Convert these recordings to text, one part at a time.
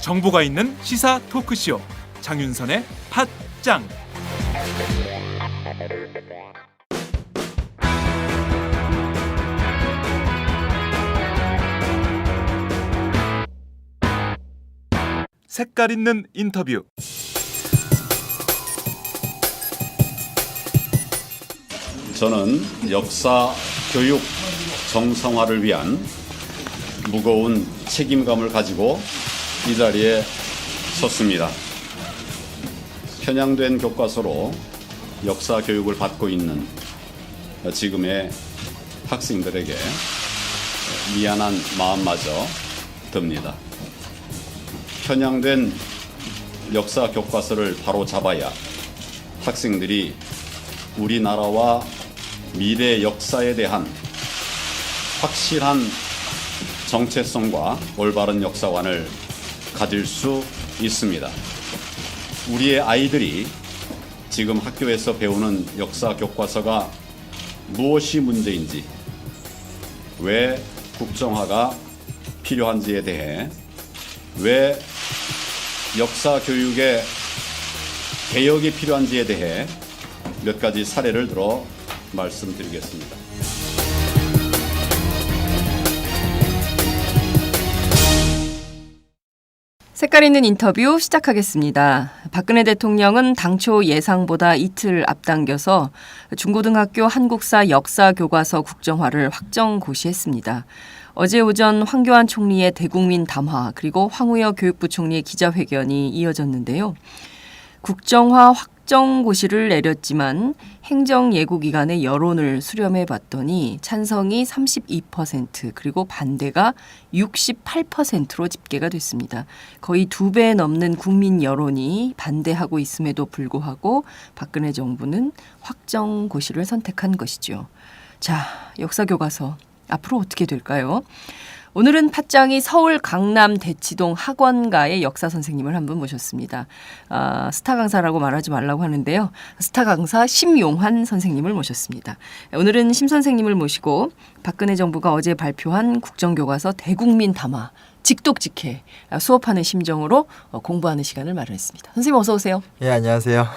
정보가 있는 시사 토크쇼 장윤선의 팟짱. 색깔 있는 인터뷰. 저는 역사 교육 정상화를 위한 무거운 책임감을 가지고 이 자리에 섰습니다. 편향된 교과서로 역사 교육을 받고 있는 지금의 학생들에게 미안한 마음마저 듭니다. 편향된 역사 교과서를 바로 잡아야 학생들이 우리나라와 미래 역사에 대한 확실한 정체성과 올바른 역사관을 가질 수 있습니다. 우리의 아이들이 지금 학교에서 배우는 역사 교과서가 무엇이 문제인지, 왜 국정화가 필요한지에 대해, 왜 역사 교육의 개혁이 필요한지에 대해 몇 가지 사례를 들어 말씀드리겠습니다. 색깔 있는 인터뷰 시작하겠습니다. 박근혜 대통령은 당초 예상보다 이틀 앞당겨서 중고등학교 한국사 역사 교과서 국정화를 확정 고시했습니다. 어제 오전 황교안 총리의 대국민 담화 그리고 황우여 교육부 총리의 기자회견이 이어졌는데요. 국정화 확정 고시를 내렸지만 행정예고기관의 여론을 수렴해봤더니 찬성이 32% 그리고 반대가 68%로 집계가 됐습니다. 거의 2배 넘는 국민 여론이 반대하고 있음에도 불구하고 박근혜 정부는 확정 고시를 선택한 것이죠. 자, 역사교과서 앞으로 어떻게 될까요? 오늘은 팟짱이 서울 강남 대치동 학원가의 역사 선생님을 한 분 모셨습니다. 스타 강사라고 말하지 말라고 하는데요. 스타 강사 심용환 선생님을 모셨습니다. 오늘은 심 선생님을 모시고 박근혜 정부가 어제 발표한 국정교과서 대국민 담화 직독직해 수업하는 심정으로 공부하는 시간을 마련했습니다. 선생님 어서 오세요. 예, 안녕하세요.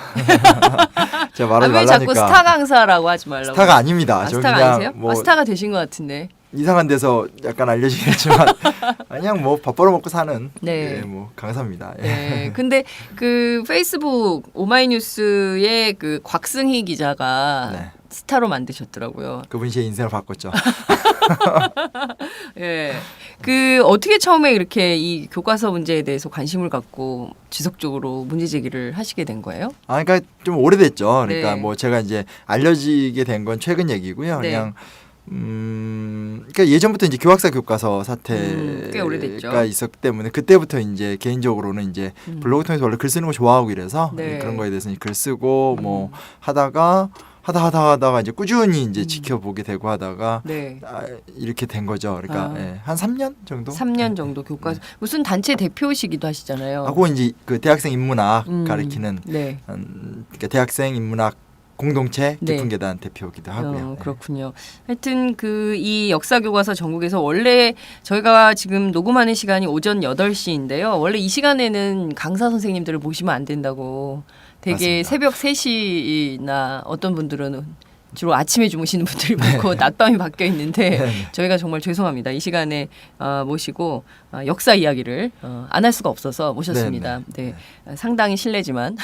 제가 말하지 왜 말라니까. 자꾸 스타 강사라고 하지 말라고. 스타가 아닙니다. 저 스타가 그냥 아니세요? 뭐 스타가 되신 것 같은데. 이상한 데서 약간 알려지겠지만 그냥 뭐 밥 벌어먹고 사는 네. 예, 뭐 강사입니다. 예. 네. 근데 그 페이스북 오마이뉴스의 그 곽승희 기자가 네. 스타로 만드셨더라고요. 그분이 제 인생을 바꿨죠. 예. 그 어떻게 처음에 이렇게 이 교과서 문제에 대해서 관심을 갖고 지속적으로 문제 제기를 하시게 된 거예요? 그러니까 좀 오래됐죠. 그러니까 네. 뭐 제가 이제 알려지게 된 건 최근 얘기고요. 네. 그냥 그러니까 예전부터 이제 교학사 교과서 꽤 오래됐죠. 사태가 있었기 때문에 그때부터 이제 개인적으로는 이제 블로그 통해서 원래 글 쓰는 거 좋아하고 이래서 네. 그런 거에 대해서 글 쓰고 뭐 하다가 이제 꾸준히 이제 지켜보게 되고 하다가 네. 이렇게 된 거죠. 그러니까 예, 한 3년 정도? 3년 정도 교과서 무슨 단체 대표시기도 하시잖아요. 하고 이제 그 대학생 인문학 가르치는 네. 그러니까 대학생 인문학 공동체 네. 깊은 계단 대표기도 하고요. 그렇군요. 하여튼 그 이 역사 교과서 전국에서 원래 저희가 지금 녹음하는 시간이 오전 8시인데요. 원래 이 시간에는 강사 선생님들을 모시면 안 된다고 되게 맞습니다. 새벽 3시나 어떤 분들은 주로 아침에 주무시는 분들이 많고 낮밤이 바뀌어 있는데 저희가 정말 죄송합니다. 이 시간에 모시고 역사 이야기를 안 할 수가 없어서 모셨습니다. 네. 상당히 실례지만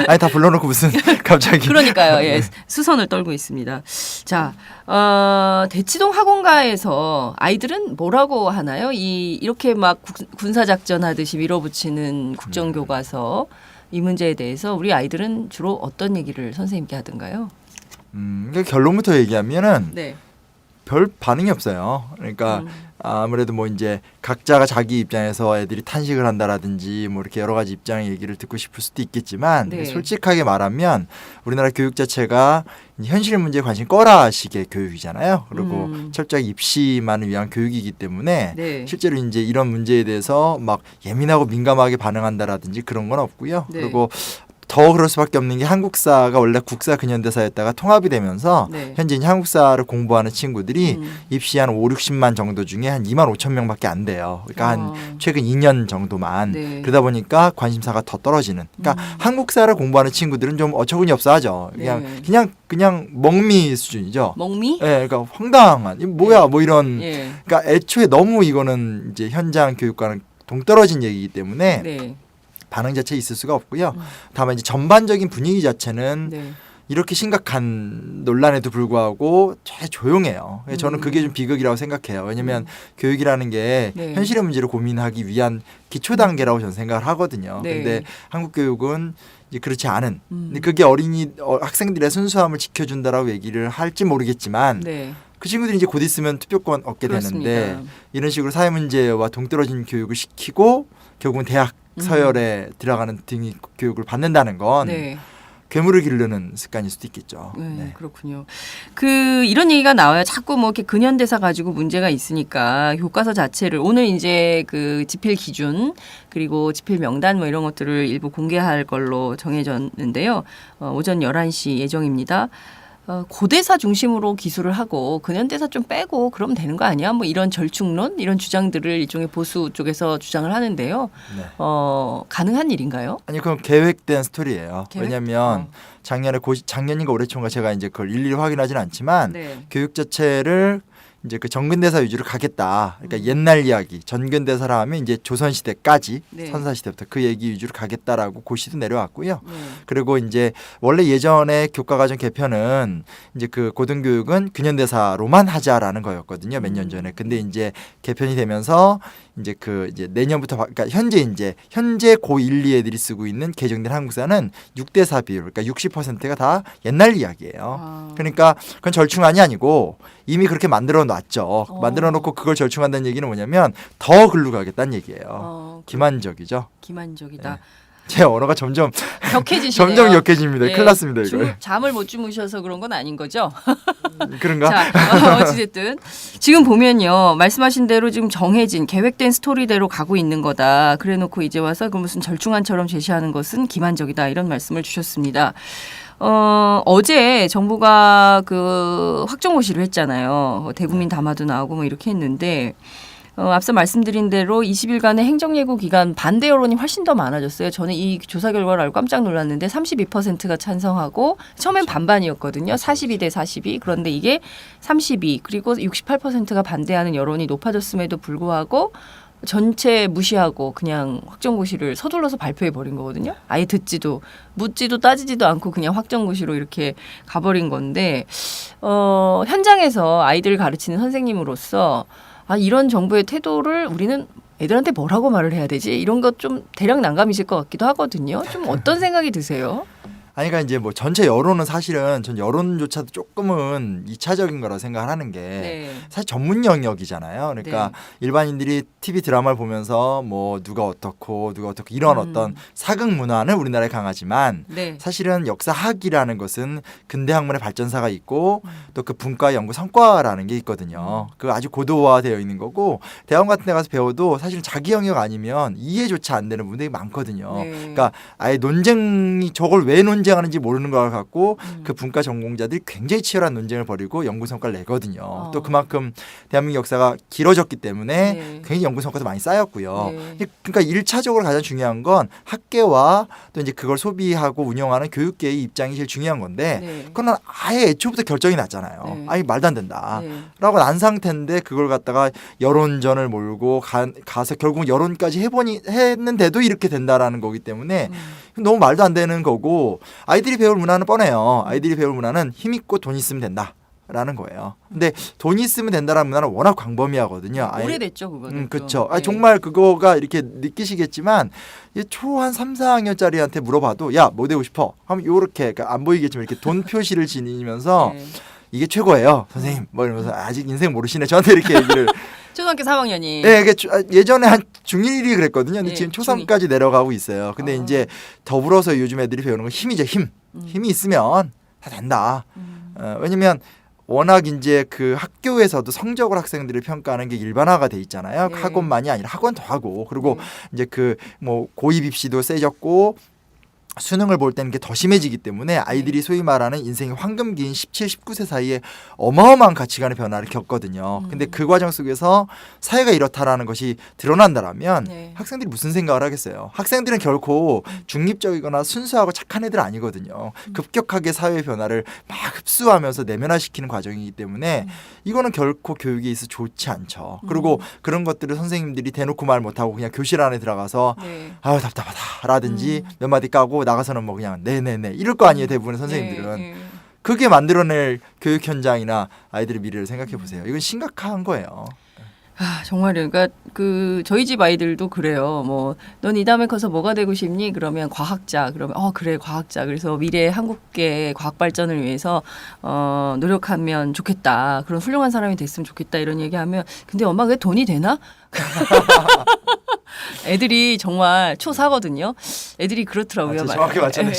아니 다 불러놓고 무슨 갑자기 그러니까요. 예, 수선을 떨고 있습니다. 자, 대치동 학원가에서 아이들은 뭐라고 하나요? 이렇게 막 군사작전 하듯이 밀어붙이는 국정교과서 이 문제에 대해서 우리 아이들은 주로 어떤 얘기를 선생님께 하던가요? 그러니까 결론부터 얘기하면은 네. 별 반응이 없어요. 그러니까 아무래도 뭐 이제 각자가 자기 입장에서 애들이 탄식을 한다라든지 뭐 이렇게 여러 가지 입장의 얘기를 듣고 싶을 수도 있겠지만 네. 솔직하게 말하면 우리나라 교육 자체가 현실 문제에 관심 꺼라식의 교육이잖아요. 그리고 철저하게 입시만을 위한 교육이기 때문에 네. 실제로 이제 이런 문제에 대해서 막 예민하고 민감하게 반응한다라든지 그런 건 없고요. 네. 그리고 더 그럴 수밖에 없는 게 한국사가 원래 국사 근현대사였다가 통합이 되면서 네. 현재 이제 한국사를 공부하는 친구들이 입시 한 5, 60만 정도 중에 한 2만 5천 명밖에 안 돼요. 그러니까 한 최근 2년 정도만. 네. 그러다 보니까 관심사가 더 떨어지는. 그러니까 한국사를 공부하는 친구들은 좀 어처구니 없어 하죠. 네. 그냥 먹미 수준이죠. 먹미? 예, 그러니까 황당한. 이거 뭐야, 뭐 이런. 예. 그러니까 애초에 너무 이거는 이제 현장 교육과는 동떨어진 얘기이기 때문에 네. 반응 자체에 있을 수가 없고요. 다만 이제 전반적인 분위기 자체는 네. 이렇게 심각한 논란에도 불구하고 되게 조용해요. 저는 그게 좀 비극이라고 생각해요. 왜냐하면 교육이라는 게 네. 현실의 문제를 고민하기 위한 기초 단계라고 저는 생각을 하거든요. 네. 근데 한국 교육은 이제 그렇지 않은. 근데 그게 학생들의 순수함을 지켜준다라고 얘기를 할지 모르겠지만 네. 그 친구들이 이제 곧 있으면 투표권 얻게 그렇습니다. 되는데 이런 식으로 사회 문제와 동떨어진 교육을 시키고 결국은 대학 서열에 들어가는 등위 교육을 받는다는 건 네. 괴물을 기르는 습관일 수도 있겠죠. 네, 네. 그렇군요. 이런 얘기가 나와요. 자꾸 뭐 이렇게 근현대사 가지고 문제가 있으니까 교과서 자체를 오늘 이제 그 집필 기준 그리고 집필 명단 뭐 이런 것들을 일부 공개할 걸로 정해졌는데요. 오전 11시 예정입니다. 고대사 중심으로 기술을 하고 근현대사 좀 빼고 그러면 되는 거 아니야? 뭐 이런 절충론 이런 주장들을 일종의 보수 쪽에서 주장을 하는데요. 네. 가능한 일인가요? 아니 그건 계획된 스토리예요. 계획? 왜냐하면 작년인가 올해 초인가 제가 이제 그걸 일일이 확인하지는 않지만 네. 교육 자체를 이제 그 전근대사 위주로 가겠다. 그러니까 옛날 이야기, 전근대사라 하면 이제 조선 시대까지 네. 선사 시대부터 그 얘기 위주로 가겠다라고 고시도 내려왔고요. 네. 그리고 이제 원래 예전에 교과과정 개편은 이제 그 고등교육은 근현대사로만 하자라는 거였거든요. 몇 년 전에. 근데 이제 개편이 되면서 이제 이제 내년부터 그러니까 현재 고1, 2 애들이 쓰고 있는 개정된 한국사는 6대4 비율. 그러니까 60%가 다 옛날 이야기예요. 그러니까 그건 절충안이 아니고 이미 그렇게 만들어 놨죠. 만들어 놓고 그걸 절충한다는 얘기는 뭐냐면 더 글로 가겠다는 얘기예요. 기만적이죠. 기만적이다. 네. 제 언어가 점점 격해지시네요. 점점 역해집니다. 예. 큰일 났습니다, 이거. 잠을 못 주무셔서 그런 건 아닌 거죠? 그런가? 자, 어찌됐든 지금 보면요. 말씀하신 대로 지금 정해진 계획된 스토리대로 가고 있는 거다. 그래놓고 이제 와서 그 무슨 절충안처럼 제시하는 것은 기만적이다. 이런 말씀을 주셨습니다. 어제 정부가 그 확정고시를 했잖아요. 대국민 담화도 나오고 뭐 이렇게 했는데 앞서 말씀드린 대로 20일간의 행정예고 기간 반대 여론이 훨씬 더 많아졌어요. 저는 이 조사 결과를 알고 깜짝 놀랐는데 32%가 찬성하고 처음엔 반반이었거든요. 42대 42. 그런데 이게 32 그리고 68%가 반대하는 여론이 높아졌음에도 불구하고 전체 무시하고 그냥 확정고시를 서둘러서 발표해 버린 거거든요. 아예 듣지도 묻지도 따지지도 않고 그냥 확정고시로 이렇게 가버린 건데 현장에서 아이들을 가르치는 선생님으로서 이런 정부의 태도를 우리는 애들한테 뭐라고 말을 해야 되지? 이런 것 좀 대략 난감이실 것 같기도 하거든요. 좀 어떤 생각이 드세요? 아니, 그러니까 이제 뭐 전체 여론은 사실은 전 여론조차도 조금은 2차적인 거라 생각을 하는 게 네. 사실 전문 영역이잖아요. 그러니까 일반인들이 TV 드라마를 보면서 뭐 누가 어떻고 이런 어떤 사극 문화는 우리나라에 강하지만 네. 사실은 역사학이라는 것은 근대 학문의 발전사가 있고 또 그 분과 연구 성과라는 게 있거든요. 그 아주 고도화되어 있는 거고 대학원 같은 데 가서 배워도 사실 자기 영역 아니면 이해조차 안 되는 분들이 많거든요. 네. 그러니까 아예 논쟁이 저걸 왜 논쟁하는지 모르는 걸 갖고 그 분과 전공자들이 굉장히 치열한 논쟁을 벌이고 연구 성과를 내거든요. 또 그만큼 대한민국 역사가 길어졌기 때문에 굉장히 연구 성과도 많이 쌓였고요. 그러니까 1차적으로 가장 중요한 건 학계와 또 이제 그걸 소비하고 운영하는 교육계의 입장이 제일 중요한 건데 그건 아예 애초부터 결정이 났잖아요. 아예 말도 안 된다. 라고 난 상태인데 그걸 갖다가 여론전을 몰고 가서 결국 여론까지 했는데도 이렇게 된다라는 거기 때문에 너무 말도 안 되는 거고 아이들이 배울 문화는 뻔해요. 아이들이 배울 문화는 힘 있고 돈 있으면 된다. 라는 거예요. 근데 돈 있으면 된다라는 문화는 워낙 광범위하거든요. 오래됐죠, 그거는. 그렇죠. 정말 그거가 이렇게 느끼시겠지만 초 한 3, 4학년짜리한테 물어봐도 야, 뭐 되고 싶어? 하면 요렇게 그러니까 안 보이겠지만 이렇게 돈 표시를 지니면서 이게 최고예요, 선생님. 뭐 이러면서 아직 인생 모르시네. 저한테 이렇게 얘기를 초등학교 3학년이. 네, 이게 예전에 한 중1이 그랬거든요. 근데 네, 지금 초3까지 내려가고 있어요. 근데 이제 더불어서 요즘 애들이 배우는 건 힘이죠, 힘. 힘이 있으면 다 된다. 왜냐면 워낙 이제 그 학교에서도 성적으로 학생들을 평가하는 게 일반화가 돼 있잖아요. 네. 학원만이 아니라 학원도 하고 그리고 네. 이제 그 뭐 고입 입시도 세졌고 수능을 볼 때는 게 더 심해지기 때문에 아이들이 소위 말하는 인생의 황금기인 17, 19세 사이에 어마어마한 가치관의 변화를 겪거든요. 근데 그 과정 속에서 사회가 이렇다라는 것이 드러난다라면 네. 학생들이 무슨 생각을 하겠어요. 학생들은 결코 중립적이거나 순수하고 착한 애들 아니거든요. 급격하게 사회 변화를 막 흡수하면서 내면화시키는 과정이기 때문에 이거는 결코 교육에 있어 좋지 않죠. 그리고 그런 것들을 선생님들이 대놓고 말 못하고 그냥 교실 안에 들어가서 네. 아유 답답하다 라든지 몇 마디 까고 나가서는 뭐 그냥 네네네 이럴 거 아니에요. 대부분의 선생님들은. 네. 그게 만들어낼 교육 현장이나 아이들의 미래를 생각해 보세요. 이건 심각한 거예요. 아, 정말요. 그러니까 그 저희 집 아이들도 그래요. 뭐 넌 이 다음에 커서 뭐가 되고 싶니? 그러면 과학자. 그러면 그래 과학자. 그래서 미래 한국의 과학 발전을 위해서 노력하면 좋겠다. 그런 훌륭한 사람이 됐으면 좋겠다. 이런 얘기하면 근데 엄마 그게 돈이 되나? 애들이 정말 초사거든요. 애들이 그렇더라고요. 정확히 맞췄네.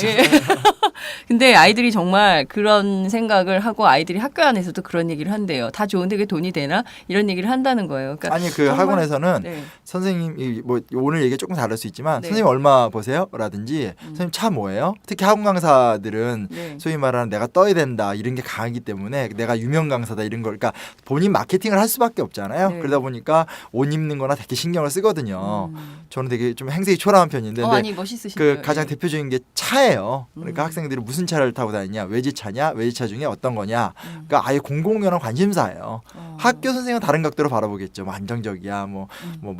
근데 아이들이 정말 그런 생각을 하고 아이들이 학교 안에서도 그런 얘기를 한대요. 다 좋은데 그게 돈이 되나? 이런 얘기를 한다는 거예요. 그러니까 아니 그 정말, 학원에서는 네. 선생님이 뭐 오늘 얘기 조금 다를 수 있지만 네. 선생님 얼마 버세요? 라든지 선생님 차 뭐예요? 특히 학원 강사들은 네. 소위 말하는 내가 떠야 된다 이런 게 강하기 때문에 내가 유명 강사다 이런 걸 그러니까 본인 마케팅을 할 수밖에 없잖아요. 네. 그러다 보니까 옷 입는 거나 되게 신경을 쓰거든요. 저는 되게 좀 행색이 초라한 편인데 근데 아니 멋있으시네요. 그 가장 예. 대표적인 게 차예요. 그러니까 학생들이 무슨 차를 타고 다니냐, 외제차냐, 외제차 중에 어떤 거냐. 그러니까 아예 공공연한 관심사예요. 학교 선생님은 다른 각도로 바라보겠죠. 뭐 안정적이야, 뭐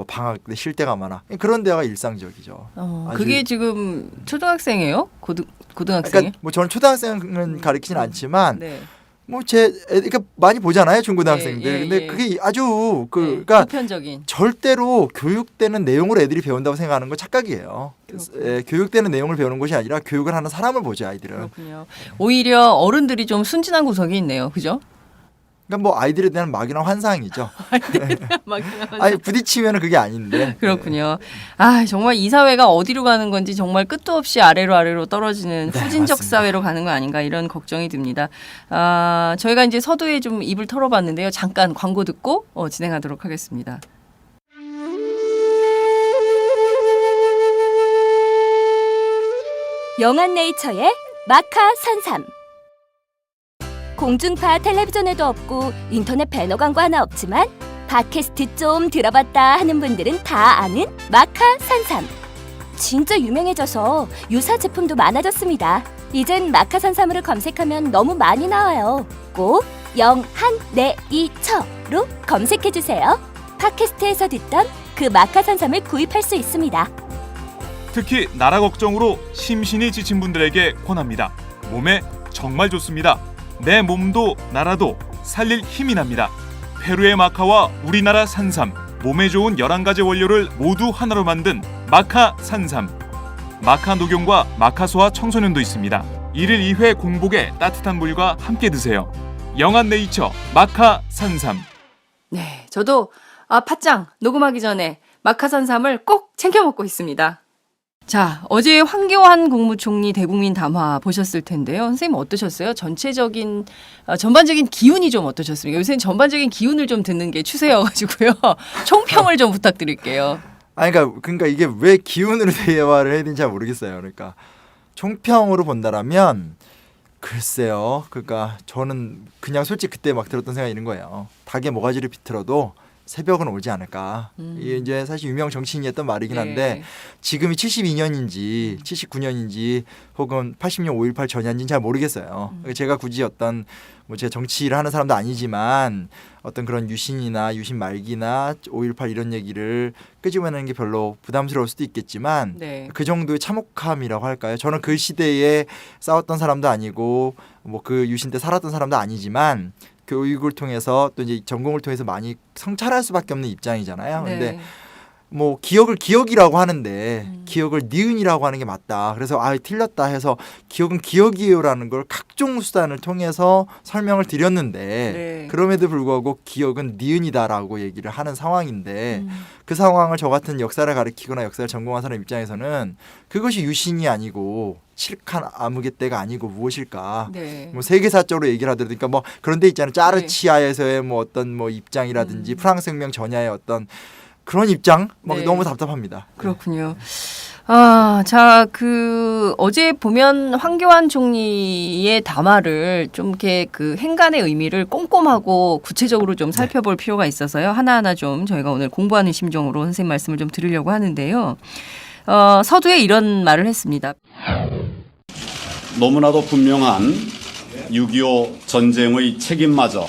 방학 때 쉴 때가 많아. 그런 대화가 일상적이죠. 아주- 그게 지금 초등학생이에요? 고등학생이에요? 그러니까 뭐 저는 초등학생은 가르치진 않지만 네. 뭐 그러니까 많이 보잖아요 중고등학생들. 예, 예, 근데 예. 그게 아주 네, 그러니까 보편적인. 절대로 교육되는 내용을 애들이 배운다고 생각하는 건 착각이에요. 교육되는 내용을 배우는 것이 아니라 교육을 하는 사람을 보죠 아이들은. 그렇군요. 오히려 어른들이 좀 순진한 구석이 있네요. 그죠? 그러니까 뭐 아이들에 대한 막연한 환상이죠. 막 아니 부딪히면은 그게 아닌데. 그렇군요. 아 정말 이 사회가 어디로 가는 건지 정말 끝도 없이 아래로 떨어지는 네, 후진적 맞습니다. 사회로 가는 거 아닌가 이런 걱정이 듭니다. 저희가 이제 서두에 좀 입을 털어봤는데요. 잠깐 광고 듣고 진행하도록 하겠습니다. 영한네이처의 마카 산삼. 공중파 텔레비전에도 없고 인터넷 배너 광고 하나 없지만 팟캐스트 좀 들어봤다 하는 분들은 다 아는 마카 산삼. 진짜 유명해져서 유사 제품도 많아졌습니다. 이젠 마카 산삼을 검색하면 너무 많이 나와요. 꼭 영한네이처로 검색해주세요. 팟캐스트에서 듣던 그 마카 산삼을 구입할 수 있습니다. 특히 나라 걱정으로 심신이 지친 분들에게 권합니다. 몸에 정말 좋습니다. 내 몸도 나라도 살릴 힘이 납니다. 페루의 마카와 우리나라 산삼, 몸에 좋은 11가지 원료를 모두 하나로 만든 마카 산삼. 마카 녹용과 마카 소와 청소년도 있습니다. 1일 2회 공복에 따뜻한 물과 함께 드세요. 영한네이처 마카 산삼. 네, 저도 팟짱 녹음하기 전에 마카산삼을 꼭 챙겨 먹고 있습니다. 자, 어제 황교안 국무총리 대국민 담화 보셨을 텐데요. 선생님 어떠셨어요? 전반적인 기운이 좀 어떠셨습니까? 요새는 전반적인 기운을 좀 듣는 게 추세여가지고요. 총평을 좀 부탁드릴게요. 아니 그러니까 이게 왜 기운으로 대화를 해야 되는지 잘 모르겠어요. 그러니까 총평으로 본다라면 글쎄요. 그러니까 저는 그냥 솔직히 그때 막 들었던 생각이 있는 거예요. 닭의 모가지를 비틀어도 새벽은 오지 않을까. 이게 이제 사실 유명 정치인이 했던 말이긴 한데 네. 지금이 72년인지 79년인지 혹은 80년 5.18 전야인지는 잘 모르겠어요. 제가 굳이 어떤 뭐 제가 정치를 하는 사람도 아니지만 어떤 그런 유신이나 유신 말기나 5.18 이런 얘기를 끄집어내는 게 별로 부담스러울 수도 있겠지만 네. 그 정도의 참혹함이라고 할까요? 저는 그 시대에 싸웠던 사람도 아니고 뭐 그 유신 때 살았던 사람도 아니지만 교육을 통해서 또 이제 전공을 통해서 많이 성찰할 수밖에 없는 입장이잖아요. 근데 네. 뭐 기억을 기억이라고 하는데 기억을 니은이라고 하는 게 맞다. 그래서 틀렸다 해서 기억은 기억이에요라는 걸 각종 수단을 통해서 설명을 드렸는데 네. 그럼에도 불구하고 기억은 니은이다라고 얘기를 하는 상황인데 그 상황을 저 같은 역사를 가리키거나 역사를 전공한 사람 입장에서는 그것이 유신이 아니고 칠칸 아무개 때가 아니고 무엇일까? 네. 뭐 세계사적으로 얘기를 하더라도 그러니까 뭐 그런 데 있잖아요. 짜르치아에서의 뭐 어떤 뭐 입장이라든지 프랑스 혁명 전야의 어떤 그런 입장 막 네. 너무 답답합니다. 그렇군요. 자, 어제 보면 황교안 총리의 담화를 좀 이렇게 그 행간의 의미를 꼼꼼하고 구체적으로 좀 살펴볼 필요가 있어서요. 하나하나 좀 저희가 오늘 공부하는 심정으로 선생님 말씀을 좀 드리려고 하는데요. 서두에 이런 말을 했습니다. 너무나도 분명한 6.25 전쟁의 책임마저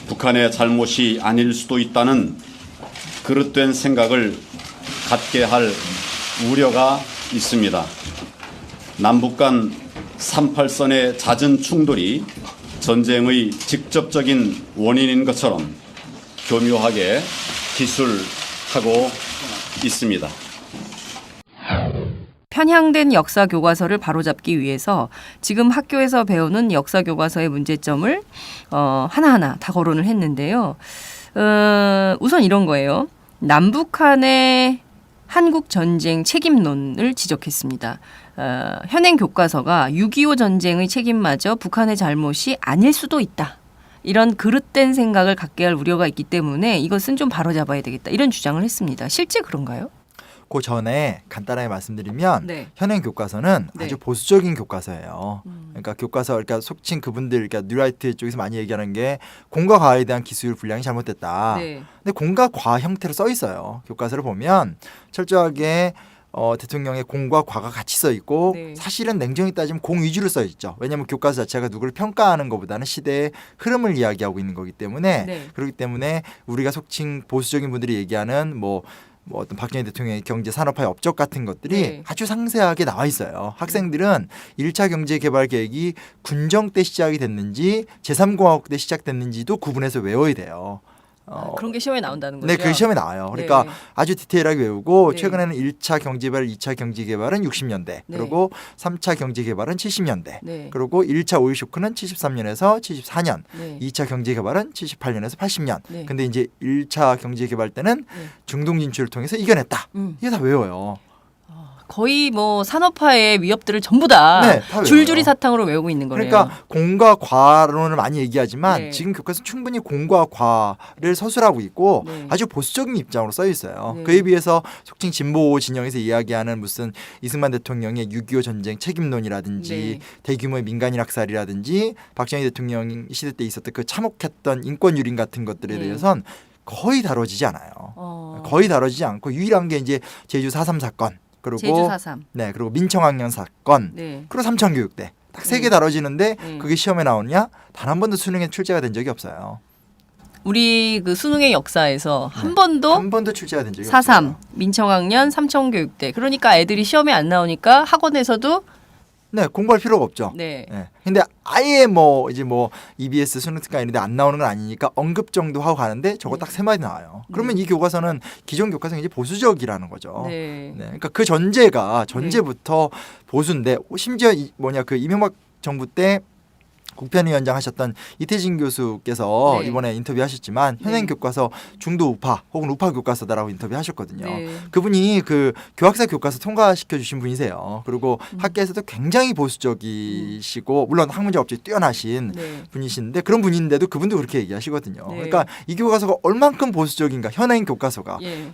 북한의 잘못이 아닐 수도 있다는 그릇된 생각을 갖게 할 우려가 있습니다. 남북 간 38선의 잦은 충돌이 전쟁의 직접적인 원인인 것처럼 교묘하게 기술하고 있습니다. 편향된 역사 교과서를 바로잡기 위해서 지금 학교에서 배우는 역사 교과서의 문제점을 하나하나 다 거론을 했는데요. 우선 이런 거예요. 남북한의 한국 전쟁 책임론을 지적했습니다. 현행 교과서가 6.25 전쟁의 책임마저 북한의 잘못이 아닐 수도 있다. 이런 그릇된 생각을 갖게 할 우려가 있기 때문에 이것은 좀 바로잡아야 되겠다. 이런 주장을 했습니다. 실제 그런가요? 그 전에 간단하게 말씀드리면 네. 현행 교과서는 네. 아주 보수적인 교과서예요. 그러니까 교과서 그러니까 속칭 그분들 그러니까 뉴라이트 쪽에서 많이 얘기하는 게 공과 과에 대한 기술 분량이 잘못됐다. 네. 근데 공과 과 형태로 써 있어요. 교과서를 보면 철저하게 대통령의 공과 과가 같이 써 있고 네. 사실은 냉정히 따지면 공 위주로 써 있죠. 왜냐하면 교과서 자체가 누구를 평가하는 것보다는 시대의 흐름을 이야기하고 있는 거기 때문에 네. 그렇기 때문에 우리가 속칭 보수적인 분들이 얘기하는 뭐 어떤 박정희 대통령의 경제 산업화의 업적 같은 것들이 네. 아주 상세하게 나와 있어요. 학생들은 1차 경제개발 계획이 군정 때 시작이 됐는지 제3공화국 때 시작됐는지도 구분해서 외워야 돼요. 그런 게 시험에 나온다는 거죠? 네, 그 시험에 나와요. 그러니까 네. 아주 디테일하게 외우고 네. 최근에는 1차 경제개발, 2차 경제개발은 60년대, 네. 그리고 3차 경제개발은 70년대, 네. 그리고 1차 오일 쇼크는 73년에서 74년, 네. 2차 경제개발은 78년에서 80년. 네. 근데 이제 1차 경제개발 때는 네. 중동 진출을 통해서 이겨냈다. 이게 다 외워요. 거의 뭐 산업화의 위협들을 전부 다 네, 다 외워요. 줄줄이 사탕으로 외우고 있는 거네요. 그러니까 공과 과론을 많이 얘기하지만 네. 지금 교과서 충분히 공과 과를 서술하고 있고 네. 아주 보수적인 입장으로 써 있어요. 네. 그에 비해서 속칭 진보 진영에서 이야기하는 무슨 이승만 대통령의 6.25 전쟁 책임론이라든지 네. 대규모의 민간인 학살이라든지 박정희 대통령 시대 때 있었던 그 참혹했던 인권 유린 같은 것들에 네. 대해선 거의 다뤄지지 않아요. 거의 다뤄지지 않고 유일한 게 이제 제주 4.3 사건 그리고 제주 4.3. 네 그리고 민청학년 사건 네. 그리고 삼천교육대 딱 세 개 네. 다뤄지는데 네. 그게 시험에 나오냐? 단 한 번도 수능에 출제가 된 적이 없어요. 우리 그 수능의 역사에서 한 번도 한 번도 출제가 된 적이 4.3 없어요. 민청학년 삼청교육대 그러니까 애들이 시험에 안 나오니까 학원에서도 네 공부할 필요가 없죠. 네. 네. 근데 아예 뭐 이제 뭐 EBS 수능 특강 이런데 안 나오는 건 아니니까 언급 정도 하고 가는데 저거 딱 세 마디 나와요. 그러면 이 교과서는 기존 교과서는 이제 보수적이라는 거죠. 네. 네. 그러니까 그 전제부터 보수인데 심지어 그 이명박 정부 때 국편위원장 하셨던 이태진 교수께서 네. 이번에 인터뷰하셨지만 현행 네. 교과서 중도 우파 혹은 우파 교과서다라고 인터뷰하셨거든요. 네. 그분이 그 교학사 교과서 통과시켜 주신 분이세요. 그리고 학계에서도 굉장히 보수적이시고 물론 학문적 업적이 뛰어나신 네. 분이신데 그런 분인데도 그분도 그렇게 얘기하시거든요. 네. 그러니까 이 교과서가 얼만큼 보수적인가 현행 교과서가 예.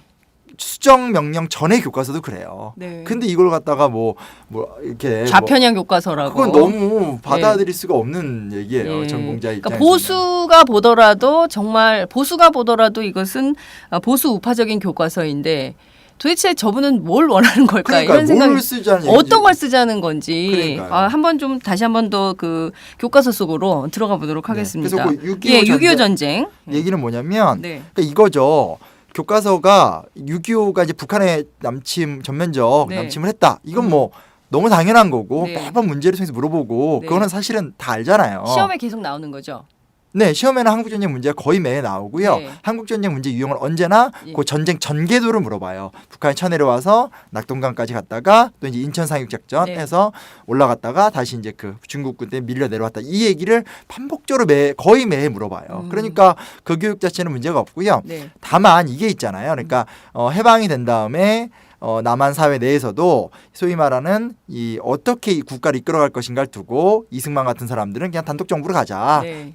수정 명령 전의 교과서도 그래요. 네. 근데 이걸 갖다가 뭐 이렇게 좌편향 교과서라고. 그건 너무 받아들일 수가 없는 얘기예요. 예. 전공자 입장에서. 그러니까 보수가 보더라도 정말 보수가 보더라도 이것은 보수 우파적인 교과서인데 도대체 저분은 뭘 원하는 걸까 그러니까 이런 생각이 뭘 쓰자는 어떤 걸 쓰자는 건지 그러니까요. 한번 좀 다시 한 번 더 그 교과서 속으로 들어가 보도록 하겠습니다. 그래서 그 6.25 예, 6.25 전쟁. 얘기는 뭐냐면 네. 그러니까 이거죠. 교과서가 6.25가 이제 북한의 전면적 네. 남침을 했다. 이건 뭐 너무 당연한 거고 네. 매번 문제를 통해서 물어보고 네. 그거는 사실은 다 알잖아요. 시험에 계속 나오는 거죠. 네, 시험에는 한국전쟁 문제가 거의 매해 나오고요. 네. 한국전쟁 문제 유형을 언제나 예. 그 전쟁 전개도를 물어봐요. 북한이 쳐내려와서 낙동강까지 갔다가 또 이제 인천 상륙작전 네. 해서 올라갔다가 다시 이제 그 중국군 때 밀려 내려왔다. 이 얘기를 반복적으로 거의 매해 물어봐요. 그러니까 그 교육 자체는 문제가 없고요. 네. 다만 이게 있잖아요. 그러니까 해방이 된 다음에 남한 사회 내에서도 소위 말하는 이 어떻게 이 국가를 이끌어갈 것인가를 두고 이승만 같은 사람들은 그냥 단독 정부로 가자. 네.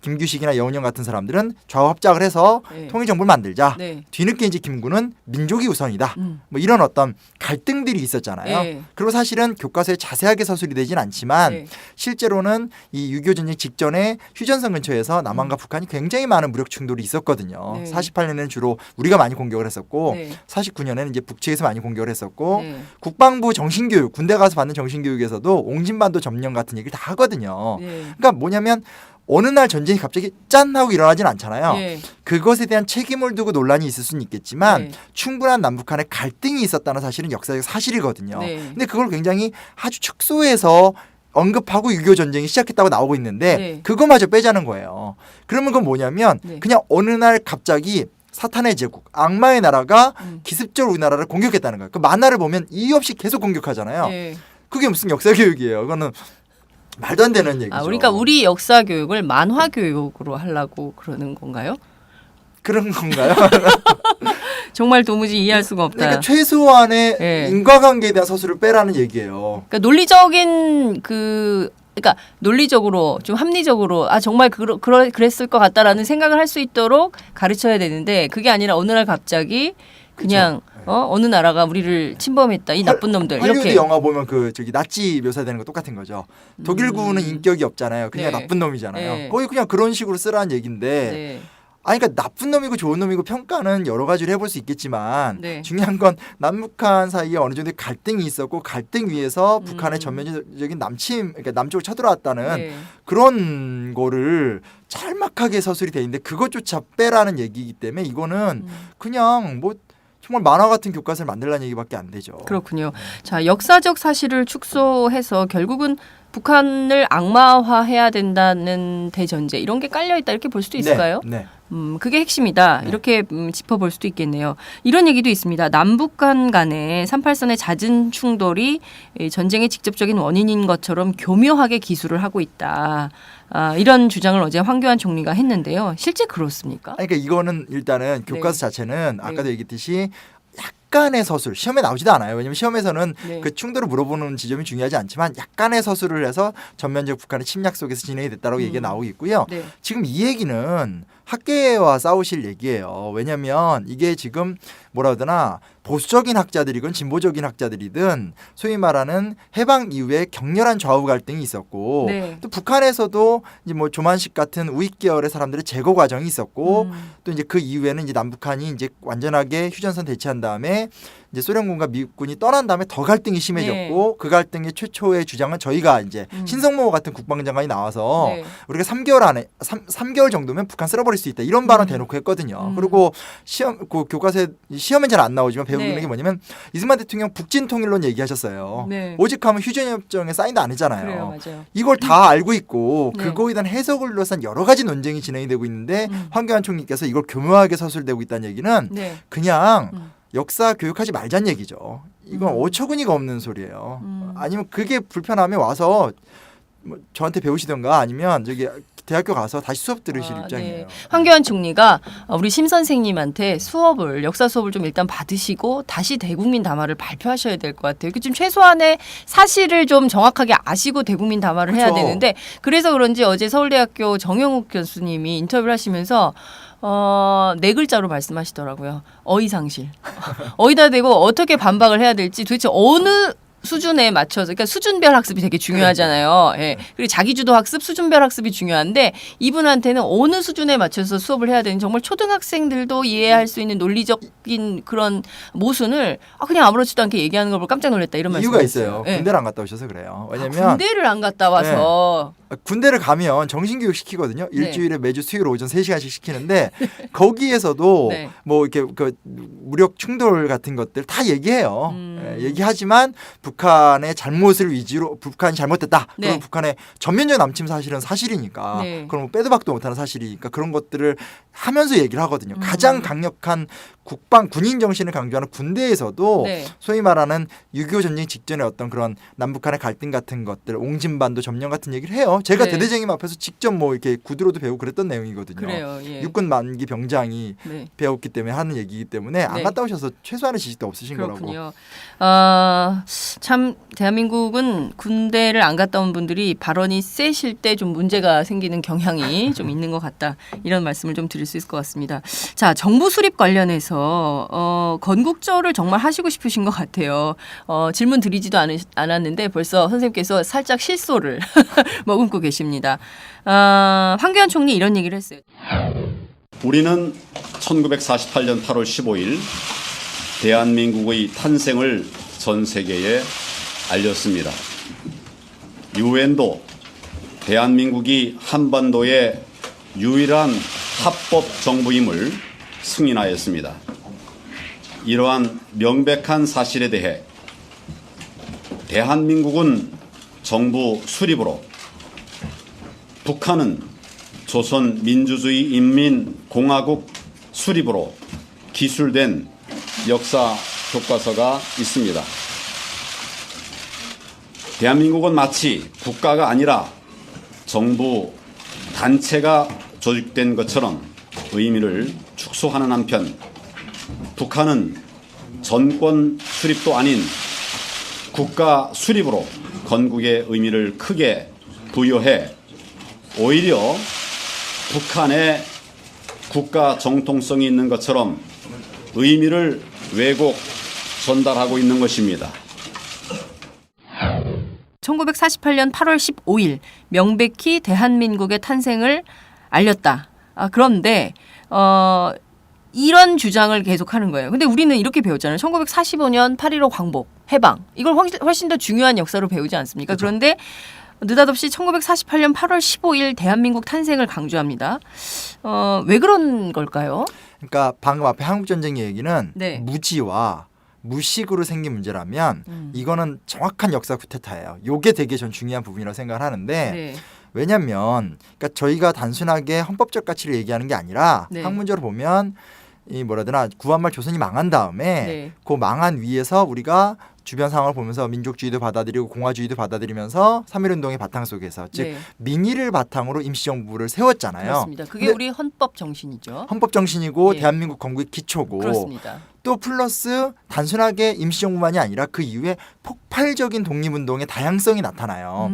김규식이나 여운형 같은 사람들은 좌우 합작을 해서 네. 통일 정부를 만들자. 네. 뒤늦게 이제 김구는 민족이 우선이다. 음. 뭐 이런 어떤 갈등들이 있었잖아요. 네. 그리고 사실은 교과서에 자세하게 서술이 되진 않지만 네. 실제로는 이 6.25 전쟁 직전에 휴전선 근처에서 남한과 북한이 굉장히 많은 무력 충돌이 있었거든요. 네. 48년에는 주로 우리가 많이 공격을 했었고 네. 49년에는 이제 북측에서 많이 공격을 했었고 네. 국방부 정신교육 군대 가서 받는 정신교육에서도 옹진반도 점령 같은 얘기를 다 하거든요. 네. 그러니까 뭐냐면 어느 날 전쟁이 갑자기 짠 하고 일어나진 않잖아요. 네. 그것에 대한 책임을 두고 논란이 있을 수는 있겠지만 네. 충분한 남북한의 갈등이 있었다는 사실은 역사적 사실이거든요. 네. 근데 그걸 굉장히 아주 축소해서 언급하고 6.25 전쟁이 시작했다고 나오고 있는데 네. 그거마저 빼자는 거예요. 그러면 그건 뭐냐면 네. 그냥 어느 날 갑자기 사탄의 제국, 악마의 나라가 음. 기습적으로 우리나라를 공격했다는 거예요. 그 만화를 보면 이유 없이 계속 공격하잖아요. 네. 그게 무슨 역사 교육이에요. 그거는 말도 안 되는 얘기죠. 그러니까 우리 역사 교육을 만화 교육으로 하려고 그러는 건가요? 그런 건가요? 정말 도무지 이해할 수가 없다. 그러니까 최소한의 네. 인과관계에 대한 서술을 빼라는 얘기예요. 그러니까 논리적인 그러니까 논리적으로 좀 합리적으로 정말 그랬을 것 같다라는 생각을 할 수 있도록 가르쳐야 되는데 그게 아니라 어느 날 갑자기 그냥 어느 나라가 우리를 침범했다 이 나쁜 놈들 할리우드 이렇게 영화 보면 그 저기 나치 묘사되는 거 똑같은 거죠. 독일군은 인격이 없잖아요. 그냥 네. 나쁜 놈이잖아요. 네. 거의 그냥 그런 식으로 쓰라는 얘기인데. 네. 아니 그러니까 나쁜 놈이고 좋은 놈이고 평가는 여러 가지로 해볼 수 있겠지만 네. 중요한 건 남북한 사이에 어느 정도 갈등이 있었고 갈등 위에서 북한의 전면적인 남침 그러니까 남쪽을 쳐들어왔다는 네. 그런 거를 짤막하게 서술이 돼 있는데 그것조차 빼라는 얘기이기 때문에 이거는 그냥 뭐 정말 만화 같은 교과서를 만들라는 얘기밖에 안 되죠. 그렇군요. 자, 역사적 사실을 축소해서 결국은 북한을 악마화해야 된다는 대전제 이런 게 깔려 있다 이렇게 볼 수도 있을까요? 네. 그게 핵심이다. 네. 이렇게 짚어볼 수도 있겠네요. 이런 얘기도 있습니다. 남북한 간의 38선의 잦은 충돌이 전쟁의 직접적인 원인인 것처럼 교묘하게 기술을 하고 있다. 이런 주장을 어제 황교안 총리가 했는데요. 실제 그렇습니까? 아니, 그러니까 이거는 일단은 교과서 네. 자체는 아까도 네. 얘기했듯이 약간의 서술 시험에 나오지도 않아요. 왜냐하면 시험에서는 네. 그 충돌을 물어보는 지점이 중요하지 않지만 약간의 서술을 해서 전면적 북한의 침략 속에서 진행이 됐다라고 얘기가 나오고 있고요. 네. 지금 이 얘기는 학계와 싸우실 얘기예요. 왜냐하면 이게 지금 뭐라 그러나 보수적인 학자들이건 진보적인 학자들이든 소위 말하는 해방 이후에 격렬한 좌우 갈등이 있었고 네. 또 북한에서도 이제 뭐 조만식 같은 우익 계열의 사람들의 제거 과정이 있었고 또 이제 그 이후에는 이제 남북한이 이제 완전하게 휴전선 대치한 다음에 이제 소련군과 미국군이 떠난 다음에 더 갈등이 심해졌고 그 갈등의 최초의 주장은 저희가 이제 신성모 같은 국방장관이 나와서 네. 우리가 3개월 안에 3개월 정도면 북한 쓸어버릴 수 있다 이런 발언 대놓고 했거든요. 그리고 시험 그 교과서에 시험엔 잘 안 나오지만 배우는 네. 게 뭐냐면 이승만 대통령 북진 통일론 얘기하셨어요. 네. 오직하면 휴전협정에 사인도 안 했잖아요. 그래요, 맞아요. 이걸 다 알고 있고 네. 그거에 대한 해석을 둘러싼 여러 가지 논쟁이 진행이 되고 있는데 황교안 총리께서 이걸 교묘하게 서술되고 있다는 얘기는 네. 그냥 역사 교육하지 말자는 얘기죠. 이건 어처구니가 없는 소리예요. 아니면 그게 불편하면 와서 뭐 저한테 배우시던가 아니면 저기 대학교 가서 다시 수업 들으실 입장이에요. 네. 황교안 총리가 우리 심 선생님한테 역사 수업을 좀 일단 받으시고 다시 대국민 담화를 발표하셔야 될 것 같아요. 좀 최소한의 사실을 좀 정확하게 아시고 대국민 담화를 해야 그렇죠. 되는데 그래서 그런지 어제 서울대학교 정영욱 교수님이 인터뷰를 하시면서 네 글자로 말씀하시더라고요. 어이상실. 어이다 대고 어떻게 반박을 해야 될지 도대체 어느 수준에 맞춰서 그러니까 수준별 학습이 되게 중요하잖아요. 예. 그리고 자기주도 학습, 수준별 학습이 중요한데 이분한테는 어느 수준에 맞춰서 수업을 해야 되는지 정말 초등학생들도 이해할 수 있는 논리적인 그런 모순을 그냥 아무렇지도 않게 얘기하는 걸 보고 깜짝 놀랐다 이런 말씀. 이유가 있어요. 예. 군대를 안 갔다 오셔서 그래요. 왜냐면 군대를 안 갔다 와서 군대를 가면 정신교육 시키거든요. 네. 일주일에 매주 수요일 오전 3시간씩 시키는데 거기에서도 네. 뭐 이렇게 그 무력 충돌 같은 것들 다 얘기해요. 얘기하지만 북한의 잘못을 위주로 북한이 잘못됐다. 네. 그리고 북한의 전면적 남침 사실은 사실이니까 네. 그럼 뭐 빼도 박도 못하는 사실이니까 그런 것들을 하면서 얘기를 하거든요. 가장 강력한 국방 군인 정신을 강조하는 군대에서도 네. 소위 말하는 6.25 전쟁 직전에 어떤 그런 남북한의 갈등 같은 것들, 옹진반도 점령 같은 얘기를 해요. 제가 네. 대대장님 앞에서 직접 뭐 이렇게 구두로도 배우고 그랬던 내용이거든요. 그래요. 예. 육군 만기 병장이 네. 배웠기 때문에 하는 얘기이기 때문에 안 네. 갔다 오셔서 최소한의 지식도 없으신 거라고. 그렇군요. 참 대한민국은 군대를 안 갔다 온 분들이 발언이 세실 때 좀 문제가 생기는 경향이 좀 있는 것 같다. 이런 말씀을 좀 드릴 수 있을 것 같습니다. 자, 정부 수립 관련해서 건국절을 정말 하시고 싶으신 것 같아요. 질문 드리지도 않았는데 벌써 선생님께서 살짝 실소를 머금고 계십니다. 황교안 총리 이런 얘기를 했어요. 우리는 1948년 8월 15일 대한민국의 탄생을 전 세계에 알렸습니다. 유엔도 대한민국이 한반도의 유일한 합법 정부임을 승인하였습니다. 이러한 명백한 사실에 대해 대한민국은 정부 수립으로, 북한은 조선민주주의인민공화국 수립으로 기술된 역사 교과서가 있습니다. 대한민국은 마치 국가가 아니라 정부 단체가 조직된 것처럼 의미를 축소하는 한편, 북한은 전권 수립도 아닌 국가 수립으로 건국의 의미를 크게 부여해 오히려 북한의 국가 정통성이 있는 것처럼 의미를 왜곡 전달하고 있는 것입니다. 1948년 8월 15일 명백히 대한민국의 탄생을 알렸다. 그런데 이런 주장을 계속하는 거예요. 근데 우리는 이렇게 배웠잖아요. 1945년 8.15 광복, 해방. 이걸 훨씬 더 중요한 역사로 배우지 않습니까? 그렇죠. 그런데 느닷없이 1948년 8월 15일 대한민국 탄생을 강조합니다. 왜 그런 걸까요? 그러니까 방금 앞에 한국전쟁 얘기는 네. 무지와 무식으로 생긴 문제라면 이거는 정확한 역사 쿠데타예요. 이게 되게 전 중요한 부분이라고 생각을 하는데 네. 왜냐하면 그러니까 저희가 단순하게 헌법적 가치를 얘기하는 게 아니라 네. 학문적으로 보면 이 뭐라 해야 되나 구한말 조선이 망한 다음에 네. 그 망한 위에서 우리가 주변 상황을 보면서 민족주의도 받아들이고 공화주의도 받아들이면서 3.1운동의 바탕 속에서 즉 네. 민의를 바탕으로 임시정부를 세웠잖아요. 그렇습니다. 그게 근데 우리 헌법 정신이죠. 헌법 정신이고 예. 대한민국 건국의 기초고 그렇습니다. 또 플러스 단순하게 임시정부만이 아니라 그 이후에 폭발적인 독립운동의 다양성이 나타나요.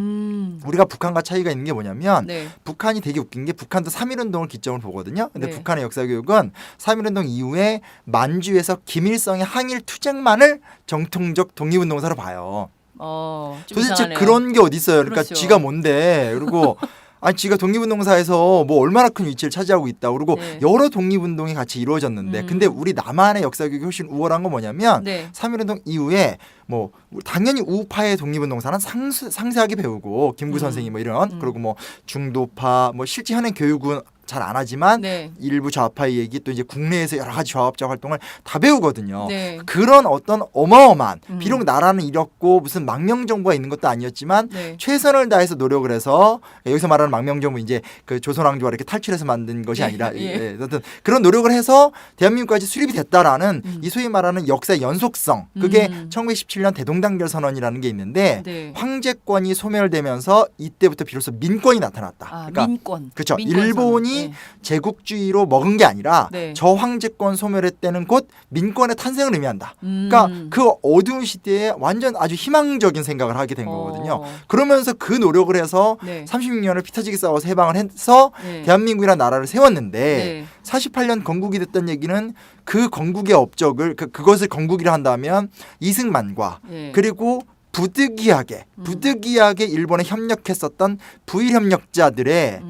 우리가 북한과 차이가 있는 게 뭐냐면 네. 북한이 되게 웃긴 게 북한도 3.1운동을 기점으로 보거든요. 근데 네. 북한의 역사교육은 3.1운동 이후에 만주에서 김일성의 항일 투쟁만을 정통적 독립운동사로 봐요. 좀 도대체 이상하네요. 그런 게 어디 있어요? 그러니까 그렇죠. 지가 뭔데? 그리고 아니 지가 독립운동사에서 뭐 얼마나 큰 위치를 차지하고 있다. 그리고 네. 여러 독립운동이 같이 이루어졌는데 근데 우리 남한의 역사교육이 훨씬 우월한 건 뭐냐면 네. 3.1운동 이후에 뭐 당연히 우파의 독립운동사는 상세하게 배우고 김구 선생이 뭐 이런 그리고 뭐 중도파 뭐 실제 현행 교육은 잘 안 하지만 네. 일부 좌파의 얘기 또 이제 국내에서 여러 가지 좌업자 활동을 다 배우거든요. 네. 그런 어떤 어마어마한 비록 나라는 잃었고 무슨 망명 정부가 있는 것도 아니었지만 네. 최선을 다해서 노력을 해서 여기서 말하는 망명 정부 이제 그 조선왕조가 이렇게 탈출해서 만든 것이 예, 아니라 예. 예, 어떤 그런 노력을 해서 대한민국까지 수립이 됐다라는 이 소위 말하는 역사의 연속성 그게 1917년 대동단결 선언이라는 게 있는데 네. 황제권이 소멸되면서 이때부터 비로소 민권이 나타났다. 그러니까 민권. 그렇죠. 민권 일본이 선언. 네. 제국주의로 먹은 게 아니라 네. 저황제권 소멸의 때는 곧 민권의 탄생을 의미한다. 그러니까 그 어두운 시대에 완전 아주 희망적인 생각을 하게 된 거거든요. 그러면서 그 노력을 해서 네. 36년을 피터지게 싸워서 해방을 해서 네. 대한민국이라는 나라를 세웠는데 네. 48년 건국이 됐다는 얘기는 그 건국의 업적을 그것을 건국이라 한다면 이승만과 네. 그리고 부득이하게 일본에 협력했었던 부일협력자들의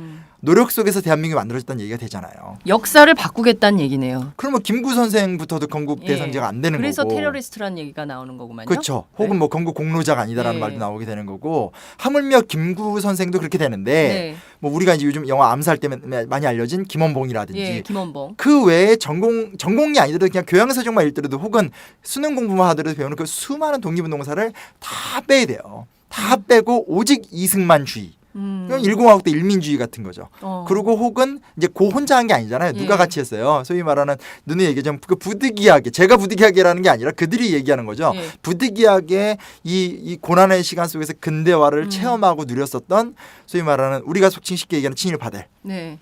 노력 속에서 대한민국이 만들어졌다는 얘기가 되잖아요. 역사를 바꾸겠다는 얘기네요. 그러면 김구 선생부터도 건국 대상자가 안 되는 그래서 거고. 테러리스트라는 얘기가 나오는 거구만요. 그렇죠. 혹은 뭐 건국 공로자가 아니다라는 네. 말도 나오게 되는 거고 하물며 김구 선생도 그렇게 되는데 네. 뭐 우리가 이제 요즘 영화 암살 때문에 많이 알려진 김원봉이라든지 예, 김원봉. 그 외에 전공이 아니더라도 그냥 교양서적만 읽더라도 혹은 수능 공부만 하더라도 배우는 그 수많은 독립운동사를 다 빼야 돼요. 다 빼고 오직 이승만주의. 이건 일공화국 때 일민주의 같은 거죠. 그리고 혹은 이제 고 혼자 한 게 아니잖아요. 누가 예. 같이 했어요. 소위 말하는 누누이 얘기하자면 그 부득이하게 제가 부득이하게라는 게 아니라 그들이 얘기하는 거죠. 예. 부득이하게 이 고난의 시간 속에서 근대화를 체험하고 누렸었던 소위 말하는 우리가 속칭 쉽게 얘기하는 친일파들. 네.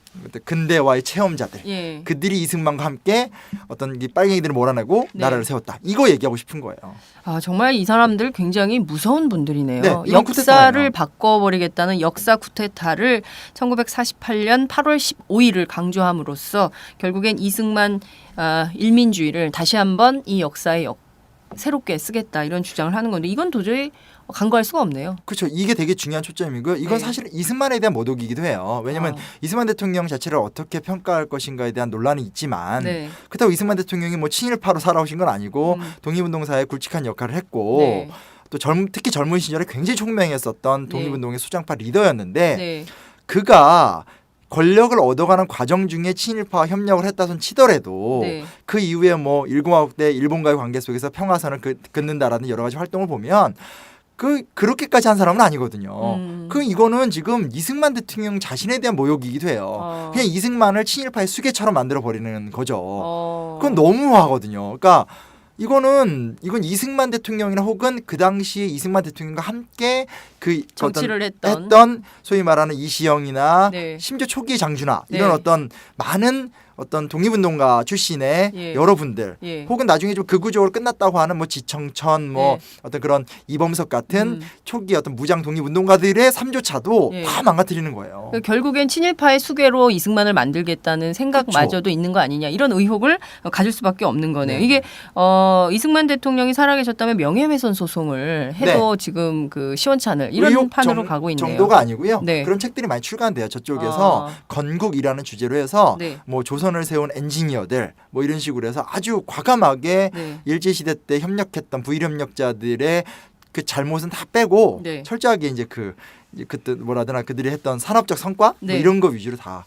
근대화의 체험자들. 예. 그들이 이승만과 함께 어떤 이 빨갱이들을 몰아내고 네. 나라를 세웠다. 이거 얘기하고 싶은 거예요. 아, 정말 이 사람들 굉장히 무서운 분들이네요. 네, 이건 역사를 쿠데타예요. 바꿔버리겠다는 역사 쿠데타를 1948년 8월 15일을 강조함으로써 결국엔 이승만 일민주의를 다시 한번 이 역사에 새롭게 쓰겠다 이런 주장을 하는 건데 이건 도저히 간과할 수가 없네요. 그렇죠. 이게 되게 중요한 초점이고요. 이건 네. 사실 이승만에 대한 모독이기도 해요. 왜냐하면 이승만 대통령 자체를 어떻게 평가할 것인가에 대한 논란이 있지만 네. 그렇다고 이승만 대통령이 뭐 친일파로 살아오신 건 아니고 독립운동사에 굵직한 역할을 했고 네. 또 특히 젊은 시절에 굉장히 총명했었던 독립운동의 수장파 리더였는데 네. 그가 권력을 얻어가는 과정 중에 친일파와 협력을 했다 손 치더라도 네. 그 이후에 뭐 일공화국 때 일본과의 관계 속에서 평화선을 긋는다라는 여러 가지 활동을 보면 그렇게까지 한 사람은 아니거든요. 이거는 지금 이승만 대통령 자신에 대한 모욕이기도 해요. 그냥 이승만을 친일파의 수괴처럼 만들어 버리는 거죠. 그건 너무 하거든요. 그러니까 이건 이승만 대통령이나 혹은 그 당시에 이승만 대통령과 함께 그 정치를 했던 소위 말하는 이시영이나 네. 심지어 초기의 장준하 이런 네. 어떤 많은 어떤 독립운동가 출신의 예. 여러분들 예. 혹은 나중에 좀 극우적으로 끝났다고 하는 뭐 지청천 뭐 예. 어떤 그런 이범석 같은 초기 어떤 무장 독립운동가들의 삶조차도 예. 다 망가뜨리는 거예요. 그러니까 결국엔 친일파의 수괴로 이승만을 만들겠다는 생각마저도 있는 거 아니냐 이런 의혹을 가질 수밖에 없는 거네요. 네. 이게 이승만 대통령이 살아계셨다면 명예훼손 소송을 해도 지금 그 시원찮을 이런 의혹 판으로 가고 있네요. 정도가 아니고요. 네. 그런 책들이 많이 출간돼요. 저쪽에서 건국이라는 주제로 해서 네. 뭐 조선을 세운 엔지니어들 뭐 이런 식으로 해서 아주 과감하게 네. 일제시대 때 협력했던 부일협력자들의 그 잘못은 다 빼고 네. 철저하게 이제 그때 뭐라더나 그들이 했던 산업적 성과 네. 뭐 이런 거 위주로 다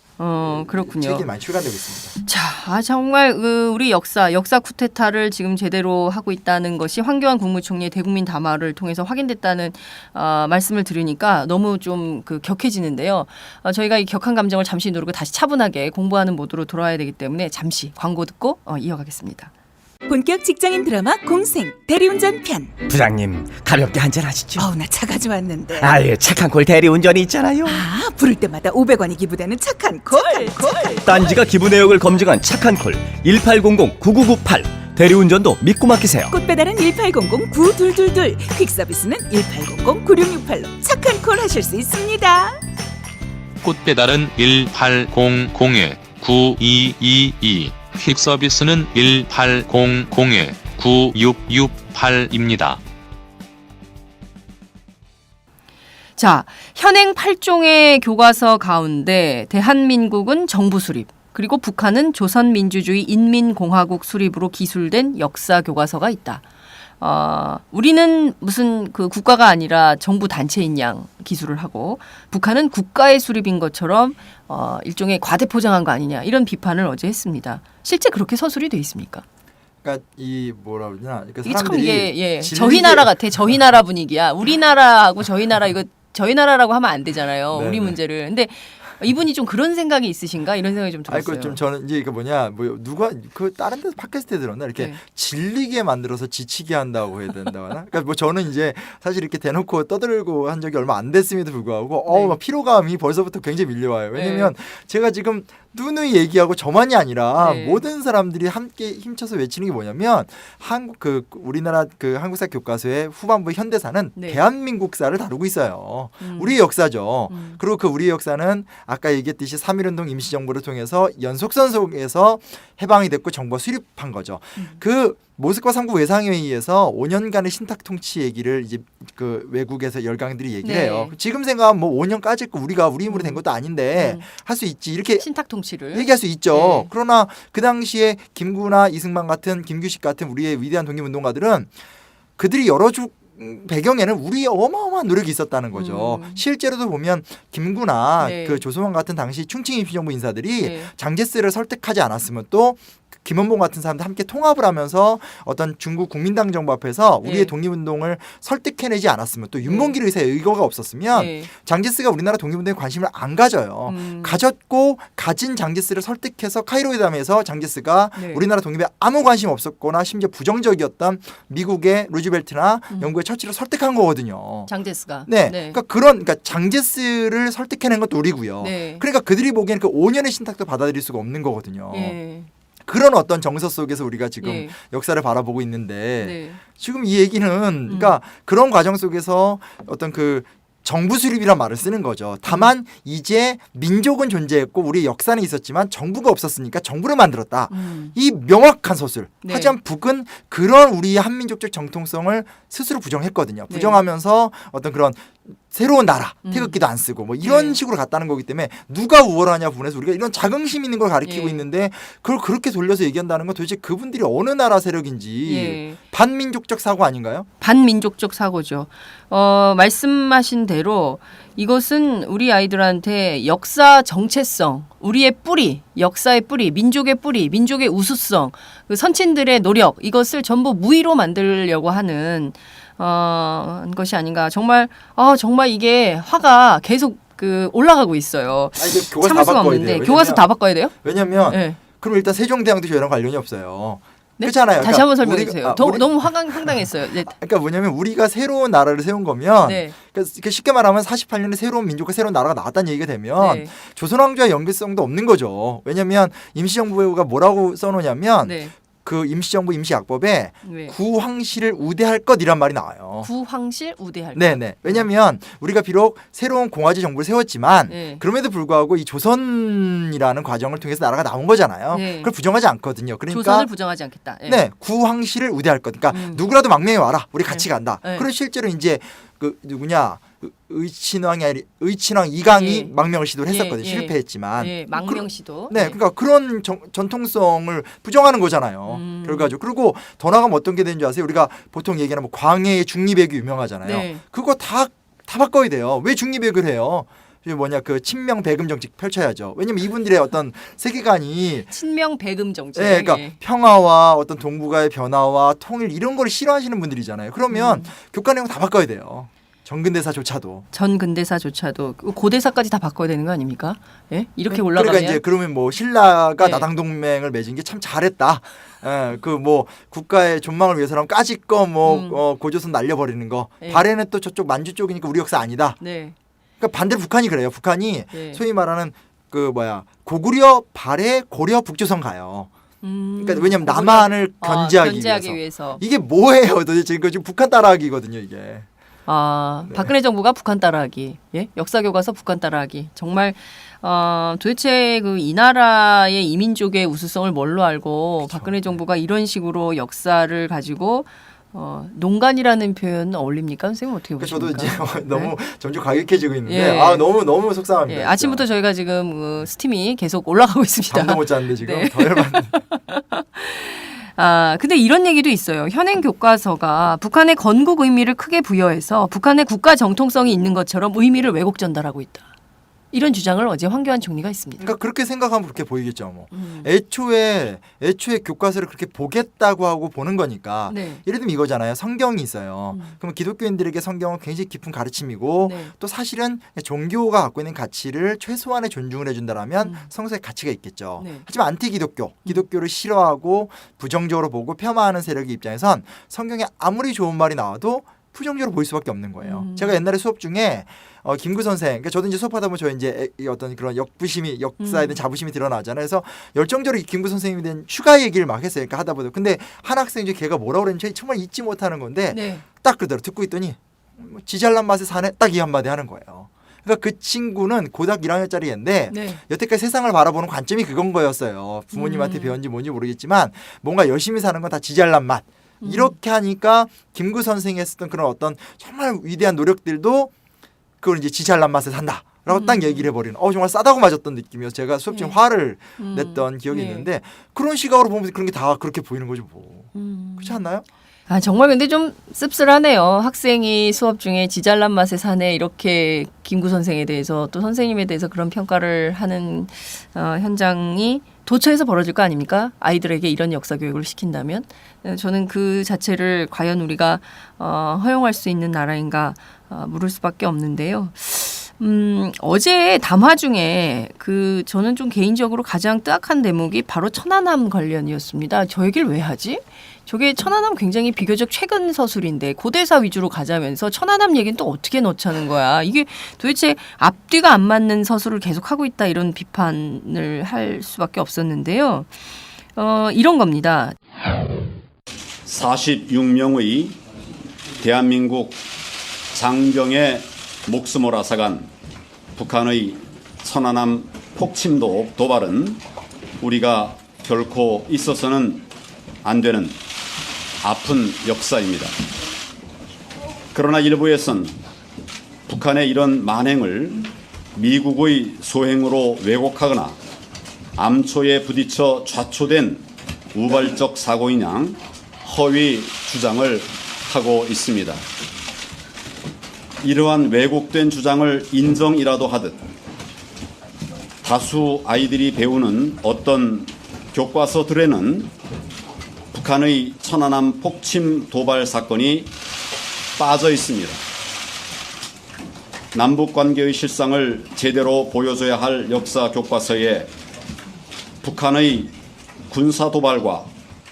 그렇군요. 책이 많이 출간되고 있습니다. 자, 정말 우리 역사 쿠데타를 지금 제대로 하고 있다는 것이 황교안 국무총리의 대국민 담화를 통해서 확인됐다는 말씀을 들으니까 너무 좀 격해지는데요. 저희가 이 격한 감정을 잠시 누르고 다시 차분하게 공부하는 모드로 돌아와야 되기 때문에 잠시 광고 듣고 이어가겠습니다. 본격 직장인 드라마 공생 대리운전 편. 부장님 가볍게 한잔 하시죠. 나 차 가져왔는데. 아예 착한 콜 대리운전이 있잖아요. 부를 때마다 500원이 기부되는 착한 콜. 딴지가 기부 내역을 검증한 착한 콜 1800-9998 대리운전도 믿고 맡기세요. 꽃배달은 1800-9222 퀵서비스는 1800-9668로 착한 콜 하실 수 있습니다. 꽃배달은 1800-9222 퀵서비스는 1800-9668입니다. 자, 현행 8종의 교과서 가운데 대한민국은 정부 수립, 그리고 북한은 조선민주주의 인민공화국 수립으로 기술된 역사 교과서가 있다. 우리는 무슨 국가가 아니라 정부 단체인 양 기술을 하고 북한은 국가의 수립인 것처럼 일종의 과대포장한 거 아니냐 이런 비판을 어제 했습니다. 실제 그렇게 서술이 돼 있습니까? 그러니까 이 뭐라 그러냐? 그러니까 이게 참 사람들이 저희 나라 같아. 저희 나라 분위기야. 우리나라하고 저희 나라 이거 저희 나라라고 하면 안 되잖아요. 네네. 우리 문제를. 근데 이분이 좀 그런 생각이 있으신가 이런 생각이 좀 들었어요. 좀 저는 이제 누가 다른 데서 팟캐스트에 들었나 이렇게 네. 질리게 만들어서 지치게 한다고 해야 된다거나. 그러니까 저는 이제 사실 이렇게 대놓고 떠들고 한 적이 얼마 안 됐음에도 불구하고 네. 막 피로감이 벌써부터 굉장히 밀려와요. 왜냐면 제가 지금 누누이 얘기하고 저만이 아니라 네. 모든 사람들이 함께 힘쳐서 외치는 게 뭐냐면 우리나라 한국사 교과서의 후반부 현대사는 네. 대한민국사를 다루고 있어요. 우리의 역사죠. 그리고 그 우리의 역사는 아까 얘기했듯이 3.1운동 임시정부를 통해서 연속선 속에서 해방이 됐고 정부가 수립한 거죠. 그 모스크바 3국 외상회의에서 5년간의 신탁 통치 얘기를 이제 그 외국에서 열강들이 얘기를 네. 해요. 지금 생각하면 뭐 5년 까짓 거 우리가 우리 힘으로 된 것도 아닌데 할 수 있지 이렇게 신탁 통치를 얘기할 수 있죠. 네. 그러나 그 당시에 김구나 이승만 같은 김규식 같은 우리의 위대한 독립운동가들은 그들이 열어줄 배경에는 우리의 어마어마한 노력이 있었다는 거죠. 실제로도 보면 김구나 네. 그 조성환 같은 당시 충칭 임시정부 인사들이 네. 장제스를 설득하지 않았으면 또 김원봉 같은 사람들 함께 통합을 하면서 어떤 중국 국민당 정부 앞에서 우리의 네. 독립운동을 설득해내지 않았으면 또 윤봉길 의사의 의거가 없었으면 네. 장제스가 우리나라 독립운동에 관심을 안 가져요. 가졌고 가진 장제스를 설득해서 카이로 회담에서 장제스가 네. 우리나라 독립에 아무 관심 없었거나 심지어 부정적이었던 미국의 루즈벨트나 영국의 처칠을 설득한 거거든요. 장제스가 네. 그러니까 장제스를 설득해낸 것도 우리고요. 네. 그러니까 그들이 보기에는 그 5년의 신탁도 받아들일 수가 없는 거거든요. 예. 그런 어떤 정서 속에서 우리가 지금 예. 역사를 바라보고 있는데 네. 지금 이 얘기는 그러니까 그런 과정 속에서 어떤 그 정부 수립이란 말을 쓰는 거죠. 다만 이제 민족은 존재했고 우리 역사는 있었지만 정부가 없었으니까 정부를 만들었다. 이 명확한 서술. 네. 하지만 북은 그런 우리의 한민족적 정통성을 스스로 부정했거든요. 네. 부정하면서 어떤 그런 새로운 나라, 태극기도 안 쓰고 뭐 이런 네. 식으로 갔다는 거기 때문에 누가 우월하냐 부분에서 우리가 이런 자긍심 있는 걸 가리키고 예. 있는데 그걸 그렇게 돌려서 얘기한다는 건 도대체 그분들이 어느 나라 세력인지 예. 반민족적 사고 아닌가요? 반민족적 사고죠. 말씀하신 대로 이것은 우리 아이들한테 역사 정체성, 우리의 뿌리, 역사의 뿌리, 민족의 뿌리, 민족의 우수성, 그 선친들의 노력 이것을 전부 무의로 만들려고 하는 것이 아닌가. 정말 이게 화가 계속 그 올라가고 있어요. 아니, 이게 교과서 참을 다 수가 바꿔야 없는데 돼요. 교과서 다 바꿔야 돼요? 왜냐면 네. 그럼 일단 세종대왕도 저희랑 관련이 없어요. 네? 그렇잖아요. 다시 한번 설명해 우리가- 주세요. 아, 너무 황당했어요. 네. 그러니까 뭐냐면 우리가 새로운 나라를 세운 거면 네. 그러니까 쉽게 말하면 48년에 새로운 민족과 새로운 나라가 나왔다는 얘기가 되면 네. 조선왕조와 연계성도 없는 거죠. 왜냐하면 임시정부가 뭐라고 써놓냐면 네. 그 임시정부 임시약법에 네. 구황실을 우대할 것이란 말이 나와요. 구황실 우대할. 네네. 왜냐하면 우리가 비록 새로운 공화제 정부를 세웠지만 네. 그럼에도 불구하고 이 조선이라는 과정을 통해서 나라가 나온 거잖아요. 네. 그걸 부정하지 않거든요. 그러니까 조선을 부정하지 않겠다. 네. 네, 구황실을 우대할 것. 그러니까 누구라도 망명해 와라. 우리 같이 네. 간다. 네. 그리고 실제로 이제 그 누구냐 의친왕 이강이 예. 망명을 시도를 했었거든요. 예. 실패했지만. 예, 망명 시도. 네, 그러니까 그런 전통성을 부정하는 거잖아요. 결과적으로. 그리고 더 나가면 어떤 게 되는 줄 아세요? 우리가 보통 얘기하는 뭐 광해의 중립외교 유명하잖아요. 네. 그거 다 바꿔야 돼요. 왜 중립외교를 해요? 이게 뭐냐 그 친명 배금 정책 펼쳐야죠. 왜냐면 이분들의 어떤 세계관이 친명 배금 정책. 네, 그러니까 평화와 어떤 동북아의 변화와 통일 이런 걸 싫어하시는 분들이잖아요. 그러면 교과 내용 다 바꿔야 돼요. 전근대사조차도. 전근대사조차도 고대사까지 다 바꿔야 되는 거 아닙니까? 예? 이렇게 올라가면 그러니까 이제 그러면 뭐 신라가 네. 나당 동맹을 맺은 게 참 잘했다. 그 뭐 국가의 존망을 위해서라면 까짓거 뭐 고조선 날려버리는 거. 네. 발해는 또 저쪽 만주 쪽이니까 우리 역사 아니다. 네. 그러니까 반대로 북한이 그래요. 북한이 네. 소위 말하는 그 뭐야 고구려 발해 고려 북조선 가요. 그러니까 왜냐면 남한을 견제하기 위해서. 이게 뭐예요 도대체? 이거 지금 북한 따라하기거든요 이게. 네. 박근혜 정부가 북한 따라하기, 예? 역사 교과서 북한 따라하기. 정말 도대체 그 이 나라의 이민족의 우수성을 뭘로 알고 그쵸. 박근혜 정부가 이런 식으로 역사를 가지고 농간이라는 표현 어울립니까? 선생님 어떻게 그러니까 보십니까? 저도 이제 너무 점점 과격해지고 있는데 예. 너무 속상합니다. 예, 아침부터 저희가 지금 스팀이 계속 올라가고 있습니다. 잠도 못 잤는데 지금 네. 더 열받네. 근데 이런 얘기도 있어요. 현행 교과서가 북한의 건국 의미를 크게 부여해서 북한의 국가 정통성이 있는 것처럼 의미를 왜곡 전달하고 있다. 이런 주장을 어제 황교안 총리가 했습니다. 그러니까 그렇게 생각하면 그렇게 보이겠죠. 뭐 애초에 교과서를 그렇게 보겠다고 하고 보는 거니까. 네. 예를 들면 이거잖아요. 성경이 있어요. 그러면 기독교인들에게 성경은 굉장히 깊은 가르침이고 네. 또 사실은 종교가 갖고 있는 가치를 최소한의 존중을 해준다라면 성서에 가치가 있겠죠. 네. 하지만 안티 기독교를 싫어하고 부정적으로 보고 폄하하는 세력의 입장에선 성경에 아무리 좋은 말이 나와도 부정적으로 보일 수밖에 없는 거예요. 제가 옛날에 수업 중에 김구 선생, 그러니까 저도 이제 수업하다 보면 저 이제 어떤 그런 역사에 대한 자부심이 드러나잖아요. 그래서 열정적으로 김구 선생님에 대한 휴가 얘기를 막 했어요. 그러니까 하다 보다. 근데 한 학생 중에 걔가 뭐라고 그랬는지 정말 잊지 못하는 건데 네. 딱 그대로 듣고 있더니 지 잘난 맛에 사네 딱 이 한마디 하는 거예요. 그러니까 그 친구는 고등학교 1학년짜리 애인데 네. 여태까지 세상을 바라보는 관점이 그건 거였어요. 부모님한테 배운지 뭔지 모르겠지만 뭔가 열심히 사는 건 다 지잘난 맛. 이렇게 하니까 김구 선생이 했었던 그런 어떤 정말 위대한 노력들도 그걸 이제 지잘난 맛에 산다. 라고 딱 얘기를 해버리는 정말 싸다고 맞았던 느낌이어서 제가 수업 중에 화를 냈던 기억이 있는데 그런 시각으로 보면 그런 게 다 그렇게 보이는 거죠 뭐. 그렇지 않나요? 아, 정말 근데 좀 씁쓸하네요. 학생이 수업 중에 지잘난 맛에 사네 이렇게 김구 선생에 대해서 또 선생님에 대해서 그런 평가를 하는 현장이 도처에서 벌어질 거 아닙니까? 아이들에게 이런 역사 교육을 시킨다면 저는 그 자체를 과연 우리가 허용할 수 있는 나라인가 물을 수밖에 없는데요. 어제 담화 중에 저는 좀 개인적으로 가장 뜨악한 대목이 바로 천안함 관련이었습니다. 저 얘기를 왜 하지? 저게 천안함 굉장히 비교적 최근 서술인데 고대사 위주로 가자면서 천안함 얘기는 또 어떻게 넣자는 거야. 이게 도대체 앞뒤가 안 맞는 서술을 계속하고 있다 이런 비판을 할 수밖에 없었는데요. 이런 겁니다. 46명의 대한민국 장병의 목숨을 앗아간 북한의 천안함 폭침도 도발은 우리가 결코 있어서는 안 되는 아픈 역사입니다. 그러나 일부에선 북한의 이런 만행을 미국의 소행으로 왜곡하거나 암초에 부딪혀 좌초된 우발적 사고인 양 허위 주장을 하고 있습니다. 이러한 왜곡된 주장을 인정이라도 하듯 다수 아이들이 배우는 어떤 교과서들에는 북한의 천안함 폭침 도발 사건이 빠져 있습니다. 남북 관계의 실상을 제대로 보여줘야 할 역사 교과서에 북한의 군사 도발과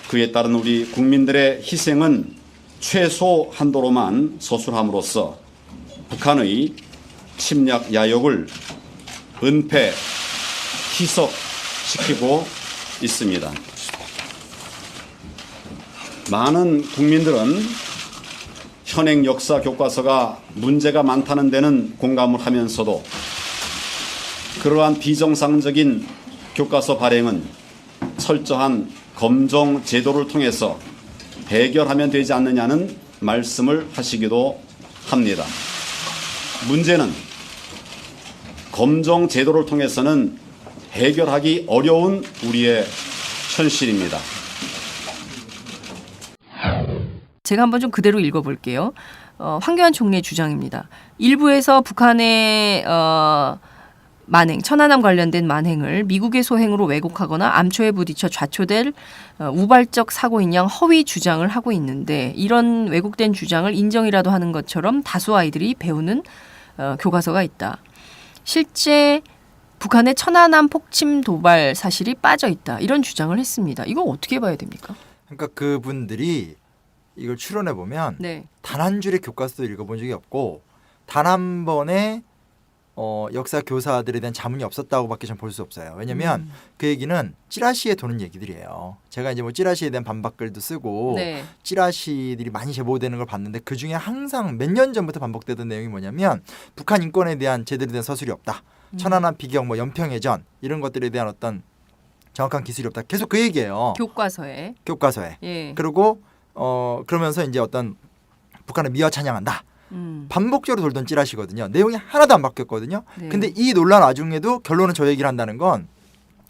그에 따른 우리 국민들의 희생은 최소 한도로만 서술함으로써 북한의 침략 야욕을 은폐, 희석시키고 있습니다. 많은 국민들은 현행 역사 교과서가 문제가 많다는 데는 공감을 하면서도 그러한 비정상적인 교과서 발행은 철저한 검정 제도를 통해서 해결하면 되지 않느냐는 말씀을 하시기도 합니다. 문제는 검정 제도를 통해서는 해결하기 어려운 우리의 현실입니다. 제가 한번 좀 그대로 읽어볼게요. 황교안 총리의 주장입니다. 일부에서 북한의 만행, 천안함 관련된 만행을 미국의 소행으로 왜곡하거나 암초에 부딪혀 좌초될 우발적 사고인 양 허위 주장을 하고 있는데 이런 왜곡된 주장을 인정이라도 하는 것처럼 다수 아이들이 배우는 교과서가 있다. 실제 북한의 천안함 폭침 도발 사실이 빠져 있다. 이런 주장을 했습니다. 이거 어떻게 봐야 됩니까? 그러니까 그분들이 이걸 추론해 보면 네. 단 한 줄의 교과서도 읽어본 적이 없고 단 한 번의 역사 교사들에 대한 자문이 없었다고밖에 전 볼 수 없어요. 왜냐하면 그 얘기는 찌라시에 도는 얘기들이에요. 제가 이제 뭐 찌라시에 대한 반박글도 쓰고 네. 찌라시들이 많이 제보되는 걸 봤는데 그 중에 항상 몇 년 전부터 반복되던 내용이 뭐냐면 북한 인권에 대한 제대로 된 서술이 없다. 천안함 비경, 뭐 연평해전 이런 것들에 대한 어떤 정확한 기술이 없다. 계속 그 얘기예요. 교과서에. 예. 그리고 그러면서 이제 어떤 북한을 미화 찬양한다. 반복적으로 돌던 찌라시거든요. 내용이 하나도 안 바뀌었거든요. 네. 근데 이 논란 와중에도 결론은 저 얘기를 한다는 건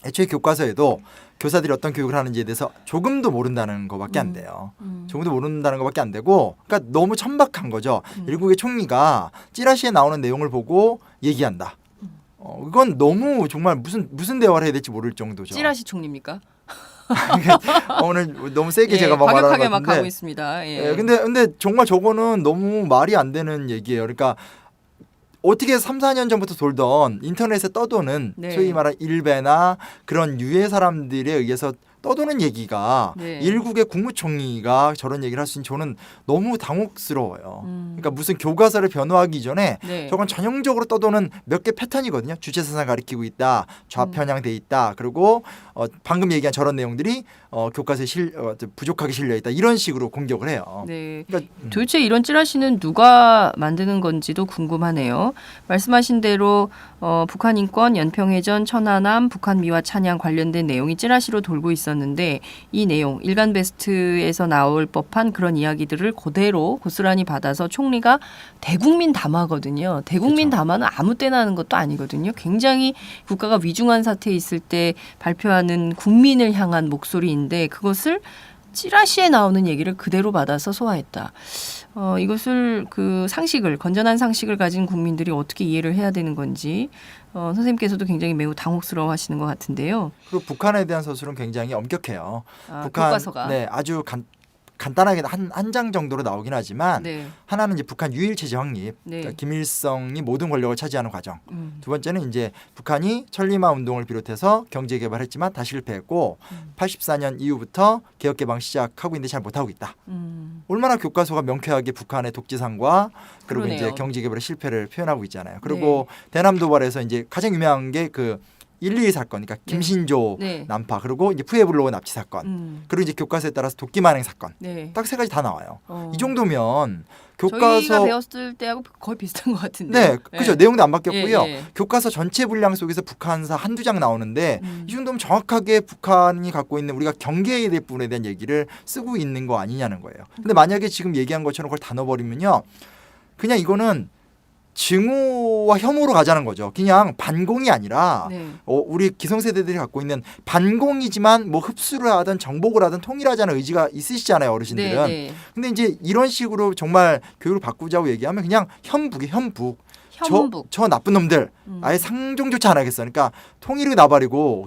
애초에 교과서에도 교사들이 어떤 교육을 하는지에 대해서 조금도 모른다는 것밖에 안 돼요. 조금도 모른다는 것밖에 안 되고 그러니까 너무 천박한 거죠. 일국의 총리가 찌라시에 나오는 내용을 보고 얘기한다. 이건 너무 정말 무슨 대화를 해야 될지 모를 정도죠. 찌라시 총리입니까? 오늘 너무 세게 예, 제가 막 말하는 과격하게 것 막 같은데. 가고 있습니다. 예. 예, 근데 정말 저거는 너무 말이 안 되는 얘기예요. 그러니까 어떻게 3, 4년 전부터 돌던 인터넷에 떠도는 네. 소위 말하는 일베나 그런 유해 사람들에 의해서 떠도는 얘기가 네. 일국의 국무총리가 저런 얘기를 할 수 있는 저는 너무 당혹스러워요. 그러니까 무슨 교과서를 변호하기 전에 네. 저건 전형적으로 떠도는 몇 개 패턴이거든요. 주체사상 가리키고 있다, 좌편향돼 있다, 그리고 방금 얘기한 저런 내용들이 교과서에 부족하게 실려 있다 이런 식으로 공격을 해요. 네. 그러니까 도대체 이런 찌라시는 누가 만드는 건지도 궁금하네요. 말씀하신 대로 북한 인권, 연평해전, 천안함, 북한 미화 찬양 관련된 내용이 찌라시로 돌고 있었는데 이 내용 일간 베스트에서 나올 법한 그런 이야기들을 그대로 고스란히 받아서 총리가 대국민 담화거든요. 대국민 그렇죠. 담화는 아무 때나 하는 것도 아니거든요. 굉장히 국가가 위중한 사태에 있을 때 발표하는 국민을 향한 목소리인데 그것을 찌라시에 나오는 얘기를 그대로 받아서 소화했다. 이것을 그 상식을 건전한 상식을 가진 국민들이 어떻게 이해를 해야 되는 건지 선생님께서도 굉장히 매우 당혹스러워하시는 것 같은데요. 그리고 북한에 대한 서술은 굉장히 엄격해요. 북한 교과서가. 네, 아주 간단하게 한 장 정도로 나오긴 하지만 네. 하나는 이제 북한 유일 체제 확립, 네. 그러니까 김일성이 모든 권력을 차지하는 과정. 음. 두 번째는 이제 북한이 천리마 운동을 비롯해서 경제 개발했지만 다 실패했고 84년 이후부터 개혁 개방 시작하고 있는데 잘 못하고 있다. 얼마나 교과서가 명쾌하게 북한의 독재상과 그리고 그러네요. 이제 경제 개발의 실패를 표현하고 있잖아요. 그리고 대남 도발에서 이제 가장 유명한 게 그 1.12 사건, 그러니까 김신조 네. 난파, 그리고 이제 푸에블로우 납치 사건, 그리고 이제 교과서에 따라서 도끼 만행 사건, 네. 딱 세 가지 다 나와요. 이 정도면 저희가 교과서 배웠을 때하고 거의 비슷한 것 같은데. 네, 그렇죠. 내용도 안 바뀌었고요. 예, 예. 교과서 전체 분량 속에서 북한사 한두 장 나오는데 이 정도면 정확하게 북한이 갖고 있는 우리가 경계해야 될 부분에 대한 얘기를 쓰고 있는 거 아니냐는 거예요. 근데 만약에 지금 얘기한 것처럼 그걸 다 넣어버리면요, 그냥 이거는 증오와 혐오로 가자는 거죠. 그냥 반공이 아니라 네. 우리 기성세대들이 갖고 있는 반공이지만 뭐 흡수를 하든 정복을 하든 통일하자는 의지가 있으시잖아요, 어르신들은. 네, 네. 근데 이제 이런 식으로 정말 교육을 바꾸자고 얘기하면 그냥 현북이 현북. 현북. 저 나쁜 놈들 아예 상종조차 안 하겠어. 그러니까 통일을 나발이고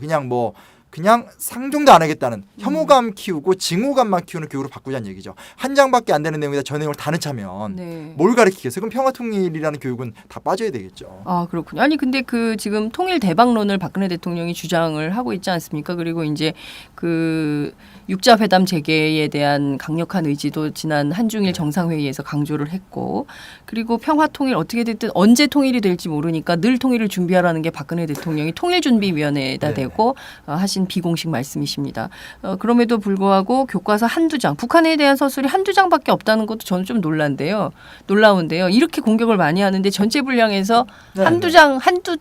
그냥 상종도 안 하겠다는 혐오감 키우고 증오감만 키우는 교육으로 바꾸자는 얘기죠. 한 장밖에 안 되는 내용에다 저 내용을 다 넣자면 네. 뭘 가르치겠어요? 그럼 평화통일이라는 교육은 다 빠져야 되겠죠. 아, 그렇군요. 아니 근데 그 지금 통일 대박론을 박근혜 대통령이 주장을 하고 있지 않습니까? 그리고 이제 그 육자 회담 재개에 대한 강력한 의지도 지난 한중일 정상회의에서 강조를 했고, 그리고 평화 통일 어떻게 됐든 언제 통일이 될지 모르니까 늘 통일을 준비하라는 게 박근혜 대통령이 통일준비위원회에다 네. 대고 하신 비공식 말씀이십니다. 그럼에도 불구하고 교과서 한두 장, 북한에 대한 서술이 한두 장밖에 없다는 것도 저는 좀 놀라운데요. 이렇게 공격을 많이 하는데 전체 분량에서 네, 한두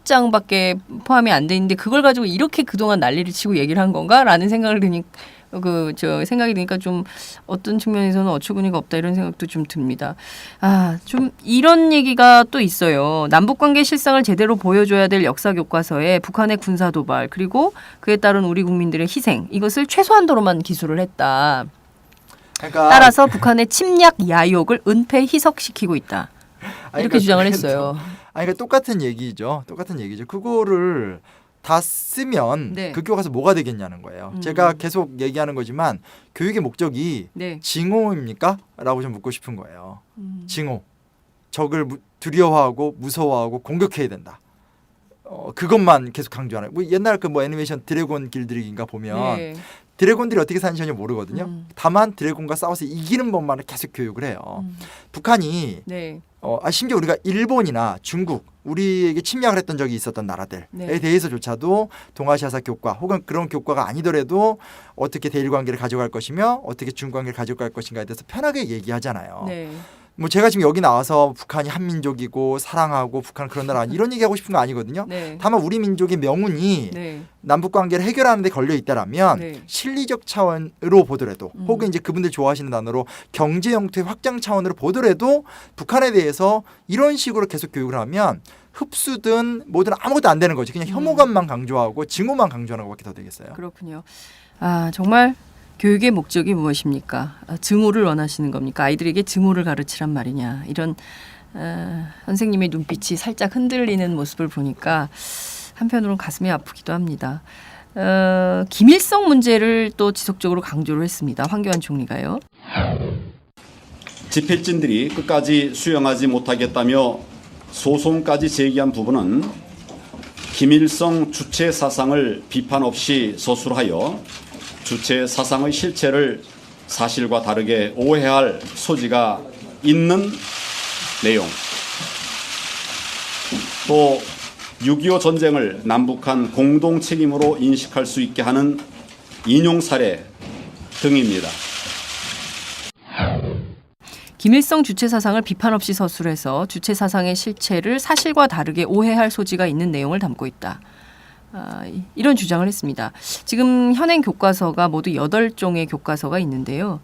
장밖에 포함이 안 돼 있는데 그걸 가지고 이렇게 그동안 난리를 치고 얘기를 한 건가라는 생각이 드니까 좀 어떤 측면에서는 어처구니가 없다 이런 생각도 좀 듭니다. 좀 이런 얘기가 또 있어요. 남북 관계 실상을 제대로 보여줘야 될 역사 교과서에 북한의 군사 도발 그리고 그에 따른 우리 국민들의 희생 이것을 최소한도로만 기술을 했다. 그러니까 따라서 북한의 침략 야욕을 은폐 희석시키고 있다. 이렇게 주장을 했어요. 그러니까 똑같은 얘기죠. 그거를 다 쓰면 네. 그 교과서 뭐가 되겠냐는 거예요. 제가 계속 얘기하는 거지만 교육의 목적이 네. 징오입니까? 라고 좀 묻고 싶은 거예요. 징오. 적을 두려워하고 무서워하고 공격해야 된다. 그것만 계속 강조하는. 옛날 그 애니메이션 드래곤 길들이기인가 보면 네. 드래곤들이 어떻게 사는지 전혀 모르거든요. 다만 드래곤과 싸워서 이기는 법만을 계속 교육을 해요. 북한이 네. 심지어 우리가 일본이나 중국 우리에게 침략을 했던 적이 있었던 나라들에 네. 대해서조차도 동아시아사 교과 혹은 그런 교과가 아니더라도 어떻게 대일관계를 가져갈 것이며 어떻게 중관계를 가져갈 것인가에 대해서 편하게 얘기하잖아요. 네. 뭐 제가 지금 여기 나와서 북한이 한민족이고 사랑하고 북한 그런 나라 이런 얘기하고 싶은 거 아니거든요. 네. 다만 우리 민족의 명운이 네. 남북 관계를 해결하는 데 걸려 있다라면 네. 실리적 차원으로 보더라도 혹은 이제 그분들 좋아하시는 단어로 경제 영토의 확장 차원으로 보더라도 북한에 대해서 이런 식으로 계속 교육을 하면 흡수든 뭐든 아무것도 안 되는 거지. 그냥 혐오감만 강조하고 증오만 강조하는 것밖에 더 되겠어요. 그렇군요. 정말 교육의 목적이 무엇입니까? 증오를 원하시는 겁니까? 아이들에게 증오를 가르치란 말이냐. 이런 선생님의 눈빛이 살짝 흔들리는 모습을 보니까 한편으로는 가슴이 아프기도 합니다. 김일성 문제를 또 지속적으로 강조를 했습니다. 황교안 총리가요. 집필진들이 끝까지 수용하지 못하겠다며 소송까지 제기한 부분은 김일성 주체 사상을 비판 없이 서술하여 주체 사상의 실체를 사실과 다르게 오해할 소지가 있는 내용, 또 6.25 전쟁을 남북한 공동 책임으로 인식할 수 있게 하는 인용 사례 등입니다. 김일성 주체 사상을 비판 없이 서술해서 주체 사상의 실체를 사실과 다르게 오해할 소지가 있는 내용을 담고 있다. 이런 주장을 했습니다. 지금 현행 교과서가 모두 8종의 교과서가 있는데요.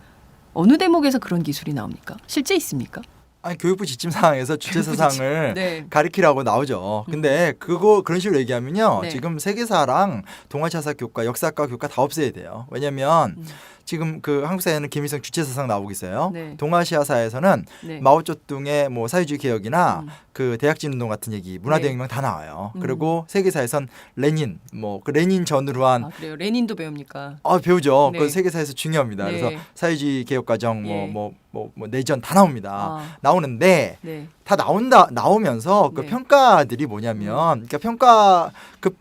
어느 대목에서 그런 기술이 나옵니까? 실제 있습니까? 아니 교육부 지침 사항에서 주체 사상을 네. 가리키라고 나오죠. 근데 그런 식으로 얘기하면요. 네. 지금 세계사랑 동아시아사 교과, 역사과 교과 다 없애야 돼요. 왜냐하면 지금 그 한국사에는 김일성 주체 사상 나오고 있어요. 네. 동아시아사에서는 네. 마오쩌둥의 뭐 사회주의 개혁이나 그 대약진 운동 같은 얘기, 문화대혁명 다 나와요. 그리고 세계사에선 레닌, 뭐 그 레닌 전후로 한 그래요. 레닌도 배웁니까? 배우죠. 네. 그 세계사에서 중요합니다. 네. 그래서 사회주의 개혁 과정, 예. 뭐 내전 다 나옵니다. 나오는데 네. 다 나오면서 그 네. 평가들이 뭐냐면, 그러니까 평가 그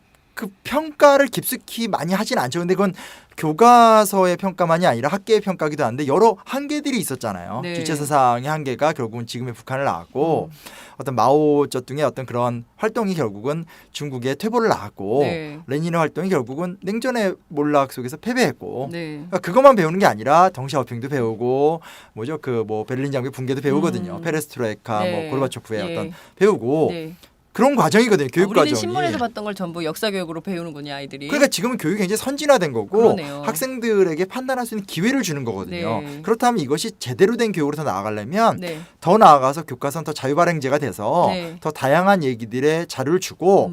평가를 깊숙이 많이 하진 않죠. 근데 그건 교과서의 평가만이 아니라 학계의 평가기도 한데 여러 한계들이 있었잖아요. 네. 주체 사상의 한계가 결국은 지금의 북한을 낳았고 어떤 마오쩌둥의 어떤 그런 활동이 결국은 중국의 퇴보를 낳았고 네. 레닌의 활동이 결국은 냉전의 몰락 속에서 패배했고 네. 그러니까 그것만 배우는 게 아니라 덩샤오핑도 배우고 뭐죠 그 뭐 베를린 장벽 붕괴도 배우거든요. 페레스트로이카 네. 뭐 고르바초프의 예. 어떤 배우고 네. 그런 과정이거든요. 교육 우리는 과정이. 신문에서 봤던 걸 전부 역사 교육으로 배우는군요, 아이들이. 그러니까 지금은 교육이 굉장히 선진화된 거고 그러네요. 학생들에게 판단할 수 있는 기회를 주는 거거든요. 네. 그렇다면 이것이 제대로 된 교육으로 더 나아가려면 네. 더 나아가서 교과서는 더 자유발행제가 돼서 네. 더 다양한 얘기들의 자료를 주고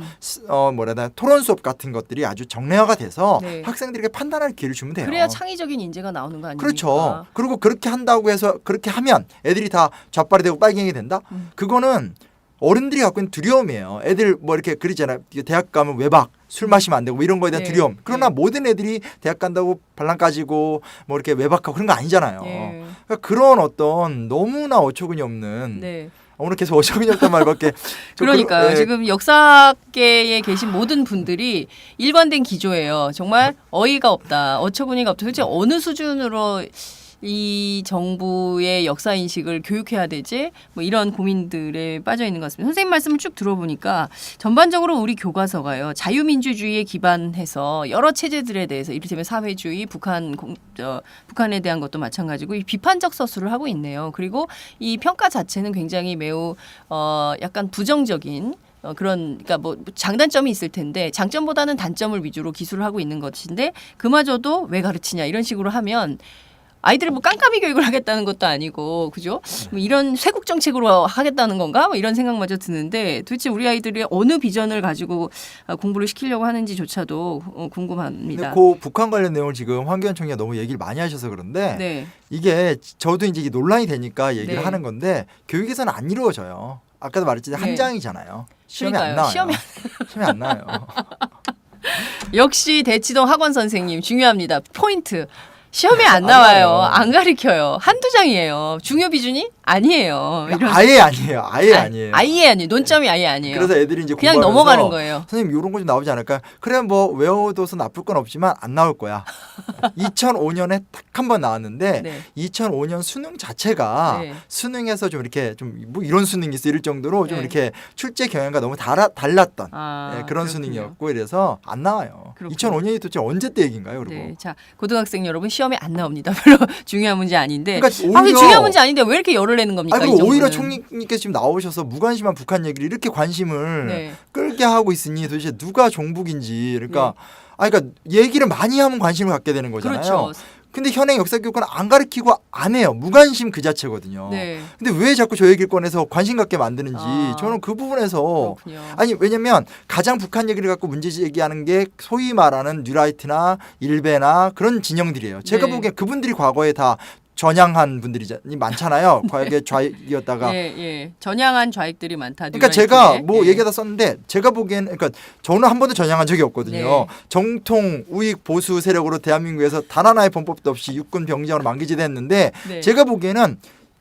토론 수업 같은 것들이 아주 정례화가 돼서 네. 학생들에게 판단할 기회를 주면 돼요. 그래야 창의적인 인재가 나오는 거 아닙니까? 그렇죠. 그리고 그렇게 한다고 해서 그렇게 하면 애들이 다 좌빨이 되고 빨갱이 된다? 그거는 어른들이 갖고 있는 두려움이에요. 애들 뭐 이렇게 그러잖아요. 대학 가면 외박, 술 마시면 안 되고 뭐 이런 거에 대한 네. 두려움. 그러나 네. 모든 애들이 대학 간다고 반란 까지고 뭐 이렇게 외박하고 그런 거 아니잖아요. 네. 그러니까 그런 어떤 너무나 어처구니 없는 네. 오늘 계속 어처구니 없단 말밖에 그러니까요. 예. 지금 역사계에 계신 모든 분들이 일관된 기조예요. 정말 어이가 없다. 어처구니가 없다. 도대체 어느 수준으로 이 정부의 역사 인식을 교육해야 되지? 뭐 이런 고민들에 빠져 있는 것 같습니다. 선생님 말씀을 쭉 들어보니까 전반적으로 우리 교과서가요. 자유민주주의에 기반해서 여러 체제들에 대해서 이를테면 사회주의, 북한에 대한 것도 마찬가지고 이 비판적 서술을 하고 있네요. 그리고 이 평가 자체는 굉장히 매우 약간 부정적인 그러니까 뭐 장단점이 있을 텐데 장점보다는 단점을 위주로 기술을 하고 있는 것인데 그마저도 왜 가르치냐 이런 식으로 하면 아이들을 뭐 깜깜이 교육을 하겠다는 것도 아니고 그죠? 뭐 이런 쇄국 정책으로 하겠다는 건가? 뭐 이런 생각마저 드는데 도대체 우리 아이들이 어느 비전을 가지고 공부를 시키려고 하는지조차도 궁금합니다. 근데 그 북한 관련 내용을 지금 황교안 총리가 너무 얘기를 많이 하셔서 그런데 네. 이게 저도 이제 이게 논란이 되니까 얘기를 네. 하는 건데 교육에서는 안 이루어져요. 아까도 말했지만 한 네. 장이잖아요. 시험에 안 그러니까요. 나와요. 시험에 안 나와요. 역시 대치동 학원 선생님 중요합니다. 포인트. 시험에 안 나와요. 안 가르쳐요. 한두 장이에요. 중요 비준이 아니에요. 이런. 아예 아니에요. 아예 아니에요. 아예 아니에요. 논점이 아예 아니에요. 그래서 애들이 이제 그냥 공부하면서 넘어가는 거예요. 선생님 이런 거 좀 나오지 않을까? 그래 뭐 외워둬서 나쁠 건 없지만 안 나올 거야. 2005년에 딱 한 번 나왔는데 네. 2005년 수능 자체가 네. 수능에서 좀 이렇게 좀 뭐 이런 수능이 있어 이럴 정도로 좀 네. 이렇게 출제 경향과 너무 달랐던 그런 그렇군요. 수능이었고 이래서 안 나와요. 그렇군요. 2005년이 도대체 언제 때 얘기인가요? 그리고 네, 자 고등학생 여러분 시험에 안 나옵니다. 별로 중요한 문제 아닌데. 그러니까 오히려 중요한 문제 아닌데 왜 이렇게 열을 내는 겁니까? 그리고 이 정부는. 오히려 총리께서 지금 나오셔서 무관심한 북한 얘기를 이렇게 관심을 네. 끌게 하고 있으니 도대체 누가 종북인지 그러니까 네. 그러니까 얘기를 많이 하면 관심을 갖게 되는 거잖아요. 그렇죠. 근데 현행 역사 교육은 안 가르치고 안 해요. 무관심 그 자체거든요. 네. 근데 왜 자꾸 저 얘기를 꺼내서 관심 갖게 만드는지 아. 저는 그 부분에서 그렇군요. 아니 왜냐면 가장 북한 얘기를 갖고 문제 제기하는 게 소위 말하는 뉴라이트나 일베나 그런 진영들이에요. 제가 네. 보기엔 그분들이 과거에 다 전향한 분들이 많잖아요. 과거에 좌익이었다가. 예. 전향한 좌익들이 많다. 그러니까 뉴라이트에. 제가 뭐 예. 얘기하다 썼는데 제가 보기에는 그러니까 저는 한 번도 전향한 적이 없거든요. 네. 정통 우익 보수 세력으로 대한민국에서 단 하나의 범법도 없이 육군 병장으로 만기지됐는데 네. 제가 보기에는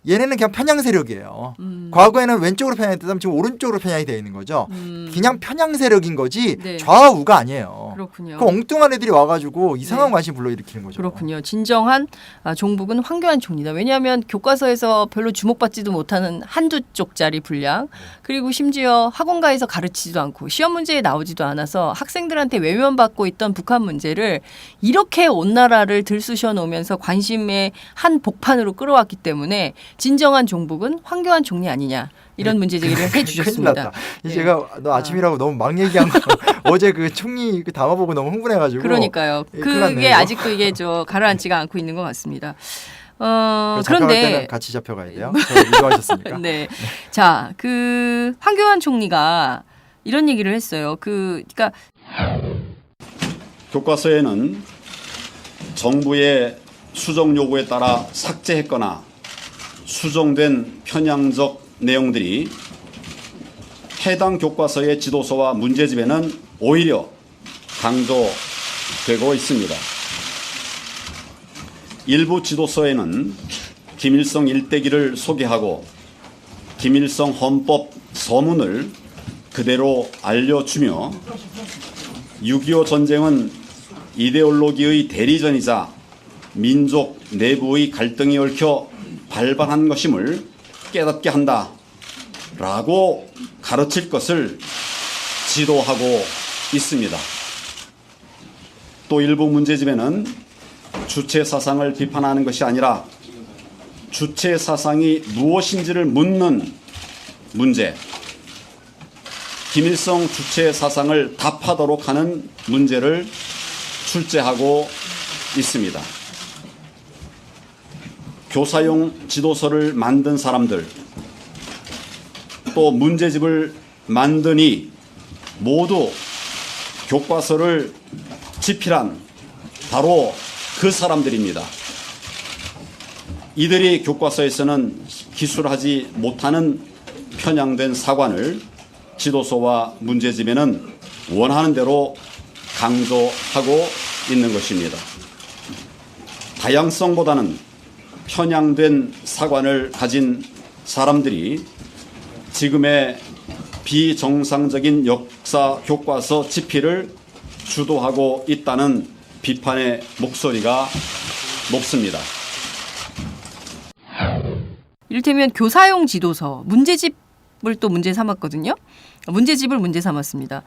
얘네는 그냥 편향 세력이에요. 과거에는 왼쪽으로 편향했다면 지금 오른쪽으로 편향이 되어 있는 거죠. 그냥 편향 세력인 거지 네. 좌우가 아니에요. 그렇군요. 그 엉뚱한 애들이 와가지고 이상한 관심 불러일으키는 거죠. 그렇군요. 진정한 종북은 황교안 총리다. 왜냐하면 교과서에서 별로 주목받지도 못하는 한두 쪽짜리 분량, 그리고 심지어 학원가에서 가르치지도 않고 시험 문제에 나오지도 않아서 학생들한테 외면받고 있던 북한 문제를 이렇게 온 나라를 들쑤셔 놓으면서 관심의 한 복판으로 끌어왔기 때문에 진정한 종북은 황교안 총리 아니냐. 이런 문제 제기를 해 큰일 주셨습니다. 났다. 제가 너 아침이라고 너무 막 얘기한 거 어제 그 총리 그 담아보고 너무 흥분해가지고. 그러니까요. 큰일 났네, 그게 이거. 아직도 이게 가라앉지가 않고 있는 것 같습니다. 잡혀갈 그런데 때는 같이 잡혀가야 돼요. 저 위로하셨습니까? 네. 자, 그 황교안 총리가 이런 얘기를 했어요. 그러니까 교과서에는 정부의 수정 요구에 따라 삭제했거나 수정된 편향적 내용들이 해당 교과서의 지도서와 문제집에는 오히려 강조되고 있습니다. 일부 지도서에는 김일성 일대기를 소개하고 김일성 헌법 서문을 그대로 알려주며 6.25 전쟁은 이데올로기의 대리전이자 민족 내부의 갈등이 얽혀 발발한 것임을 깨닫게 한다라고 가르칠 것을 지도하고 있습니다. 또 일부 문제집에는 주체 사상을 비판하는 것이 아니라 주체 사상이 무엇인지를 묻는 문제, 김일성 주체 사상을 답하도록 하는 문제를 출제하고 있습니다. 교사용 지도서를 만든 사람들, 또 문제집을 만드니 모두 교과서를 집필한 바로 그 사람들입니다. 이들이 교과서에서는 기술하지 못하는 편향된 사관을 지도서와 문제집에는 원하는 대로 강조하고 있는 것입니다. 다양성보다는 편향된 사관을 가진 사람들이 지금의 비정상적인 역사 교과서 집필을 주도하고 있다는 비판의 목소리가 높습니다. 이를테면 교사용 지도서, 문제집을 또 문제 삼았거든요. 문제집을 문제 삼았습니다.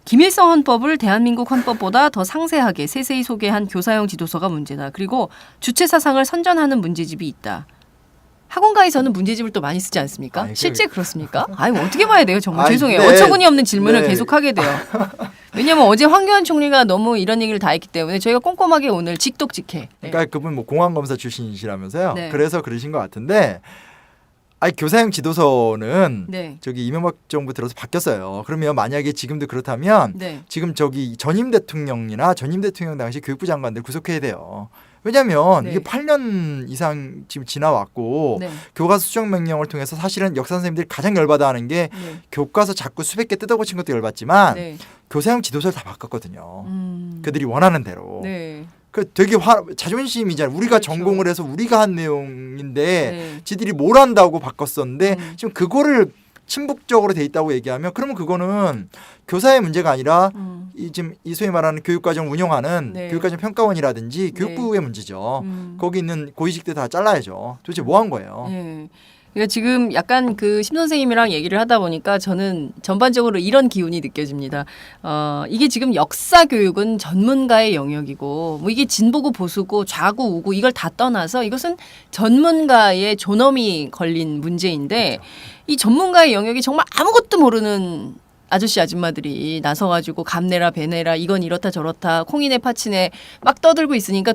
김일성 헌법을 대한민국 헌법보다 더 상세하게 세세히 소개한 교사용 지도서가 문제다. 그리고 주체 사상을 선전하는 문제집이 있다. 학원가에서는 문제집을 또 많이 쓰지 않습니까? 아니, 실제 그렇습니까? 아니 어떻게 봐야 돼요? 정말 아니, 죄송해요. 네. 어처구니 없는 질문을 네. 계속하게 돼요. 왜냐하면 어제 황교안 총리가 너무 이런 얘기를 다 했기 때문에 저희가 꼼꼼하게 오늘 직독직해. 네. 그러니까 그분 뭐 공안검사 출신이시라면서요. 네. 그래서 그러신 것 같은데, 아니 교사용 지도서는 네. 저기 이명박 정부 들어서 바뀌었어요. 그러면 만약에 지금도 그렇다면 네. 지금 저기 전임 대통령이나 전임 대통령 당시 교육부 장관들 구속해야 돼요. 왜냐하면 네. 이게 8년 이상 지금 지나왔고 네. 교과서 수정 명령을 통해서 사실은 역사 선생님들이 가장 열받아하는 게 네. 교과서 자꾸 수백 개 뜯어고친 것도 열받지만 네. 교사용 지도서를 다 바꿨거든요. 그들이 원하는 대로. 네. 그 되게 자존심이잖아요. 우리가 그렇죠. 전공을 해서 우리가 한 내용인데 네. 지들이 뭘 한다고 바꿨었는데 지금 그거를 친북적으로 돼 있다고 얘기하면 그러면 그거는 교사의 문제가 아니라 지금 이 소위 말하는 교육과정 운영하는 네. 교육과정 평가원이라든지 교육부의 문제죠. 거기 있는 고위직들 다 잘라야죠. 도대체 뭐 한 거예요? 예. 그러니까 지금 약간 그 심 선생님이랑 얘기를 하다 보니까 저는 전반적으로 이런 기운이 느껴집니다. 이게 지금 역사 교육은 전문가의 영역이고 뭐 이게 진보고 보수고 좌고 우고 이걸 다 떠나서 이것은 전문가의 존엄이 걸린 문제인데 이 전문가의 영역이 정말 아무것도 모르는 아저씨 아줌마들이 나서가지고 감내라 배내라 이건 이렇다 저렇다 콩이네 파치네 막 떠들고 있으니까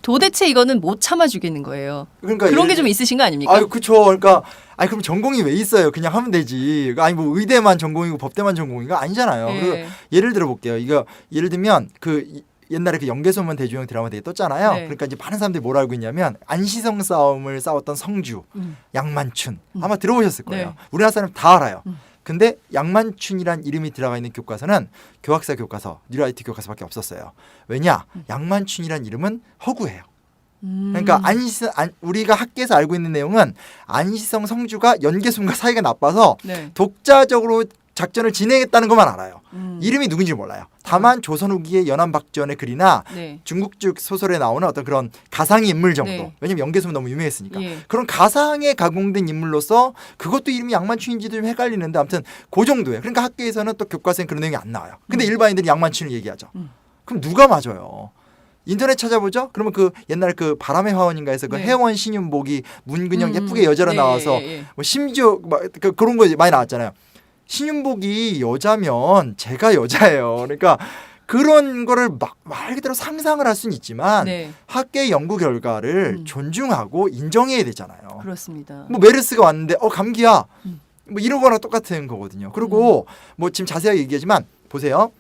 도대체 이거는 못 참아주겠는 거예요. 그러니까 그런 게 좀 있으신 거 아닙니까? 아유 그렇죠. 그러니까 아니 그럼 전공이 왜 있어요? 그냥 하면 되지. 아니 뭐 의대만 전공이고 법대만 전공이고 아니잖아요. 네. 그리고 예를 들어 볼게요. 이거 예를 들면 그 옛날에 그 연개소문 대주영 드라마 되게 떴잖아요. 네. 그러니까 이제 많은 사람들이 뭘 알고 있냐면 안시성 싸움을 싸웠던 성주, 양만춘 아마 들어보셨을 거예요. 네. 우리나라 사람 다 알아요. 근데 양만춘이란 이름이 들어가 있는 교과서는 교학사 교과서, 뉴라이트 교과서밖에 없었어요. 왜냐? 양만춘이란 이름은 허구예요. 그러니까 우리가 학계에서 알고 있는 내용은 안시성 성주가 연개순과 사이가 나빠서 네. 독자적으로 작전을 진행했다는 것만 알아요. 이름이 누군지 몰라요. 다만 조선 후기의 연안박전의 글이나 네. 중국적 소설에 나오는 어떤 그런 가상의 인물 정도. 네. 왜냐면 연개수는 너무 유명했으니까. 예. 그런 가상에 가공된 인물로서 그것도 이름이 양만춘인지도 좀 헷갈리는데 아무튼 그 정도예요. 그러니까 학계에서는 또 교과서엔 그런 내용이 안 나와요. 근데 일반인들이 양만춘을 얘기하죠. 그럼 누가 맞아요? 인터넷 찾아보죠? 그러면 그 옛날 그 바람의 화원인가에서 그 네. 혜원 신윤복이 문근영 예쁘게 여자로 나와서 예. 뭐 심지어 막 그런 거 많이 나왔잖아요. 신윤복이 여자면 제가 여자예요. 그러니까 그런 거를 말 그대로 상상을 할 수는 있지만 네. 학계 연구 결과를 존중하고 인정해야 되잖아요. 그렇습니다. 뭐 메르스가 왔는데 감기야. 뭐 이런 거랑 똑같은 거거든요. 그리고 뭐 지금 자세하게 얘기하지만 보세요.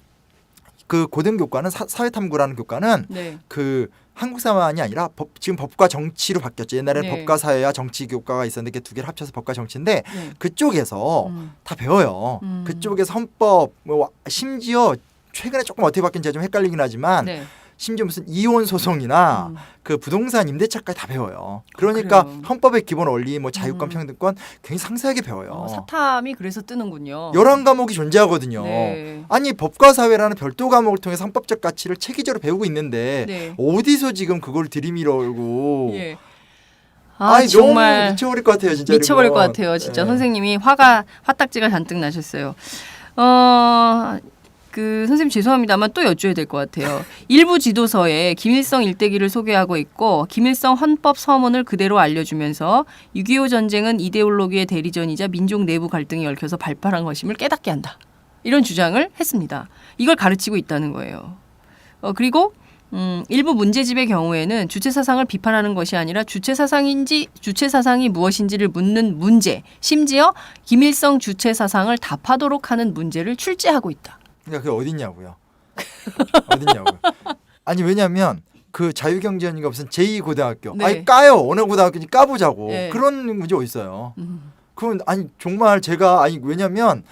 그 고등교과는 사회탐구라는 교과는 네. 그 한국사만이 아니라 지금 법과 정치로 바뀌었죠. 옛날에는 네. 법과 사회와 정치 교과가 있었는데 두 개를 합쳐서 법과 정치인데 네. 그쪽에서 다 배워요. 그쪽에서 헌법 뭐 심지어 최근에 조금 어떻게 바뀐지 제가 좀 헷갈리긴 하지만 네. 심지어 무슨 이혼 소송이나 그 부동산 임대차까지 다 배워요. 그러니까 그래요. 헌법의 기본 원리, 뭐 자유권, 평등권 굉장히 상세하게 배워요. 사탐이 그래서 뜨는군요. 11과목이 존재하거든요. 네. 아니 법과 사회라는 별도 과목을 통해서 헌법적 가치를 체계적으로 배우고 있는데 네. 어디서 지금 그걸 들이밀어오고 예. 아니 정말 너무 미쳐버릴 것 같아요. 진짜 미쳐버릴 것 이건. 같아요. 진짜 네. 선생님이 화딱지가 잔뜩 나셨어요. 그 선생님 죄송합니다만 또 여쭤야 될 것 같아요. 일부 지도서에 김일성 일대기를 소개하고 있고 김일성 헌법 서문을 그대로 알려주면서 6.25 전쟁은 이데올로기의 대리전이자 민족 내부 갈등이 얽혀서 발발한 것임을 깨닫게 한다. 이런 주장을 했습니다. 이걸 가르치고 있다는 거예요. 그리고 일부 문제집의 경우에는 주체 사상을 비판하는 것이 아니라 주체 사상이 무엇인지를 묻는 문제, 심지어 김일성 주체 사상을 답하도록 하는 문제를 출제하고 있다. 그러니까 그게 어딨냐고요. 어딨냐고요. 아니 왜냐하면 그 자유경제연구가 무슨 제2고등학교. 네. 아니 까요. 어느 고등학교인지 까보자고. 네. 그런 문제 어딨어요. 그건 아니 정말 제가 왜냐면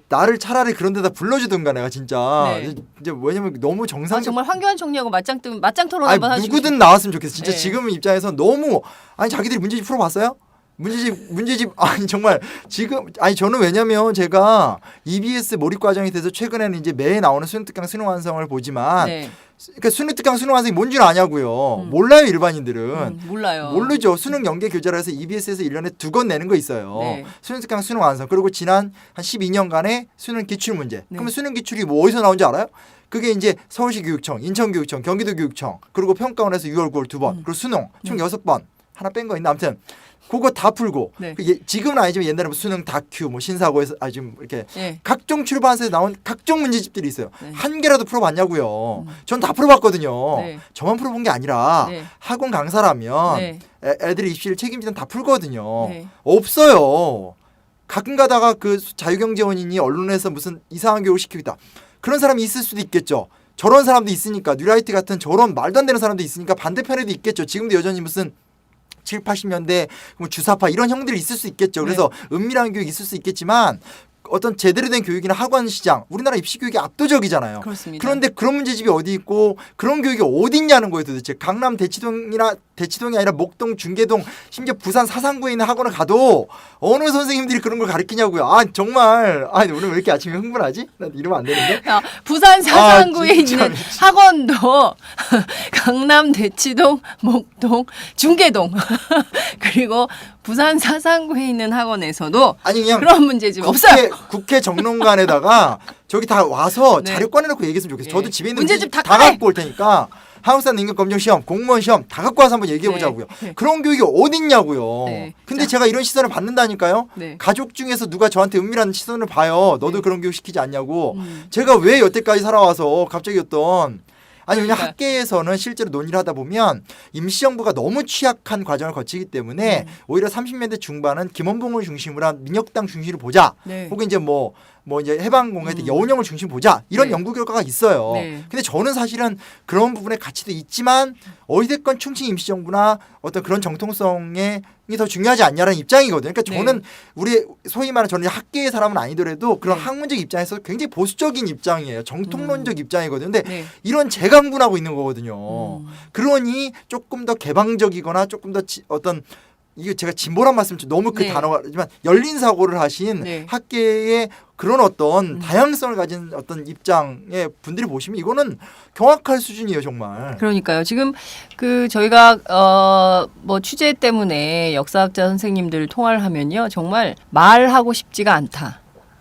나를 차라리 그런 데다 불러주든가 내가 진짜 네. 이제 왜냐면 너무 정상 정말 황교안 총리하고 맞짱 토론 아니 한번 하시고 누구든 나왔으면 좋겠어. 진짜 네. 지금 입장에서 너무 자기들이 문제집 풀어봤어요? 문제집 아니 정말 지금 저는 왜냐면 제가 EBS 몰입 과정에 대해서 최근에는 이제 매해 나오는 수능특강 수능 완성을 보지만 네. 그러니까 수능특강 수능 완성이 뭔지는 아냐고요. 몰라요 일반인들은. 몰라요. 모르죠. 수능 연계 교재라 해서 EBS에서 1년에 2권 내는 거 있어요. 네. 수능특강 수능 완성. 그리고 지난 한 12년간의 수능 기출 문제. 네. 그러면 수능 기출이 뭐 어디서 나온지 알아요? 그게 이제 서울시 교육청, 인천교육청, 경기도교육청, 그리고 평가원에서 6월, 9월 2번, 그리고 수능 총 6번. 하나 뺀 거 있나? 아무튼 그거 다 풀고 네. 지금은 아니지만 옛날에 뭐 수능 다큐, 뭐 신사고에서 지금 이렇게 네. 각종 출판사에서 나온 각종 문제집들이 있어요. 네. 한 개라도 풀어봤냐고요. 전 다 풀어봤거든요. 네. 저만 풀어본 게 아니라 네. 학원 강사라면 네. 애들이 입시를 책임지면 다 풀거든요. 네. 없어요. 가끔 가다가 그 자유경제원인이 언론에서 무슨 이상한 교육을 시키고 있다. 그런 사람이 있을 수도 있겠죠. 저런 사람도 있으니까 뉴라이트 같은 저런 말도 안 되는 사람도 있으니까 반대편에도 있겠죠. 지금도 여전히 무슨 7, 80년대 뭐 주사파 이런 형들이 있을 수 있겠죠. 그래서 은밀한 교육이 있을 수 있겠지만 어떤 제대로 된 교육이나 학원 시장 우리나라 입시 교육이 압도적이잖아요. 그렇습니다. 그런데 그런 문제집이 어디 있고 그런 교육이 어디 있냐는 거예요 도대체. 강남 대치동이 아니라 목동, 중계동 심지어 부산 사상구에 있는 학원을 가도 어느 선생님들이 그런 걸 가르치냐고요. 정말 오늘 왜 이렇게 아침에 흥분하지? 나 이러면 안 되는데. 부산 사상구에 진짜 있는 학원도 강남, 대치동, 목동, 중계동 그리고 부산 사상구에 있는 학원에서도 그냥 그런 문제집 없어요. 국회 정론관에다가 저기 다 와서 네. 자료 꺼내놓고 얘기했으면 좋겠어요. 저도 집에 있는 문제집 다 갖고 올 테니까 한국사 능력검정 시험, 공무원 시험 다 갖고 와서 한번 얘기해보자고요. 네. 그런 교육이 어딨냐고요. 네. 근데 제가 이런 시선을 받는다니까요. 네. 가족 중에서 누가 저한테 은밀한 시선을 봐요. 너도 그런 교육 시키지 않냐고. 제가 왜 여태까지 살아와서 갑자기 그냥 그러니까요. 학계에서는 실제로 논의를 하다 보면 임시정부가 너무 취약한 과정을 거치기 때문에 오히려 30년대 중반은 김원봉을 중심으로 한 민혁당 중심으로 보자. 네. 혹은 이제 뭐 뭐 이제 해방 공간에 여운형을 중심 보자 이런 네. 연구 결과가 있어요. 네. 근데 저는 사실은 그런 부분의 가치도 있지만 어찌됐건 충칭 임시정부나 어떤 그런 정통성에 더 중요하지 않냐라는 입장이거든요. 그러니까 저는 네. 우리 소위 말하는 저는 학계의 사람은 아니더라도 그런 학문적 입장에서 굉장히 보수적인 입장이에요. 정통론적 입장이거든요. 근데 네. 이런 재강분하고 있는 거거든요. 그러니 조금 더 개방적이거나 조금 더 어떤 이게 제가 진보란 말씀 좀 너무 그 네. 단어가지만 열린 사고를 하신 네. 학계의 그런 어떤 다양성을 가진 어떤 입장의 분들이 보시면 이거는 경악할 수준이에요, 정말. 그러니까요. 지금 그 저희가 뭐 취재 때문에 역사학자 선생님들 통화를 하면요, 정말 말하고 싶지가 않다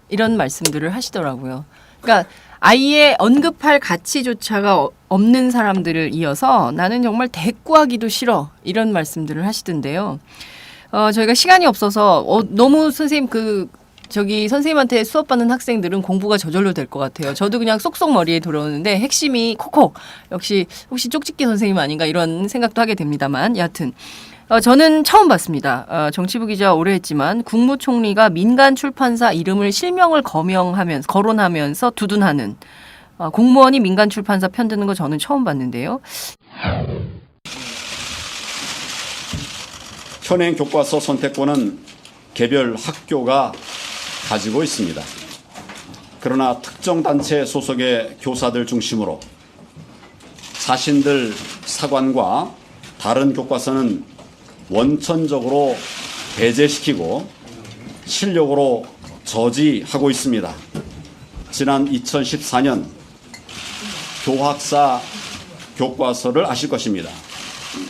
이런 말씀들을 하시더라고요. 그러니까 아예 언급할 가치조차가 없는 사람들을 이어서 나는 정말 대꾸하기도 싫어 이런 말씀들을 하시던데요. 저희가 시간이 없어서 너무 선생님 저기 선생님한테 수업받는 학생들은 공부가 저절로 될 것 같아요. 저도 그냥 쏙쏙 머리에 들어오는데 핵심이 콕콕 역시 혹시 쪽집게 선생님 아닌가 이런 생각도 하게 됩니다만 여하튼 저는 처음 봤습니다. 정치부 기자 오래 했지만 국무총리가 민간 출판사 이름을 실명을 거론하면서 두둔하는 공무원이 민간 출판사 편드는 거 저는 처음 봤는데요. 현행 교과서 선택권은 개별 학교가 가지고 있습니다. 그러나 특정 단체 소속의 교사들 중심으로 자신들 사관과 다른 교과서는 원천적으로 배제시키고 실력으로 저지하고 있습니다. 지난 2014년 교학사 교과서를 아실 것입니다.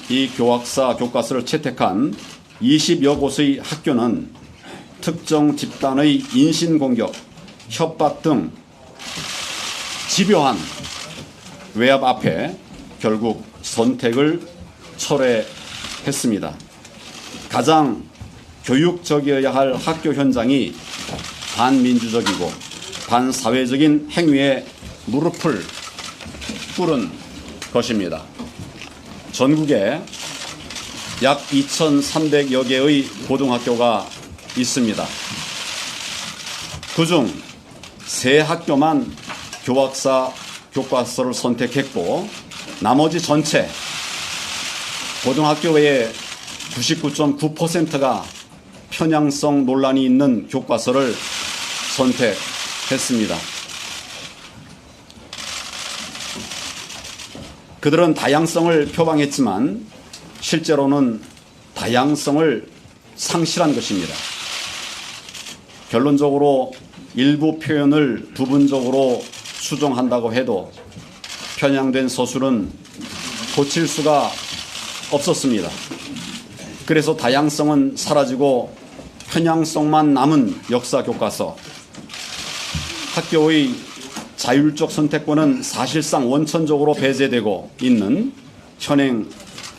이 교학사 교과서를 채택한 20여 곳의 학교는 특정 집단의 인신공격, 협박 등 집요한 외압 앞에 결국 선택을 철회했습니다. 가장 교육적이어야 할 학교 현장이 반민주적이고 반사회적인 행위에 무릎을 꿇은 것입니다. 전국에 약 2,300여 개의 고등학교가 있습니다. 그중 3학교만 교학사 교과서를 선택했고 나머지 전체 고등학교 외에 99.9%가 편향성 논란이 있는 교과서를 선택했습니다. 그들은 다양성을 표방했지만 실제로는 다양성을 상실한 것입니다. 결론적으로 일부 표현을 부분적으로 수정한다고 해도 편향된 서술은 고칠 수가 없었습니다. 그래서 다양성은 사라지고 편향성만 남은 역사 교과서, 학교의 자율적 선택권은 사실상 원천적으로 배제되고 있는 현행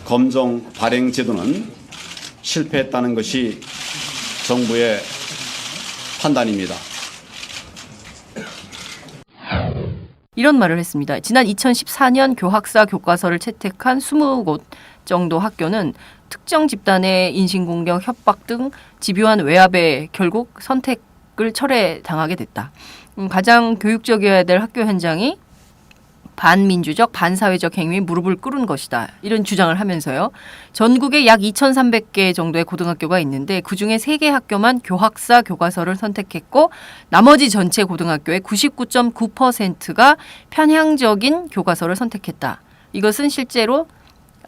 검정 발행 제도는 실패했다는 것이 정부의 판단입니다. 이런 말을 했습니다. 지난 2014년 교학사 교과서를 채택한 20곳 정도 학교는 특정 집단의 인신공격, 협박 등 집요한 외압에 결국 선택을 철회당하게 됐다. 가장 교육적이어야 될 학교 현장이 반민주적, 반사회적 행위에 무릎을 꿇은 것이다. 이런 주장을 하면서요. 전국에 약 2,300개 정도의 고등학교가 있는데 그중에 3개 학교만 교학사 교과서를 선택했고 나머지 전체 고등학교의 99.9%가 편향적인 교과서를 선택했다. 이것은 실제로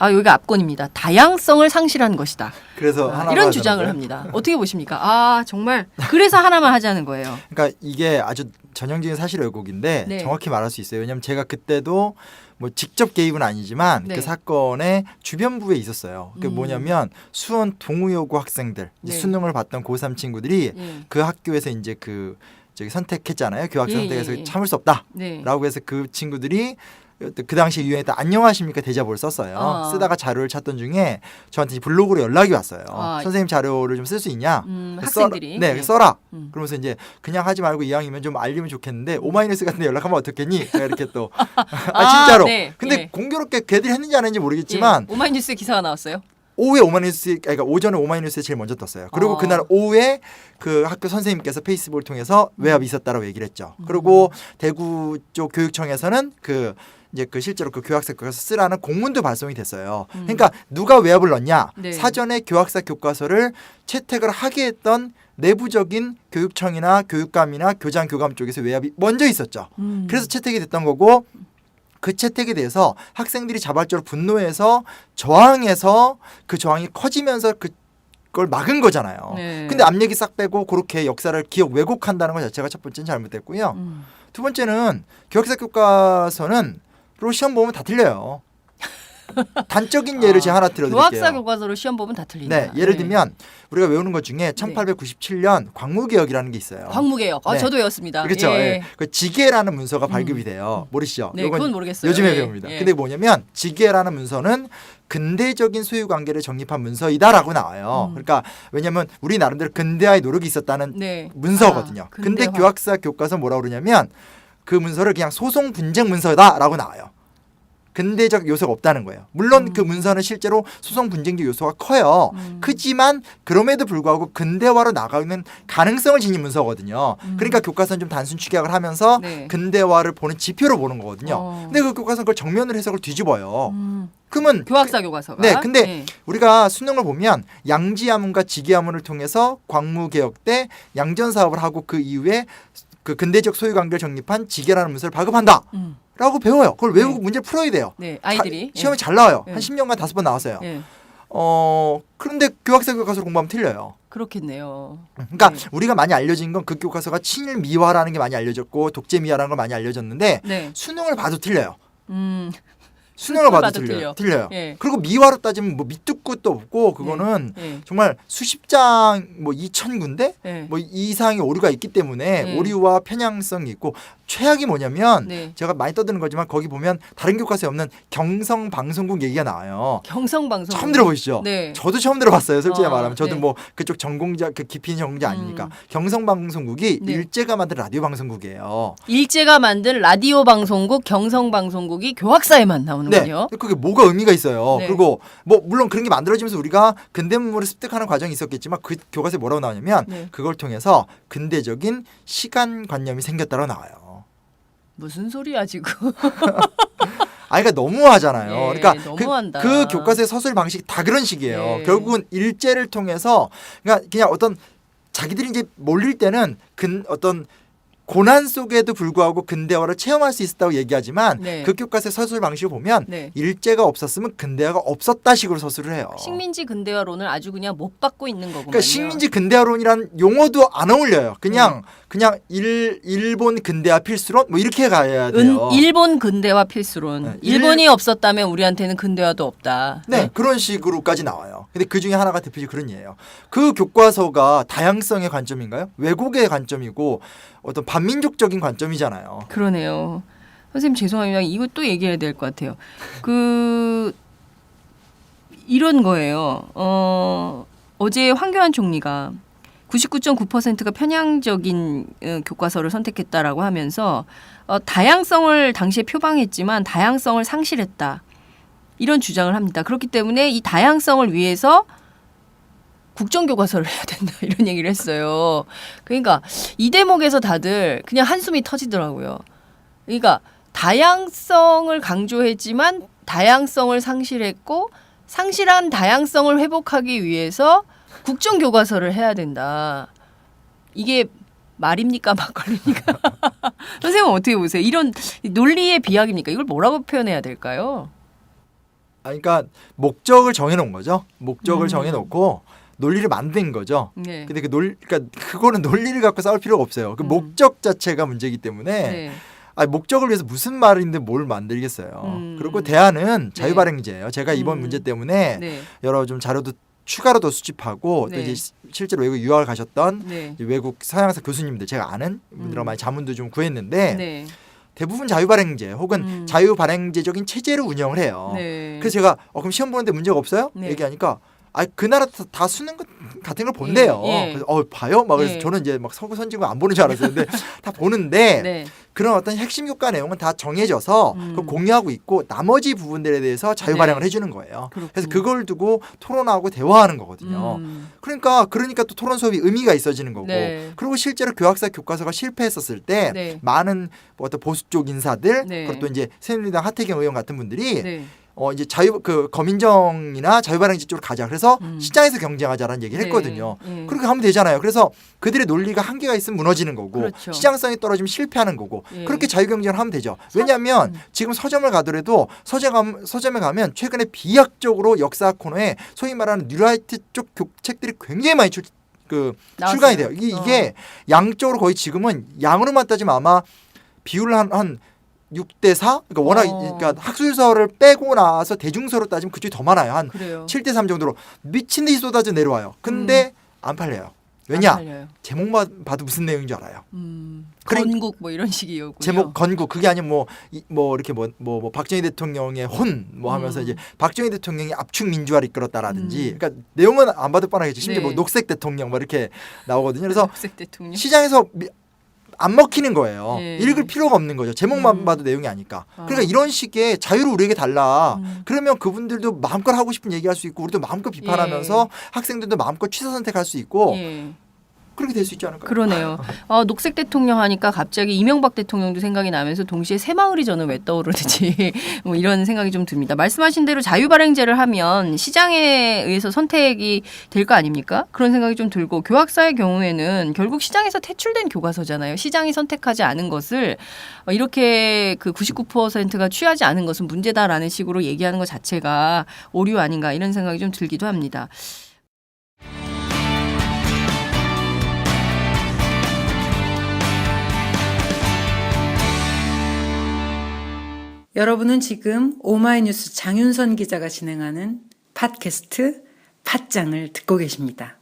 여기가 압권입니다. 다양성을 상실한 것이다. 그래서 이런 주장을 합니다. 어떻게 보십니까? 정말 그래서 하나만 하자는 거예요. 그러니까 이게 아주 전형적인 사실 왜곡인데 네. 정확히 말할 수 있어요. 왜냐하면 제가 그때도 뭐 직접 개입은 아니지만 네. 그 사건의 주변부에 있었어요. 그게 뭐냐면 수원 동우여고 학생들 네. 수능을 봤던 고3 친구들이 그 학교에서 이제 저기 선택했잖아요. 교학사 선택해서 참을 수 없다라고 네. 해서 그 친구들이 그 당시에 유행했던 안녕하십니까 대자보를 썼어요. 쓰다가 자료를 찾던 중에 저한테 블로그로 연락이 왔어요. 선생님 자료를 좀 쓸 수 있냐? 학생들이 써라. 그러면서 이제 그냥 하지 말고 이왕이면 좀 알리면 좋겠는데 오마이뉴스 같은 데 연락하면 어떻겠니? 이렇게 또 진짜로. 네. 근데 네. 공교롭게 걔들이 했는지 안 했는지 모르겠지만 오마이뉴스에 기사가 나왔어요. 오후에 오마이뉴스, 그러니까 오전에 오마이뉴스에 제일 먼저 떴어요. 그리고 그날 오후에 그 학교 선생님께서 페이스북을 통해서 외압이 있었다라고 얘기를 했죠. 그리고 대구 쪽 교육청에서는 이제 실제로 그 교학사 교과서 쓰라는 공문도 발송이 됐어요. 그러니까 누가 외압을 넣냐? 네. 사전에 교학사 교과서를 채택을 하게 했던 내부적인 교육청이나 교육감이나 교장 교감 쪽에서 외압이 먼저 있었죠. 그래서 채택이 됐던 거고 그 채택에 대해서 학생들이 자발적으로 분노해서 저항해서 그 저항이 커지면서 그걸 막은 거잖아요. 네. 근데 앞 얘기 싹 빼고 그렇게 역사를 기억 왜곡한다는 것 자체가 첫 번째는 잘못됐고요. 두 번째는 교학사 교과서는 로 시험 보면 다 틀려요. 단적인 예를 제가 하나 들어드릴게요. 교학사 교과서로 시험 보면 다 틀린다. 네, 예를 들면 우리가 외우는 것 중에 1897년 광무개혁이라는 게 있어요. 광무개혁. 네. 저도 외웠습니다. 그렇죠. 예. 예. 그 지계라는 문서가 발급이 돼요. 모르시죠? 네, 요건 그건 모르겠어요. 요즘에 예. 배웁니다. 예. 근데 뭐냐면 지계라는 문서는 근대적인 소유 관계를 정립한 문서이다라고 나와요. 그러니까 왜냐하면 우리 나름대로 근대화의 노력이 있었다는 네. 문서거든요. 근데 근대화. 교학사 교과서 뭐라고 그러냐면 그 문서를 그냥 소송 분쟁 문서다라고 나와요. 근대적 요소가 없다는 거예요. 물론 그 문서는 실제로 소송 분쟁적 요소가 커요. 크지만 그럼에도 불구하고 근대화로 나가는 가능성을 지닌 문서거든요. 그러니까 교과서는 좀 단순 축약을 하면서 네. 근대화를 보는 지표로 보는 거거든요. 근데 그 교과서는 그걸 정면으로 해석을 뒤집어요. 그러면 교학사 교과서가. 네, 근데 예. 우리가 수능을 보면 양지야문과 지계야문을 통해서 광무개혁 때 양전 사업을 하고 그 이후에 그 근대적 소유관계를 정립한 지계라는 문서를 발급한다. 라고 배워요. 그걸 외우고 문제를 풀어야 돼요. 네, 아이들이. 시험에 잘 나와요. 예. 한 10년간 5번 나왔어요. 예. 그런데 교학사 교과서로 공부하면 틀려요. 그렇겠네요. 그러니까 네. 우리가 많이 알려진 건 그 교과서가 친일 미화라는 게 많이 알려졌고 독재 미화라는 걸 많이 알려졌는데 네. 수능을 봐도 틀려요. 수능을 수능을 봐도 봐도 틀려요. 예. 그리고 미화로 따지면 뭐 밑도 끝도 없고 그거는 예. 정말 수십 장 뭐 2,000군데 예. 뭐 이상의 오류가 있기 때문에 네. 오류와 편향성이 있고 최악이 뭐냐면 네. 제가 많이 떠드는 거지만 거기 보면 다른 교과서에 없는 경성방송국 얘기가 나와요. 경성방송. 처음 들어보시죠? 네. 저도 처음 들어봤어요. 솔직히 말하면 저도 네. 뭐 그쪽 전공자 그 깊이 있는 전공자 아니니까 경성방송국이 네. 일제가 만든 라디오 방송국이에요. 일제가 만든 라디오 방송국 경성방송국이 교학사에만 나오는군요. 네. 그게 뭐가 의미가 있어요. 네. 그리고 뭐 물론 그런 게 만들어지면서 우리가 근대문물을 습득하는 과정이 있었겠지만 그 교과서에 뭐라고 나오냐면 네. 그걸 통해서 근대적인 시간관념이 생겼다고 나와요. 무슨 소리야 지금? 아이가 너무하잖아요. 예, 그러니까 너무한다. 그 교과서의 서술 방식이 다 그런 식이에요. 예. 결국은 일제를 통해서 그러니까 그냥 어떤 자기들이 이제 몰릴 때는 어떤 고난 속에도 불구하고 근대화를 체험할 수 있었다고 얘기하지만 네. 그 교과서의 서술 방식을 보면 네. 일제가 없었으면 근대화가 없었다 식으로 서술을 해요. 식민지 근대화론을 아주 그냥 못 받고 있는 거군요. 그러니까 식민지 근대화론이란 용어도 안 어울려요. 그냥 일본 근대화 필수론 뭐 이렇게 가야 돼요. 일본 근대화 필수론. 네, 일본이 없었다면 우리한테는 근대화도 없다. 네, 그런 식으로까지 나와요. 근데 그 중에 하나가 대표적으로 그런 예예요. 그 교과서가 다양성의 관점인가요? 왜곡의 관점이고 어떤 반민족적인 관점이잖아요. 그러네요. 선생님 죄송합니다. 이거 또 얘기해야 될 것 같아요. 이런 거예요. 어제 황교안 총리가 99.9%가 편향적인 교과서를 선택했다라고 하면서 다양성을 당시에 표방했지만 다양성을 상실했다. 이런 주장을 합니다. 그렇기 때문에 이 다양성을 위해서 국정교과서를 해야 된다. 이런 얘기를 했어요. 그러니까 이 대목에서 다들 그냥 한숨이 터지더라고요. 그러니까 다양성을 강조했지만 다양성을 상실했고 상실한 다양성을 회복하기 위해서 국정교과서를 해야 된다. 이게 말입니까? 막걸리입니까? 선생님은 어떻게 보세요? 이런 논리의 비약입니까? 이걸 뭐라고 표현해야 될까요? 그러니까 목적을 정해놓은 거죠. 목적을 정해놓고 논리를 만든 거죠. 네. 근데 그러니까 그거는 논리를 갖고 싸울 필요가 없어요. 그 목적 자체가 문제이기 때문에 네. 목적을 위해서 무슨 말인데 뭘 만들겠어요. 그리고 대안은 자유발행제예요. 제가 이번 문제 때문에 네. 여러 좀 자료도 추가로 더 수집하고 네. 또 이제 실제로 외국 유학을 가셨던 네. 이제 외국 서양사 교수님들 제가 아는 분들하고 많이 자문도 좀 구했는데 네. 대부분 자유발행제 혹은 자유발행제적인 체제를 운영을 해요. 네. 그래서 제가 그럼 시험 보는데 문제가 없어요? 네. 얘기하니까 그 나라 다 수능 같은 걸 본대요. 예. 그래서 봐요? 막 그래서 예. 저는 이제 막 서구 선진국 안 보는 줄 알았어요. 근데 다 보는데 네. 그런 어떤 핵심 교과 내용은 다 정해져서 그걸 공유하고 있고 나머지 부분들에 대해서 자유 발행을 네. 해주는 거예요. 그렇군요. 그래서 그걸 두고 토론하고 대화하는 거거든요. 그러니까 또 토론 수업이 의미가 있어지는 거고 네. 그리고 실제로 교학사 교과서가 실패했었을 때 네. 많은 뭐 어떤 보수 쪽 인사들 네. 그리고 또 이제 새누리당 하태경 의원 같은 분들이 네. 이제 검인정이나 자유발행지 쪽으로 가자. 그래서 시장에서 경쟁하자라는 얘기를 네. 했거든요. 네. 그렇게 하면 되잖아요. 그래서 그들의 논리가 한계가 있으면 무너지는 거고 그렇죠. 시장성이 떨어지면 실패하는 거고 예. 그렇게 자유경쟁을 하면 되죠. 왜냐하면 지금 서점을 가더라도 서점에 가면 최근에 비약적으로 역사 코너에 소위 말하는 뉴라이트 쪽 책들이 굉장히 많이 나왔어요. 출간이 돼요. 이게 양쪽으로 거의 지금은 양으로만 따지면 아마 비율을 한 6대4? 그러니까 워낙 그러니까 학술서를 빼고 나서 대중서로 따지면 그쪽이 더 많아요. 한 그래요. 7대3 정도로 미친 듯이 쏟아져 내려와요. 근데 안 팔려요. 왜냐? 안 팔려요. 제목만 봐도 무슨 내용인 줄 알아요. 건국 뭐 이런 식이었고요. 제목 건국 그게 아니면 뭐 이렇게 뭐 박정희 대통령의 혼 뭐 하면서 이제 박정희 대통령이 압축 민주화를 이끌었다라든지 그러니까 내용은 안 봐도 뻔하겠죠. 심지어 네. 뭐 녹색 대통령 뭐 이렇게 나오거든요. 그래서 녹색 대통령. 시장에서 안 먹히는 거예요. 예. 읽을 필요가 없는 거죠. 제목만 봐도 내용이 아니까. 그러니까 이런 식의 자유를 우리에게 달라. 그러면 그분들도 마음껏 하고 싶은 얘기할 수 있고 우리도 마음껏 비판하면서 학생들도 마음껏 취사 선택할 수 있고 예. 그렇게 될 수 있지 않을까요? 그러네요. 녹색 대통령 하니까 갑자기 이명박 대통령도 생각이 나면서 동시에 새마을이 저는 왜 떠오르는지 뭐 이런 생각이 좀 듭니다. 말씀하신 대로 자유발행제를 하면 시장에 의해서 선택이 될 거 아닙니까? 그런 생각이 좀 들고 교학사의 경우에는 결국 시장에서 퇴출된 교과서잖아요. 시장이 선택하지 않은 것을 이렇게 그 99%가 취하지 않은 것은 문제다라는 식으로 얘기하는 것 자체가 오류 아닌가 이런 생각이 좀 들기도 합니다. 여러분은 지금 오마이뉴스 장윤선 기자가 진행하는 팟캐스트 팟짱을 듣고 계십니다.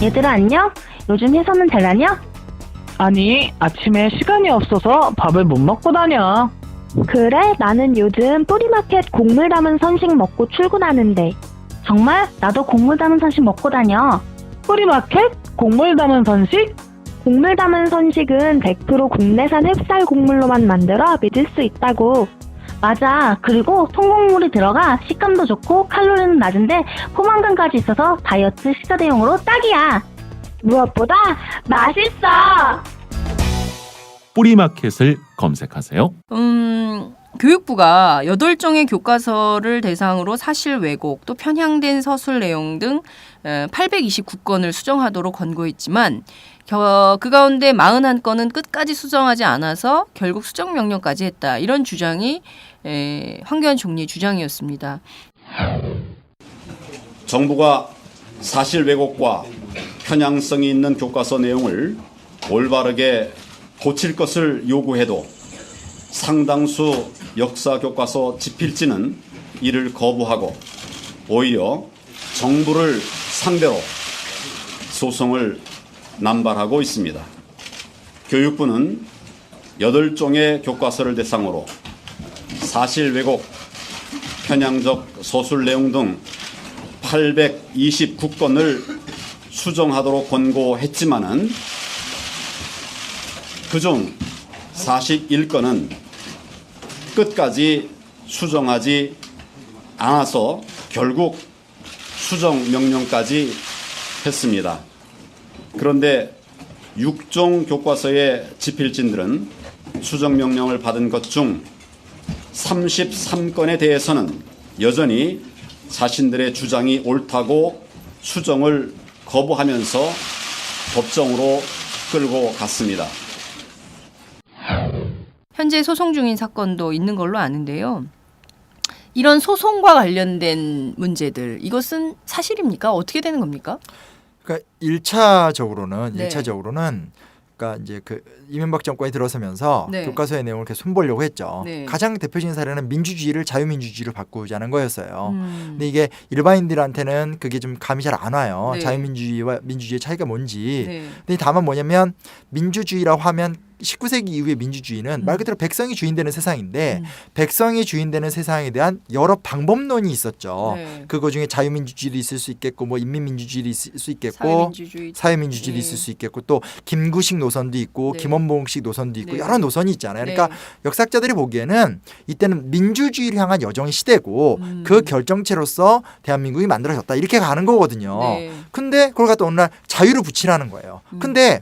얘들아 안녕? 요즘 회사는 잘 다녀? 아니, 아침에 시간이 없어서 밥을 못 먹고 다녀. 그래? 나는 요즘 뿌리마켓 곡물 담은 선식 먹고 출근하는데. 정말? 나도 곡물 담은 선식 먹고 다녀. 뿌리마켓? 곡물 담은 선식? 곡물 담은 선식은 100% 국내산 햅쌀 곡물로만 만들어 믿을 수 있다고. 맞아. 그리고 통곡물이 들어가 식감도 좋고 칼로리는 낮은데 포만감까지 있어서 다이어트 식사 대용으로 딱이야. 무엇보다 맛있어. 뿌리마켓을 검색하세요. 교육부가 8종의 교과서를 대상으로 사실 왜곡 또 편향된 서술 내용 등 829건을 수정하도록 권고했지만 그 가운데 41건은 끝까지 수정하지 않아서 결국 수정 명령까지 했다. 이런 주장이 황교안 총리의 주장이었습니다. 정부가 사실 왜곡과 편향성이 있는 교과서 내용을 올바르게 고칠 것을 요구해도 상당수 역사 교과서 집필지는 이를 거부하고 오히려 정부를 상대로 소송을 남발하고 있습니다. 교육부는 8종의 교과서를 대상으로 사실 왜곡, 편향적 서술 내용 등 829건을 수정하도록 권고했지만은 그중 41건은 끝까지 수정하지 않아서 결국 수정 명령까지 했습니다. 그런데 6종 교과서의 집필진들은 수정 명령을 받은 것 중 33건에 대해서는 여전히 자신들의 주장이 옳다고 수정을 거부하면서 법정으로 끌고 갔습니다. 현재 소송 중인 사건도 있는 걸로 아는데요. 이런 소송과 관련된 문제들 이것은 사실입니까? 어떻게 되는 겁니까? 그러니까 1차적으로는 네. 그러니까 이제 그 이명박 정권이 들어서면서 네. 교과서의 내용을 이렇게 손보려고 했죠. 네. 가장 대표적인 사례는 민주주의를 자유민주주의로 바꾸자는 거였어요. 근데 이게 일반인들한테는 그게 좀 감이 잘 안 와요. 네. 자유민주주의와 민주주의의 차이가 뭔지. 네. 근데 다만 뭐냐면 민주주의라고 하면 19세기 이후의 민주주의는 말 그대로 백성이 주인되는 세상인데 백성이 주인되는 세상에 대한 여러 방법론이 있었죠. 네. 그거 중에 자유민주주의도 있을 수 있겠고 뭐 인민민주주의도 있을 수 있겠고 사회민주주의도 있을 수 있겠고 또 김구식 노선도 있고 네. 김원봉식 노선도 있고 네. 여러 노선이 있잖아요. 그러니까 네. 역사학자들이 보기에는 이때는 민주주의를 향한 여정의 시대고 그 결정체로서 대한민국이 만들어졌다 이렇게 가는 거거든요. 네. 근데 그걸 갖다 어느 날 자유를 붙이라는 거예요. 근데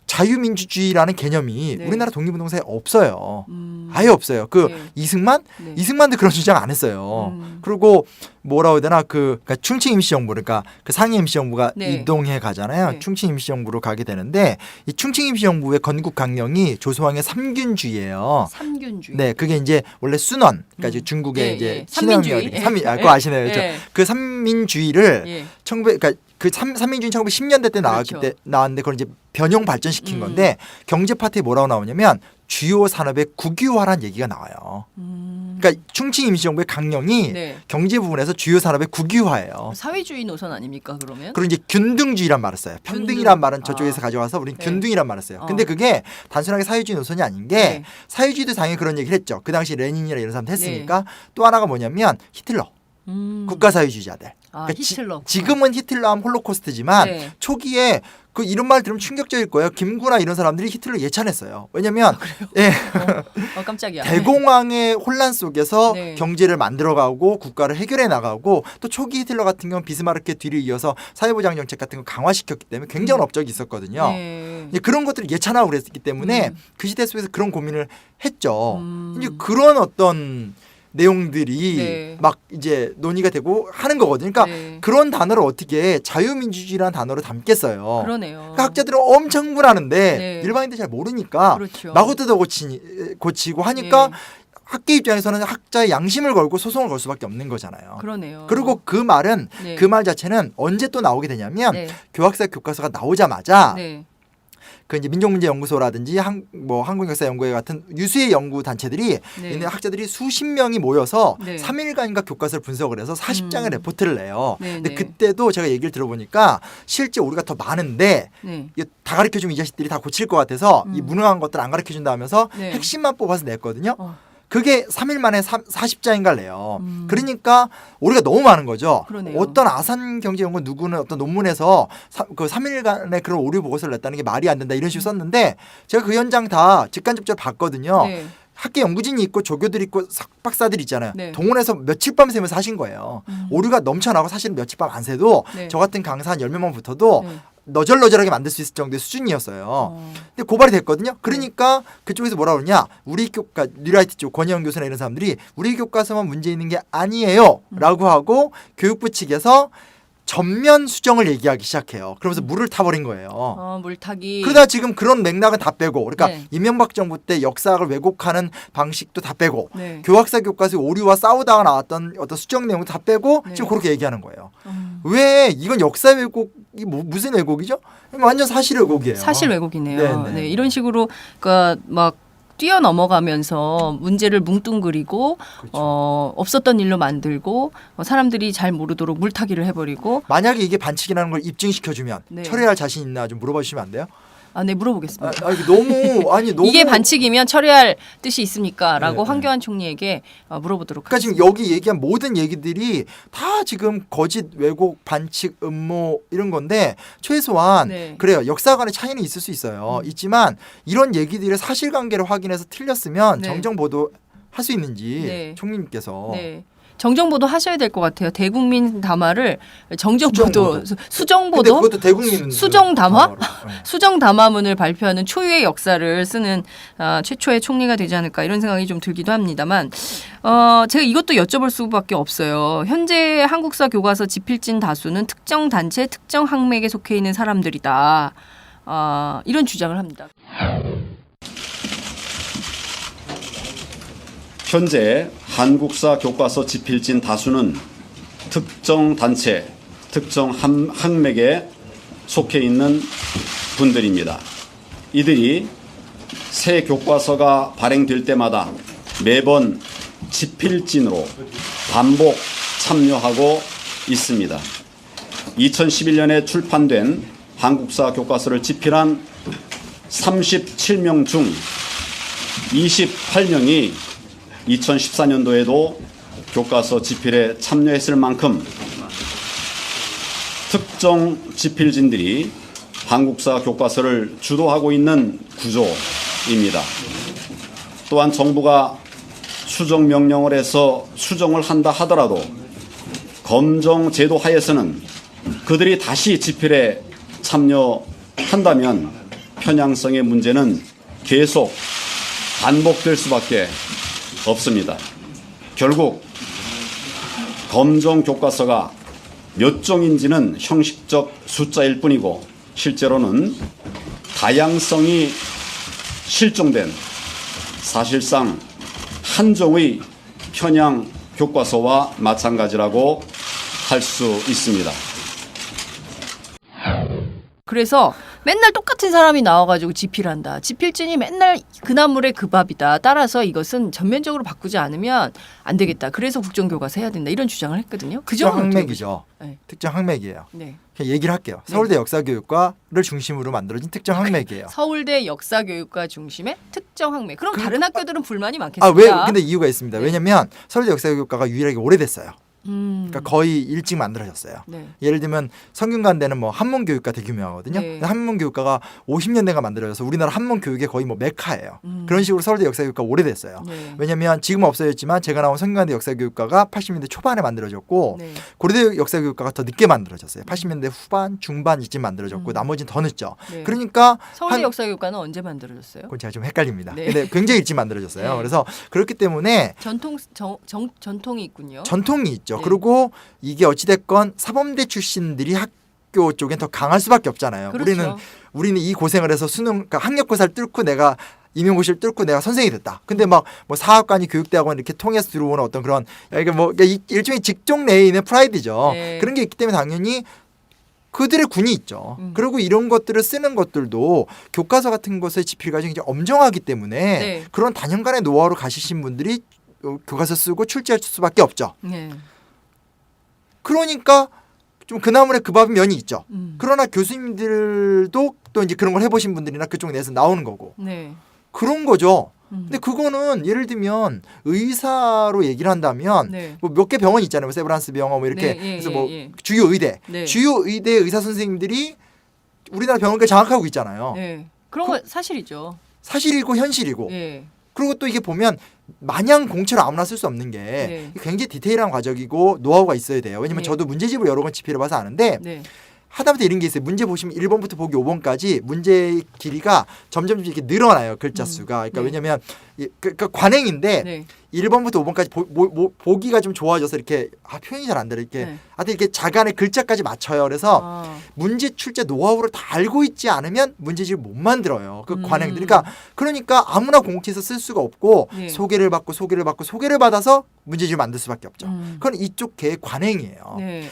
자유민주주의라는 개념이 네. 우리나라 독립운동사에 없어요. 아예 없어요. 그 네. 이승만도 그런 주장 안 했어요. 그리고 뭐라고 해야 되나 그러니까 충칭 임시정부 그러니까 그 상해 임시정부가 네. 이동해 가잖아요. 네. 충칭 임시정부로 가게 되는데 이 충칭 임시정부의 건국 강령이 조소왕의 삼균주의예요. 삼균주의. 네, 그게 이제 원래 순원, 그러니까 이제 중국의 예, 이제 예. 삼민주의. 그거 아시네요. 예. 그 삼민주의를 예. 그러니까 그 삼민주의 1910년대 때 그렇죠. 나왔는데 그걸 이제 변형 발전시킨 건데 경제 파트에 뭐라고 나오냐면 주요 산업의 국유화란 얘기가 나와요. 그러니까 충칭 임시정부의 강령이 네. 경제 부분에서 주요 산업의 국유화예요. 사회주의 노선 아닙니까 그러면? 그리고 이제 균등주의란 말을 써요. 평등이란 말은 저쪽에서 아. 가져와서 우리는 네. 균등이란 말을 써요. 근데 그게 단순하게 사회주의 노선이 아닌 게 네. 사회주의도 당연히 그런 얘기를 했죠. 그 당시 레닌이나 이런 사람들 했으니까 또 하나가 뭐냐면 히틀러. 국가사회주의자들. 아, 그러니까 히틀러. 지금은 히틀러하면 홀로코스트지만 네. 초기에 그 이런 말 들으면 충격적일 거예요. 김구나 이런 사람들이 히틀러 예찬했어요. 왜냐면 예. 깜짝이야. 대공황의 혼란 속에서 네. 경제를 만들어가고 국가를 해결해 나가고 또 초기 히틀러 같은 경우는 비스마르크의 뒤를 이어서 사회보장 정책 같은 거 강화시켰기 때문에 굉장한 업적이 있었거든요. 네. 이제 그런 것들을 예찬하고 그랬기 때문에 그 시대 속에서 그런 고민을 했죠. 이제 그런 어떤 내용들이 네. 막 이제 논의가 되고 하는 거거든요. 그러니까 네. 그런 단어를 어떻게 자유민주주의라는 단어로 담겠어요. 그러네요. 그러니까 학자들은 엄청 흥분하는데 네. 일반인들 잘 모르니까 그렇죠. 마구 뜯어 고치고 하니까 네. 학계 입장에서는 학자의 양심을 걸고 소송을 걸 수밖에 없는 거잖아요. 그러네요. 그리고 그 말은 네. 그 말 자체는 언제 또 나오게 되냐면 네. 교학사 교과서가 나오자마자 네. 그 이제 민족문제연구소라든지 한국역사연구회 같은 유수의 연구 단체들이 네. 있는 학자들이 수십 명이 모여서 네. 3일간인가 교과서를 분석을 해서 40장의 레포트를 내요. 네, 근데 네. 그때도 제가 얘기를 들어보니까 실제 우리가 더 많은데 네. 이게 다 가르쳐주면 이 자식들이 다 고칠 것 같아서 이 무능한 것들 안 가르쳐준다 하면서 네. 핵심만 뽑아서 냈거든요. 어. 그게 3일 만에 40장인가를 내요. 그러니까 오류가 너무 많은 거죠. 그러네요. 어떤 아산경제연구원 누구는 어떤 논문에서 그 3일간의 그런 오류 보고서를 냈다는 게 말이 안 된다 이런 식으로 썼는데 제가 그 현장 다 직간접적으로 봤거든요. 네. 학계 연구진이 있고 조교들 있고 석박사들 있잖아요. 네. 동원해서 며칠 밤 새면서 하신 거예요. 오류가 넘쳐나고 사실은 며칠 밤 안 새도 네. 저 같은 강사 한 10명만 붙어도 네. 너절너절하게 만들 수 있을 정도의 수준이었어요. 근데 고발이 됐거든요. 그러니까 그쪽에서 뭐라 그러냐. 우리 교과 뉴라이트 쪽 권혜영 교수나 이런 사람들이 우리 교과서만 문제 있는 게 아니에요. 라고 하고 교육부 측에서 전면 수정을 얘기하기 시작해요. 그러면서 물을 타버린 거예요. 물타기. 그러다 지금 그런 맥락은 다 빼고 그러니까 네. 이명박 정부 때 역사학을 왜곡하는 방식도 다 빼고 네. 교학사 교과서 오류와 싸우다가 나왔던 어떤 수정 내용도 다 빼고 네. 지금 그렇게 얘기하는 거예요. 왜 이건 역사 왜곡이 무슨 왜곡이죠? 완전 사실 왜곡이에요. 사실 왜곡이네요. 네네. 네, 이런 식으로 그러니까 막 뛰어넘어가면서 문제를 뭉뚱그리고 그렇죠. 없었던 일로 만들고 사람들이 잘 모르도록 물타기를 해버리고 만약에 이게 반칙이라는 걸 입증시켜주면 네. 철회할 자신 있나 좀 물어봐 주시면 안 돼요? 네 물어보겠습니다. 이게 너무 이게 반칙이면 처리할 뜻이 있습니까?라고 네, 황교안 총리에게 물어보도록 그러니까 하겠습니다. 지금 여기 얘기한 모든 얘기들이 다 지금 거짓, 왜곡, 반칙, 음모 이런 건데 최소한 네. 그래요. 역사관의 차이는 있을 수 있어요. 있지만 이런 얘기들의 사실관계를 확인해서 틀렸으면 네. 정정 보도 할 수 있는지 네. 총리님께서 네. 정정보도 하셔야 될 것 같아요. 대국민 담화를 정정보도, 근데 수정보도, 그것도 대국민 수정 담화, 네. 수정 담화문을 발표하는 초유의 역사를 쓰는 최초의 총리가 되지 않을까 이런 생각이 좀 들기도 합니다만, 제가 이것도 여쭤볼 수밖에 없어요. 현재 한국사 교과서 지필진 다수는 특정 단체, 특정 학맥에 속해 있는 사람들이다. 이런 주장을 합니다. 현재 한국사 교과서 지필진 다수는 특정 단체, 특정 학맥에 속해 있는 분들입니다. 이들이 새 교과서가 발행될 때마다 매번 지필진으로 반복 참여하고 있습니다. 2011년에 출판된 한국사 교과서를 집필한 37명 중 28명이 2014년도에도 교과서 집필에 참여했을 만큼 특정 집필진들이 한국사 교과서를 주도하고 있는 구조입니다. 또한 정부가 수정 명령을 해서 수정을 한다 하더라도 검정 제도 하에서는 그들이 다시 집필에 참여한다면 편향성의 문제는 계속 반복될 수밖에 없습니다. 결국 검정 교과서가 몇 종인지는 형식적 숫자일 뿐이고 실제로는 다양성이 실종된 사실상 한 종의 편향 교과서와 마찬가지라고 할 수 있습니다. 그래서 맨날 똑같은 사람이 나와가지고 집필한다. 집필진이 맨날 그 나물의 그 밥이다. 따라서 이것은 전면적으로 바꾸지 않으면 안 되겠다. 그래서 국정교과서 해야 된다. 이런 주장을 했거든요. 그 특정 점은 학맥이죠. 네. 특정 학맥이에요. 네. 그냥 얘기를 할게요. 서울대 역사교육과를 중심으로 만들어진 특정 학맥이에요. 서울대 역사교육과 중심의 특정 학맥. 그럼 다른 학교들은 불만이 아, 많겠습니다. 왜? 근데 이유가 있습니다. 네. 왜냐면 서울대 역사교육과가 유일하게 오래됐어요. 그러니까 거의 일찍 만들어졌어요. 네. 예를 들면 성균관대는 뭐 한문교육과 되게 유명하거든요. 네. 한문교육과가 50년대가 만들어져서 우리나라 한문교육의 거의 뭐 메카예요. 그런 식으로 서울대 역사교육과 오래됐어요. 네. 왜냐하면 지금 없어졌지만 제가 나온 성균관대 역사교육과가 80년대 초반에 만들어졌고 네. 고려대 역사교육과가 더 늦게 만들어졌어요. 80년대 후반, 중반 이쯤 만들어졌고 나머지는 더 늦죠. 네. 그러니까 서울대 역사교육과는 언제 만들어졌어요? 그건 제가 좀 헷갈립니다. 네. 근데 굉장히 일찍 만들어졌어요. 네. 그래서 그렇기 때문에 전통이 있군요. 전통이 있죠. 네. 그리고 이게 어찌됐건 사범대 출신들이 학교 쪽엔 더 강할 수밖에 없잖아요. 그렇죠. 우리는 이 고생을 해서 수능, 그러니까 학력고사를 뚫고 내가 임용고시를 뚫고 내가 선생이 됐다. 근데 막 뭐 사학관이 교육대학원 이렇게 통해서 들어오는 어떤 그런 이게 뭐 일종의 직종 내에 있는 프라이드죠. 네. 그런 게 있기 때문에 당연히 그들의 군이 있죠. 그리고 이런 것들을 쓰는 것들도 교과서 같은 것의 집필 과정이 굉장히 엄정하기 때문에 네. 그런 단연간의 노하우를 가지신 분들이 교과서 쓰고 출제할 수밖에 없죠. 네. 그러니까 좀 그나물의 그 밥은 면이 있죠. 그러나 교수님들도 또 이제 그런 걸 해보신 분들이나 그쪽 내에서 나오는 거고 네. 그런 거죠. 근데 그거는 예를 들면 의사로 얘기를 한다면 네. 뭐 몇 개 병원 있잖아요. 뭐 세브란스 병원 뭐 이렇게 네, 예, 그래서 예, 뭐 예. 주요 의대, 네. 주요 의대 의사 선생님들이 우리나라 병원을 장악하고 있잖아요. 네. 그런 거 사실이죠. 사실이고 현실이고. 네. 그리고 또 이게 보면 마냥 공채로 아무나 쓸 수 없는 게 네. 굉장히 디테일한 과정이고 노하우가 있어야 돼요. 왜냐면 네. 저도 문제집을 여러 번 집필해봐서 아는데 네. 하다못해 이런 게 있어요. 문제 보시면 1번부터 보기 5번까지 문제의 길이가 점점 이렇게 늘어나요. 글자 수가. 그러니까 네. 왜냐면 그러니까 관행인데 네. 1번부터 5번까지 보기가 좀 좋아져서 이렇게 표현이 잘 안 돼요. 이렇게 네. 하여튼 이렇게 자간의 글자까지 맞춰요. 그래서 아. 문제 출제 노하우를 다 알고 있지 않으면 문제집을 못 만들어요. 그 관행들. 그러니까 아무나 공채에서 쓸 수가 없고 네. 소개를 받고 받아서 문제집을 만들 수밖에 없죠. 그건 이쪽 계의 관행이에요. 네.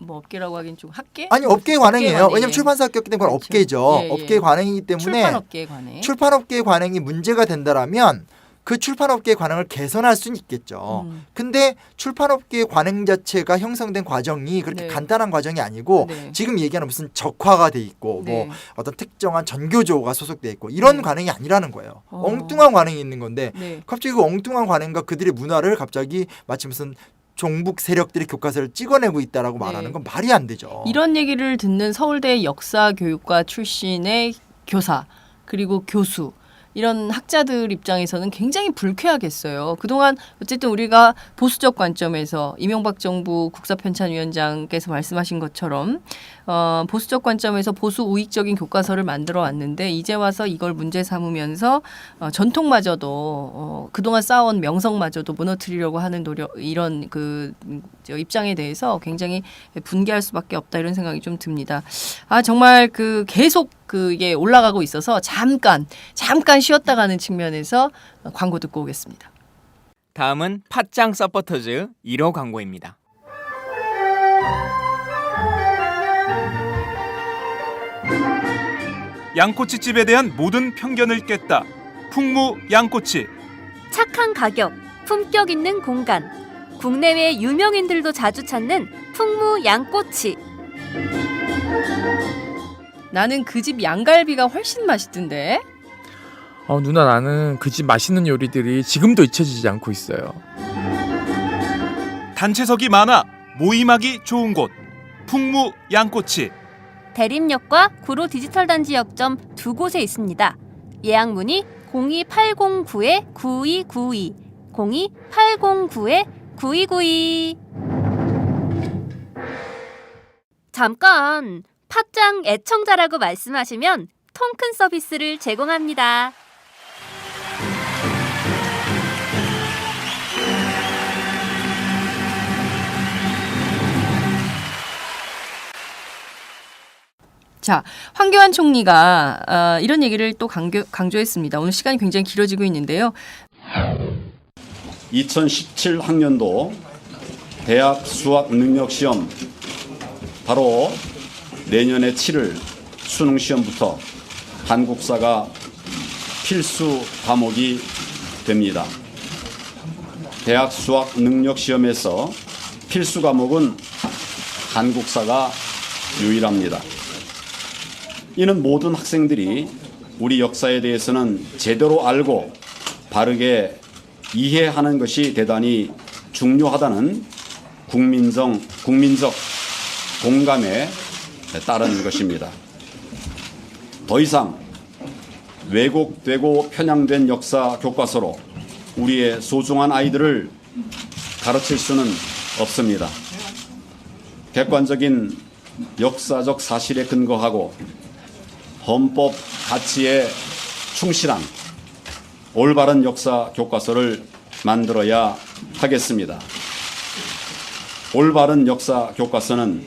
뭐 업계라고 하긴 좀 학계? 아니 업계 관행이에요. 관행이에요. 왜냐면 출판사 학교였기 때문에 그건 그렇죠. 업계죠. 예, 예. 업계 관행이기 때문에 출판업계 관행. 출판업계의 관행이 문제가 된다라면 그 출판업계의 관행을 개선할 수는 있겠죠. 근데 출판업계의 관행 자체가 형성된 과정이 그렇게 네. 간단한 과정이 아니고 네. 지금 얘기하는 무슨 적화가 돼 있고 네. 뭐 어떤 특정한 전교조가 소속돼 있고 이런 네. 관행이 아니라는 거예요. 엉뚱한 관행이 있는 건데 네. 갑자기 그 엉뚱한 관행과 그들의 문화를 갑자기 마치 무슨 종북 세력들이 교과서를 찍어내고 있다라고 네. 말하는 건 말이 안 되죠. 이런 얘기를 듣는 서울대 역사교육과 출신의 교사 그리고 교수 이런 학자들 입장에서는 굉장히 불쾌하겠어요. 그동안 어쨌든 우리가 보수적 관점에서 이명박 정부 국사편찬위원장께서 말씀하신 것처럼 보수적 관점에서 보수 우익적인 교과서를 만들어 왔는데 이제 와서 이걸 문제 삼으면서 전통마저도 그동안 쌓아온 명성마저도 무너뜨리려고 하는 노력 이런 저 입장에 대해서 굉장히 분개할 수밖에 없다 이런 생각이 좀 듭니다. 아 정말 계속 그게 올라가고 있어서 잠깐 쉬었다 가는 측면에서 광고 듣고 오겠습니다. 다음은 팟짱 서포터즈 1호 광고입니다. 양꼬치집에 대한 모든 편견을 깼다. 풍무 양꼬치. 착한 가격, 품격 있는 공간. 국내외 유명인들도 자주 찾는 풍무 양꼬치. 나는 그 집 양갈비가 훨씬 맛있던데. 누나 나는 그 집 맛있는 요리들이 지금도 잊혀지지 않고 있어요. 단체석이 많아 모임하기 좋은 곳. 풍무 양꼬치. 대림역과 구로 디지털 단지 역점 두 곳에 있습니다. 예약 문의 02809-9292, 02809-9292. 잠깐, 팟짱 애청자라고 말씀하시면 통큰 서비스를 제공합니다. 자, 황교안 총리가 이런 얘기를 또 강조했습니다. 오늘 시간이 굉장히 길어지고 있는데요. 2017 학년도 대학 수학 능력 시험 바로 내년에 치를 수능 시험부터 한국사가 필수 과목이 됩니다. 대학 수학 능력 시험에서 필수 과목은 한국사가 유일합니다. 이는 모든 학생들이 우리 역사에 대해서는 제대로 알고 바르게 이해하는 것이 대단히 중요하다는 국민적 공감에 따른 것입니다. 더 이상 왜곡되고 편향된 역사 교과서로 우리의 소중한 아이들을 가르칠 수는 없습니다. 객관적인 역사적 사실에 근거하고 헌법 가치에 충실한 올바른 역사 교과서를 만들어야 하겠습니다. 올바른 역사 교과서는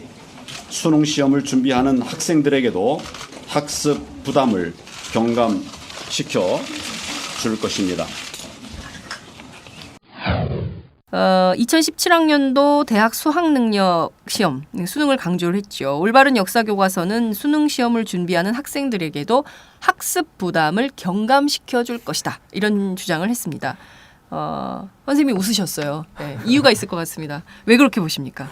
수능 시험을 준비하는 학생들에게도 학습 부담을 경감시켜 줄 것입니다. 2017학년도 대학 수학능력 시험 수능을 강조를 했죠. 올바른 역사 교과서는 수능 시험을 준비하는 학생들에게도 학습 부담을 경감시켜 줄 것이다. 이런 주장을 했습니다. 선생님이 웃으셨어요. 네, 이유가 있을 것 같습니다. 왜 그렇게 보십니까?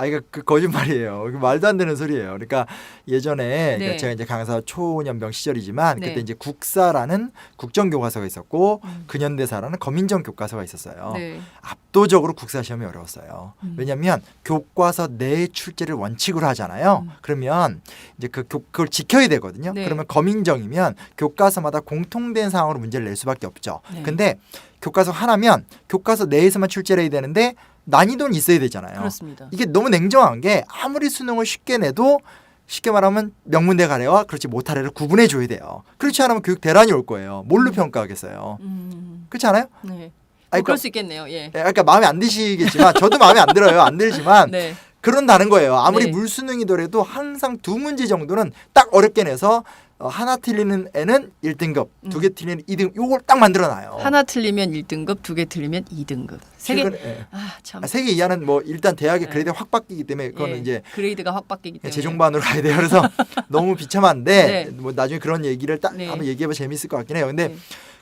이거 거짓말이에요. 말도 안 되는 소리예요. 그러니까 예전에 네. 제가 이제 강사 초년병 시절이지만 네. 그때 이제 국사라는 국정 교과서가 있었고 근현대사라는 거민정 교과서가 있었어요. 네. 압도적으로 국사 시험이 어려웠어요. 왜냐하면 교과서 내 출제를 원칙으로 하잖아요. 그러면 이제 그걸 지켜야 되거든요. 네. 그러면 거민정이면 교과서마다 공통된 상황으로 문제를 낼 수밖에 없죠. 네. 근데 교과서 하나면 교과서 내에서만 출제를 해야 되는데 난이도는 있어야 되잖아요. 그렇습니다. 이게 너무 냉정한 게 아무리 수능을 쉽게 내도 쉽게 말하면 명문대 가래와 그렇지 못하래를 구분해 줘야 돼요. 그렇지 않으면 교육 대란이 올 거예요. 뭘로 평가하겠어요? 음. 그렇지 않아요? 네. 아니, 그럴 수 있겠네요. 예. 그러니까 마음에 안 드시겠지만 저도 마음에 안 들어요. 안 들지만 네. 그런다는 거예요. 아무리 네. 물수능이더라도 항상 두 문제 정도는 딱 어렵게 내서 하나 틀리는 애는 1등급, 두 개 틀리는 2등급 요걸 딱 만들어놔요. 하나 틀리면 1등급, 두 개 틀리면 2등급. 세 개. 예. 참. 세 개 이하는 뭐 일단 대학의 네. 그레이드가 확 바뀌기 때문에 그거는 예. 이제 그레이드가 확 바뀌기 때문에 재종반으로 가야 돼요. 그래서 너무 비참한데 네. 뭐 나중에 그런 얘기를 딱 네. 한번 얘기해보면 재밌을 것 같긴 해요. 근데 네.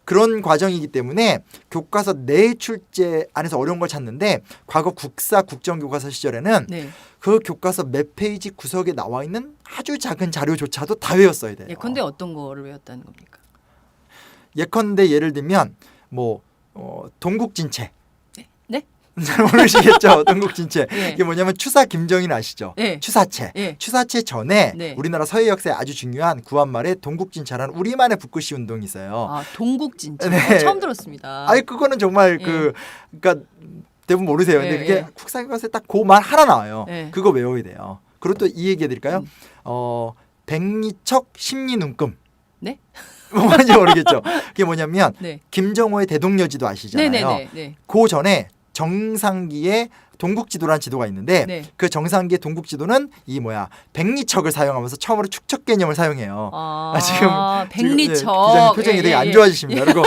그런 과정이기 때문에 교과서 내 출제 안에서 어려운 걸 찾는데 과거 국사 국정교과서 시절에는 네. 그 교과서 몇 페이지 구석에 나와 있는 아주 작은 자료조차도 다 외웠어야 돼요. 예컨대 어떤 거를 외웠다는 겁니까? 예컨대 예를 들면 뭐 동국진체. 네? 잘 모르시겠죠? 동국진체. 네. 이게 뭐냐면 추사 김정인 아시죠? 네. 추사체. 네. 추사체 전에 네. 우리나라 서해 역사에 아주 중요한 구한말에 동국진체라는 우리만의 북구시 운동이 있어요. 아, 동국진체. 네. 처음 들었습니다. 아니 그거는 정말 예. 그러니까 대부분 모르세요. 근데 예, 그게 예. 국사교과서에 딱 그 말 하나 나와요. 예. 그거 외워야 돼요. 그리고 또 이 얘기 해드릴까요? 백리척 심리눈금. 네? 뭔지 모르겠죠. 그게 뭐냐면 네. 김정호의 대동여지도 아시잖아요. 네네네. 네. 그 전에 정상기의 동국지도라는 지도가 있는데 네. 그 정상기의 동국지도는 이 백리척을 사용하면서 처음으로 축척 개념을 사용해요. 지금 백리척. 기자님 표정이 되게 안 좋아지십니다. 그리고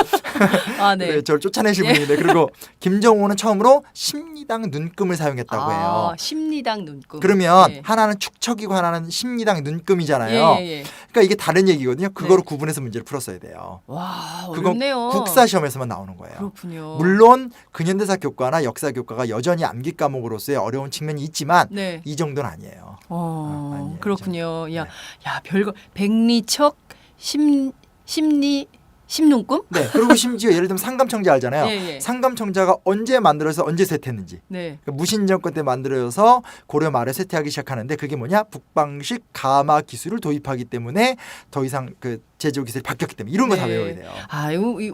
아, 네. 네, 저를 쫓아내실 분인데 그리고 김정호는 처음으로 심리당 눈금을 사용했다고 해요. 심리당 눈금. 그러면 네. 하나는 축척이고 하나는 심리당 눈금이잖아요. 예. 그러니까 이게 다른 얘기거든요. 그거를 네. 구분해서 문제를 풀었어야 돼요. 와, 그건 어렵네요. 국사 시험에서만 나오는 거예요. 그렇군요. 물론 근현대사 교과나 역사 교과가 여전히 암기 과목으로서의 어려운 측면이 있지만 네. 이 정도는 아니에요. 아니에요. 그렇군요. 야 별거 백리척 심리 심눈꿈? 네. 그리고 심지어 예를 들면 상감청자 알잖아요. 예. 상감청자가 언제 만들어서 언제 쇠퇴했는지. 네. 그러니까 무신정권 때 만들어서 고려 말에 쇠퇴하기 시작하는데 그게 뭐냐? 북방식 가마 기술을 도입하기 때문에 더 이상 그 제조 기술이 바뀌었기 때문에 이런 거 다 외워야 돼요.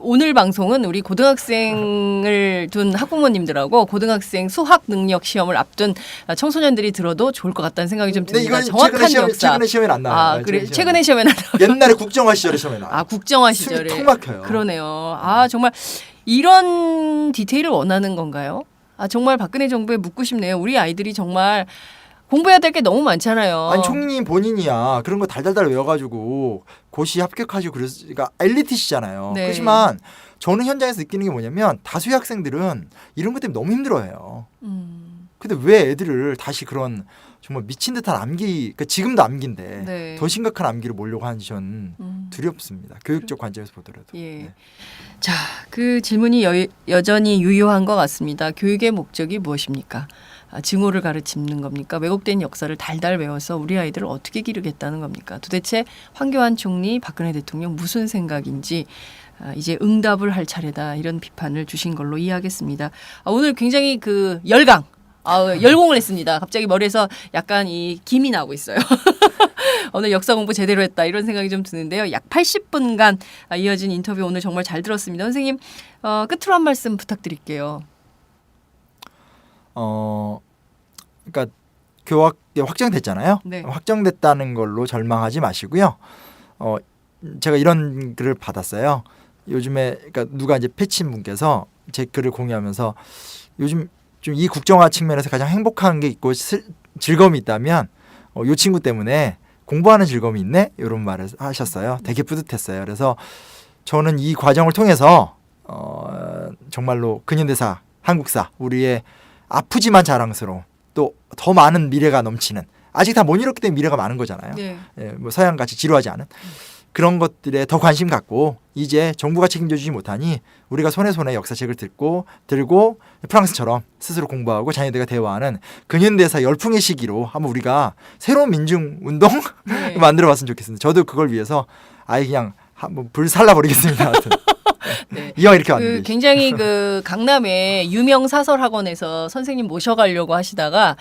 오늘 방송은 우리 고등학생을 둔 학부모님들하고 고등학생 수학 능력 시험을 앞둔 청소년들이 들어도 좋을 것 같다는 생각이 좀 듭니다. 정확한 역사. 최근에 시험에 안 나와요. 그래. 최근에 시험에는 안 나와요. 옛날에 국정화 시절에 시험에 나와요. 국정화 시절에. 숨이 턱 막혀요. 그러네요. 정말 이런 디테일을 원하는 건가요? 정말 박근혜 정부에 묻고 싶네요. 우리 아이들이 정말 공부해야 될 게 너무 많잖아요. 아니 총리 본인이야 그런 거 달달달 외워가지고 고시 합격하시고 그러니까 엘리트시잖아요. 네. 그렇지만 저는 현장에서 느끼는 게 뭐냐면 다수의 학생들은 이런 것 때문에 너무 힘들어해요. 근데 왜 애들을 다시 그런 정말 미친 듯한 암기, 그러니까 지금도 암기인데 네. 더 심각한 암기로 몰려고 하는지 저는 두렵습니다. 교육적 관점에서 보더라도. 예. 네. 자, 그 질문이 여전히 유효한 것 같습니다. 교육의 목적이 무엇입니까? 증오를 가르치는 겁니까? 왜곡된 역사를 달달 외워서 우리 아이들을 어떻게 기르겠다는 겁니까? 도대체 황교안 총리, 박근혜 대통령 무슨 생각인지 이제 응답을 할 차례다 이런 비판을 주신 걸로 이해하겠습니다. 오늘 굉장히 그 열공을 했습니다. 갑자기 머리에서 약간 이 김이 나고 있어요. 오늘 역사 공부 제대로 했다 이런 생각이 좀 드는데요. 약 80분간 이어진 인터뷰 오늘 정말 잘 들었습니다. 선생님 끝으로 한 말씀 부탁드릴게요. 그러니까 교학이 확정됐잖아요. 네. 확정됐다는 걸로 절망하지 마시고요. 제가 이런 글을 받았어요. 요즘에 그러니까 누가 이제 패친 분께서 제 글을 공유하면서 요즘 좀 이 국정화 측면에서 가장 행복한 게 있고 즐거움이 있다면 이 친구 때문에 공부하는 즐거움이 있네 이런 말을 하셨어요. 되게 뿌듯했어요. 그래서 저는 이 과정을 통해서 정말로 근현대사, 한국사 우리의 아프지만 자랑스러운 또 더 많은 미래가 넘치는 아직 다 못 이뤘기 때문에 미래가 많은 거잖아요. 네. 뭐 서양같이 지루하지 않은 그런 것들에 더 관심 갖고 이제 정부가 책임져 주지 못하니 우리가 손에 역사책을 들고 프랑스처럼 스스로 공부하고 자녀들과 대화하는 근현대사 열풍의 시기로 한번 우리가 새로운 민중운동 네. 만들어봤으면 좋겠습니다. 저도 그걸 위해서 아예 그냥 한번 불 살라버리겠습니다. 하여튼. 네. 이왕 이렇게 왔는데. 굉장히 그 강남의 유명 사설 학원에서 선생님 모셔가려고 하시다가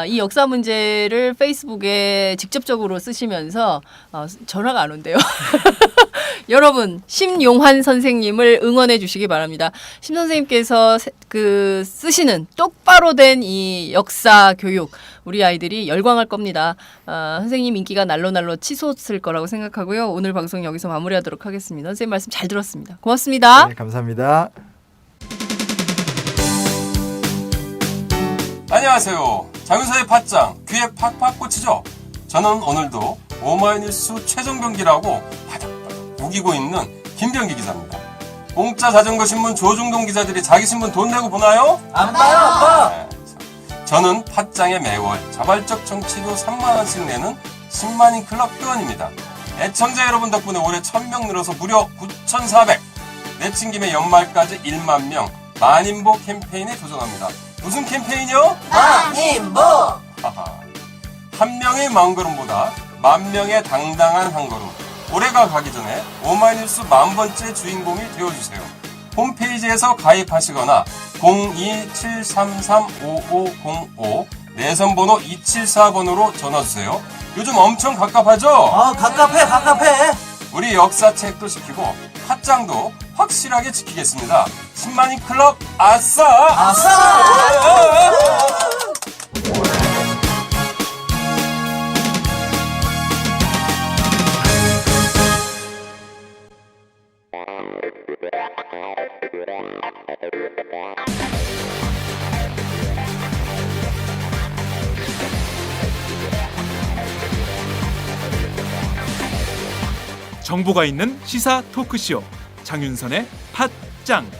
이 역사 문제를 페이스북에 직접적으로 쓰시면서 전화가 안 온대요. 여러분 심용환 선생님을 응원해 주시기 바랍니다. 심 선생님께서 쓰시는 똑바로 된 이 역사 교육 우리 아이들이 열광할 겁니다. 선생님 인기가 날로 치솟을 거라고 생각하고요. 오늘 방송 여기서 마무리하도록 하겠습니다. 선생님 말씀 잘 들었습니다. 고맙습니다. 네, 감사합니다. 안녕하세요. 장윤서의 팟짱 귀에 팍팍 꽂히죠? 저는 오늘도 오마이뉴스 최정병기라고 바닥바닥 우기고 있는 김병기 기자입니다. 공짜 자전거 신문 조중동 기자들이 자기 신문 돈 내고 보나요? 안 봐요, 아빠. 네. 저는 팟짱에 매월 자발적 정치료 3만원씩 내는 10만인 클럽 회원입니다. 애청자 여러분 덕분에 올해 1000명 늘어서 무려 9,400. 내친 김에 연말까지 1만 명 만인보 캠페인에 도전합니다. 무슨 캠페인이요? 만인보! 한 명의 마음걸음보다 만 명의 당당한 한 걸음. 올해가 가기 전에 오마이뉴스 10,000번째 주인공이 되어주세요. 홈페이지에서 가입하시거나 02-733-5505 내선번호 274번으로 전화주세요. 요즘 엄청 갑갑하죠? 갑갑해. 우리 역사책도 지키고 팟짱도 확실하게 지키겠습니다. 10만인 클럽 아싸! 정보가 있는 시사 토크쇼 장윤선의 팟짱.